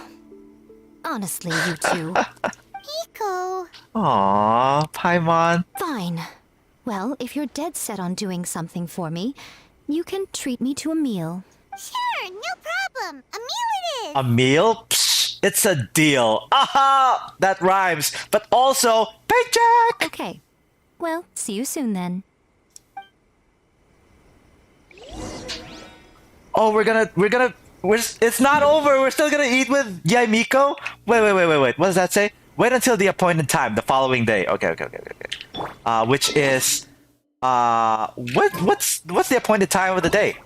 Honestly, you two. Miko... Aww, Paimon. Fine. Well, if you're dead set on doing something for me, you can treat me to a meal. Sure, no problem. A meal it is. A meal? Psh, it's a deal. Aha! That rhymes. But also, paycheck! Okay. Well, see you soon then. Oh, it's not over. We're still gonna eat with YAE Miko? Wait. What does that say? Wait until the appointed time, the following day. Okay. Which is, what's the appointed time of the day?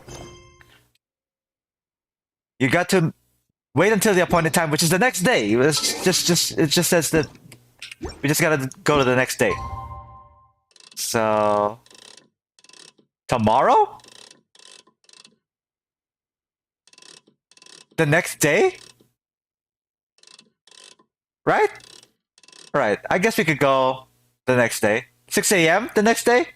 You got to wait until the appointed time, which is the next day. It just says that we just gotta go to the next day. So, tomorrow? The next day? Right? Right. I guess we could go the next day. 6 a.m. the next day?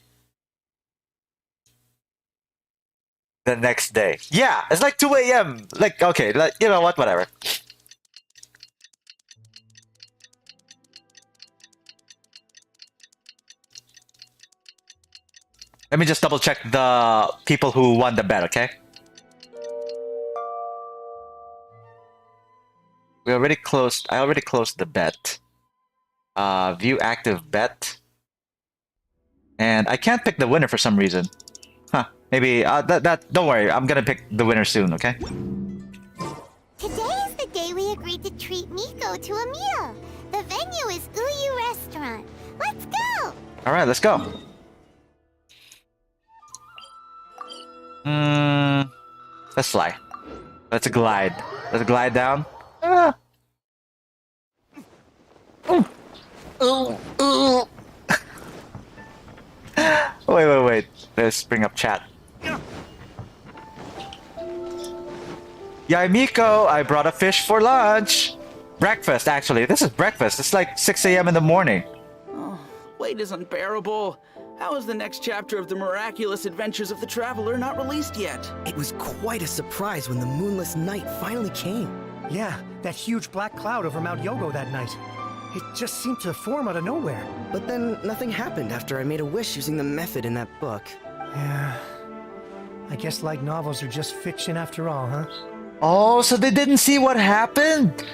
The next day. Yeah, it's like 2 a.m. Like, okay, like, you know what? Whatever. Let me just double check the people who won the bet, okay? I already closed the bet. View active bet. And I can't pick the winner for some reason. Huh. Maybe don't worry, I'm gonna pick the winner soon, okay? Today is the day we agreed to treat Miko to a meal. The venue is Uyu Restaurant. Let's go! Alright, let's go. Let's fly. Let's glide. Let's glide down. Wait. Let's bring up chat. YAE Miko, I brought a fish for lunch. Breakfast, actually. This is breakfast. It's like 6 a.m. in the morning. Oh, wait is unbearable. How is the next chapter of the miraculous adventures of the traveler not released yet? It was quite a surprise when the moonless night finally came. Yeah, that huge black cloud over Mount Yogo that night. It just seemed to form out of nowhere. But then nothing happened after I made a wish using the method in that book. Yeah. I guess light novels are just fiction after all, huh? Oh, so they didn't see what happened?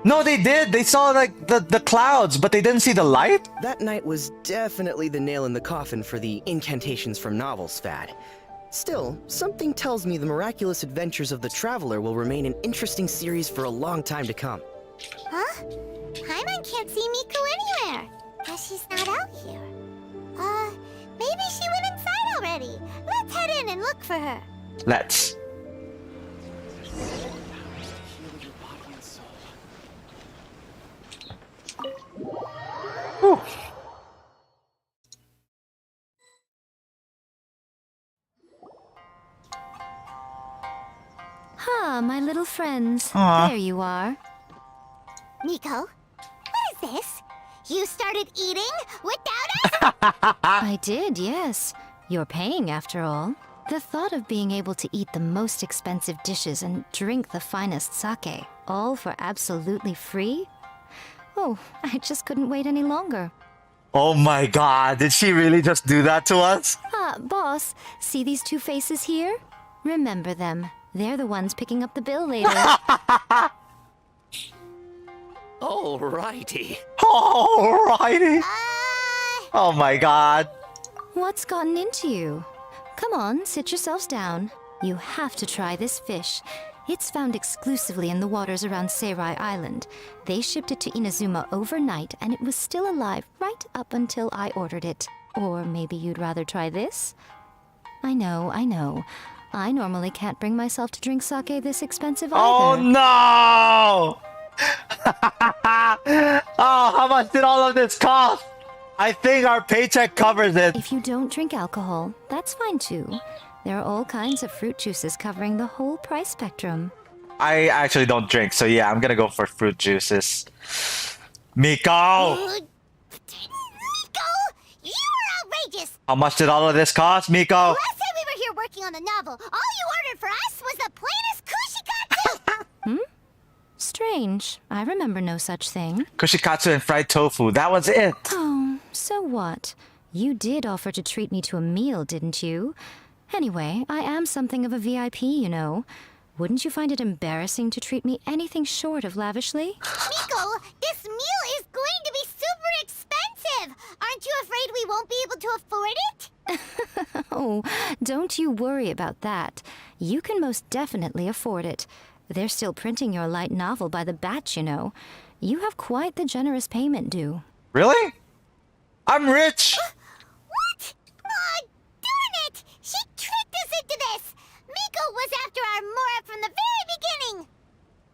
No, they did. They saw like the clouds, but they didn't see the light? That night was definitely the nail in the coffin for the incantations from novels fad. Still, something tells me the miraculous adventures of the traveler will remain an interesting series for a long time to come. Huh? Paimon can't see Miko anywhere. Guess she's not out here. Maybe she went inside already. Let's head in and look for her. Let's. Whew. Ah, my little friends. Aw. There you are. Miko, what is this? You started eating without us? I did, yes. You're paying after all. The thought of being able to eat the most expensive dishes and drink the finest sake, all for absolutely free? Oh, I just couldn't wait any longer. Oh my god, did she really just do that to us? Ah, boss, see these two faces here? Remember them. They're the ones picking up the bill later. Alrighty. Alrighty. Oh my god. What's gotten into you? Come on, sit yourselves down. You have to try this fish. It's found exclusively in the waters around Seirai Island. They shipped it to Inazuma overnight, and it was still alive right up until I ordered it. Or maybe you'd rather try this? I know, I know. I normally can't bring myself to drink sake this expensive either. Oh no! Oh, how much did all of this cost? I think our paycheck covers it. If you don't drink alcohol, that's fine too. There are all kinds of fruit juices covering the whole price spectrum. I actually don't drink, so yeah, I'm gonna go for fruit juices. Miko! Miko! You are outrageous! How much did all of this cost, Miko? Last time we were here working on the novel, all you ordered for us was the plainest kushikatsu! Strange. I remember no such thing. Kushikatsu and fried tofu, that was it. Oh, so what? You did offer to treat me to a meal, didn't you? Anyway, I am something of a VIP, you know. Wouldn't you find it embarrassing to treat me anything short of lavishly? Miko, this meal is going to be super expensive! Aren't you afraid we won't be able to afford it? Oh, don't you worry about that. You can most definitely afford it. They're still printing your light novel by the batch, you know. You have quite the generous payment due. Really? I'm rich! What? Aw, darn it! She tricked us into this! Miko was after our Mora from the very beginning!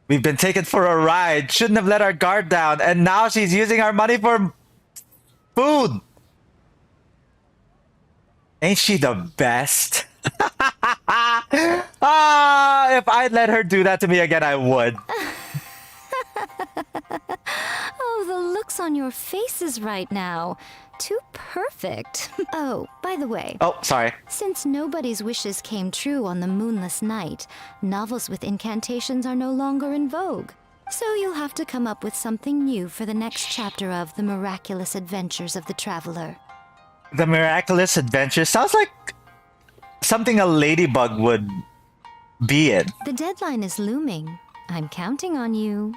We've been taken for a ride, shouldn't have let our guard down, and now she's using our money for food! Ain't she the best? Ah, if I'd let her do that to me again, I would. Oh, the looks on your faces right now. Too perfect. Oh, by the way. Oh, sorry. Since nobody's wishes came true on the moonless night, novels with incantations are no longer in vogue. So you'll have to come up with something new for the next chapter of The Miraculous Adventures of the Traveler. The Miraculous Adventure sounds like something a ladybug would be in. The deadline is looming. I'm counting on you.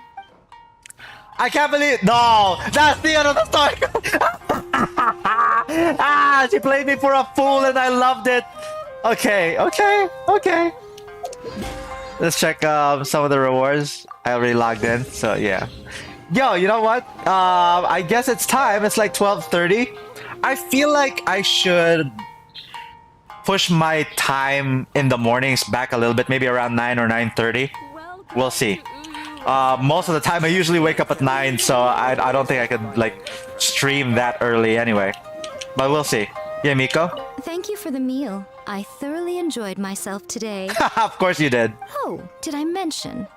I can't believe— No! That's the end of the story! Ah, she played me for a fool and I loved it! Okay. Let's check some of the rewards. I already logged in, so yeah. Yo, you know what? I guess it's time. It's like 12:30. I feel like I should push my time in the mornings back a little bit, maybe around 9 or 9:30. We'll see. Most of the time I usually wake up at 9, so I don't think I could like stream that early anyway. But we'll see. Yeah, Miko? Thank you for the meal. I thoroughly enjoyed myself today. Of course you did. Oh, did I mention?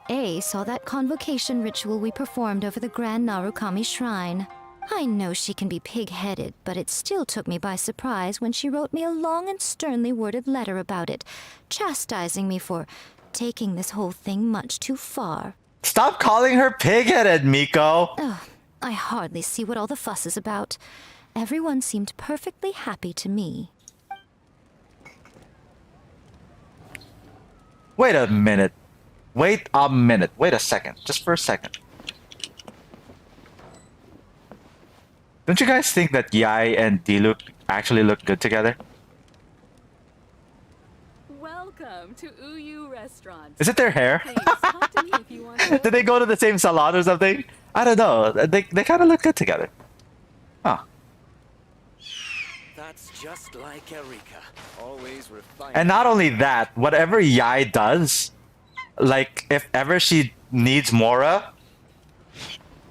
A saw that convocation ritual we performed over the Grand Narukami Shrine. I know she can be pig-headed, but it still took me by surprise when she wrote me a long and sternly worded letter about it, chastising me for taking this whole thing much too far. Stop calling her pig-headed, Miko. Ugh, I hardly see what all the fuss is about. Everyone seemed perfectly happy to me. Wait a minute. Wait a second. Just for a second. Don't you guys think that YAE and Diluc actually look good together? Welcome to Uyu Restaurant. Is it their hair? Please talk to me if you want to. Did they go to the same salon or something? I don't know. They kind of look good together. Huh. That's just like Erika. Always refined. And not only that, whatever YAE does, like if ever she needs Mora,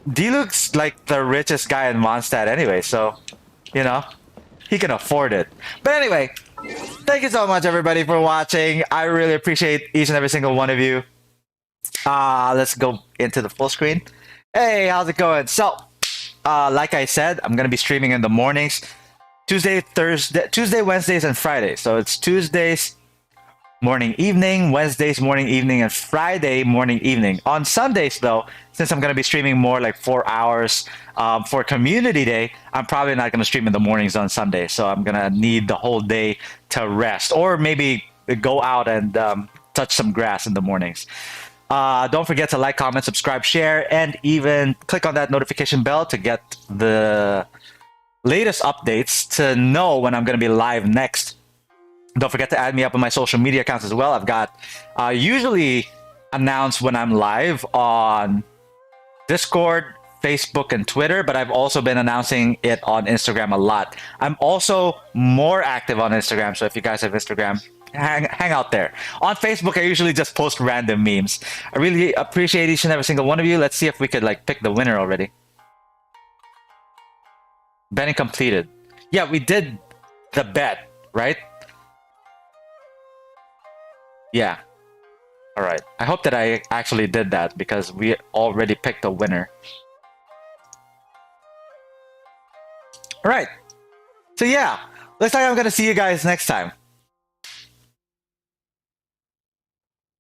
Diluc's like the richest guy in Mondstadt anyway, so, you know, he can afford it. But anyway, thank you so much everybody for watching. I really appreciate each and every single one of you. Let's go into the full screen. Hey, how's it going? So, like I said, I'm gonna be streaming in the mornings. Tuesday, Wednesdays, and Fridays. So it's Tuesdays morning, evening, Wednesdays morning, evening, and Friday morning, evening. On Sundays, though, since I'm going to be streaming more like 4 hours for Community Day, I'm probably not going to stream in the mornings on Sunday. So I'm going to need the whole day to rest or maybe go out and touch some grass in the mornings. Don't forget to like, comment, subscribe, share, and even click on that notification bell to get the latest updates to know when I'm going to be live next. Don't forget to add me up on my social media accounts as well. I've got usually announce when I'm live on Discord, Facebook and Twitter, but I've also been announcing it on Instagram a lot. I'm also more active on Instagram, so if you guys have Instagram, hang out there. On Facebook, I usually just post random memes. I really appreciate each and every single one of you. Let's see if we could like pick the winner already. Betting completed. Yeah, we did the bet, right? Yeah. All right. I hope that I actually did that because we already picked a winner. All right. So yeah, looks like I'm gonna see you guys next time.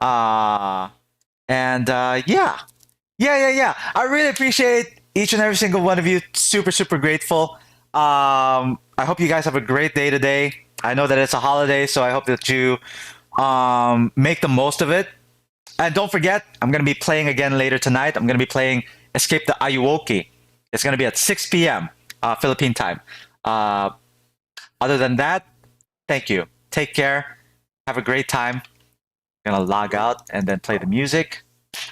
Yeah. I really appreciate each and every single one of you. Super grateful. I hope you guys have a great day today. I know that it's a holiday, so I hope that you make the most of it. And don't forget, I'm going to be playing again later tonight. I'm going to be playing Escape the Ayuwoki. It's going to be at 6 p.m. Philippine time. Other than that, thank you. Take care. Have a great time. I'm going to log out and then play the music.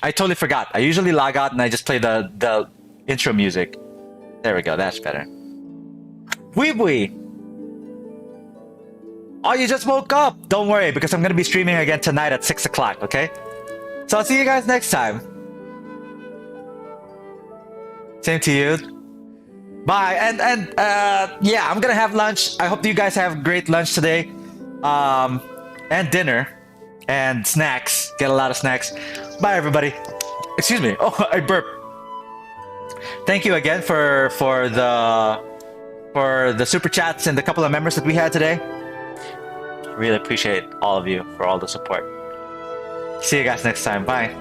I totally forgot. I usually log out and I just play the intro music. There we go. That's better. Weebly! Oh, you just woke up! Don't worry, because I'm going to be streaming again tonight at 6 o'clock, okay? So I'll see you guys next time. Same to you. Bye. And yeah, I'm going to have lunch. I hope you guys have great lunch today. And dinner. And snacks. Get a lot of snacks. Bye, everybody. Excuse me. Oh, I burped. Thank you again for the super chats and the couple of members that we had today. Really appreciate all of you for all the support. See you guys next time. Bye.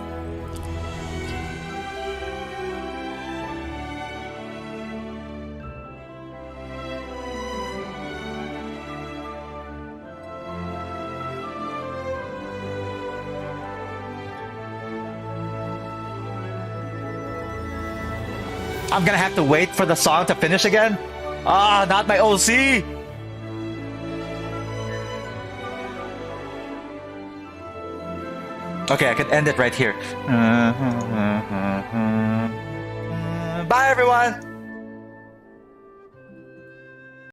I'm gonna have to wait for the song to finish again? Ah, not my OC! Okay, I can end it right here. Bye, everyone!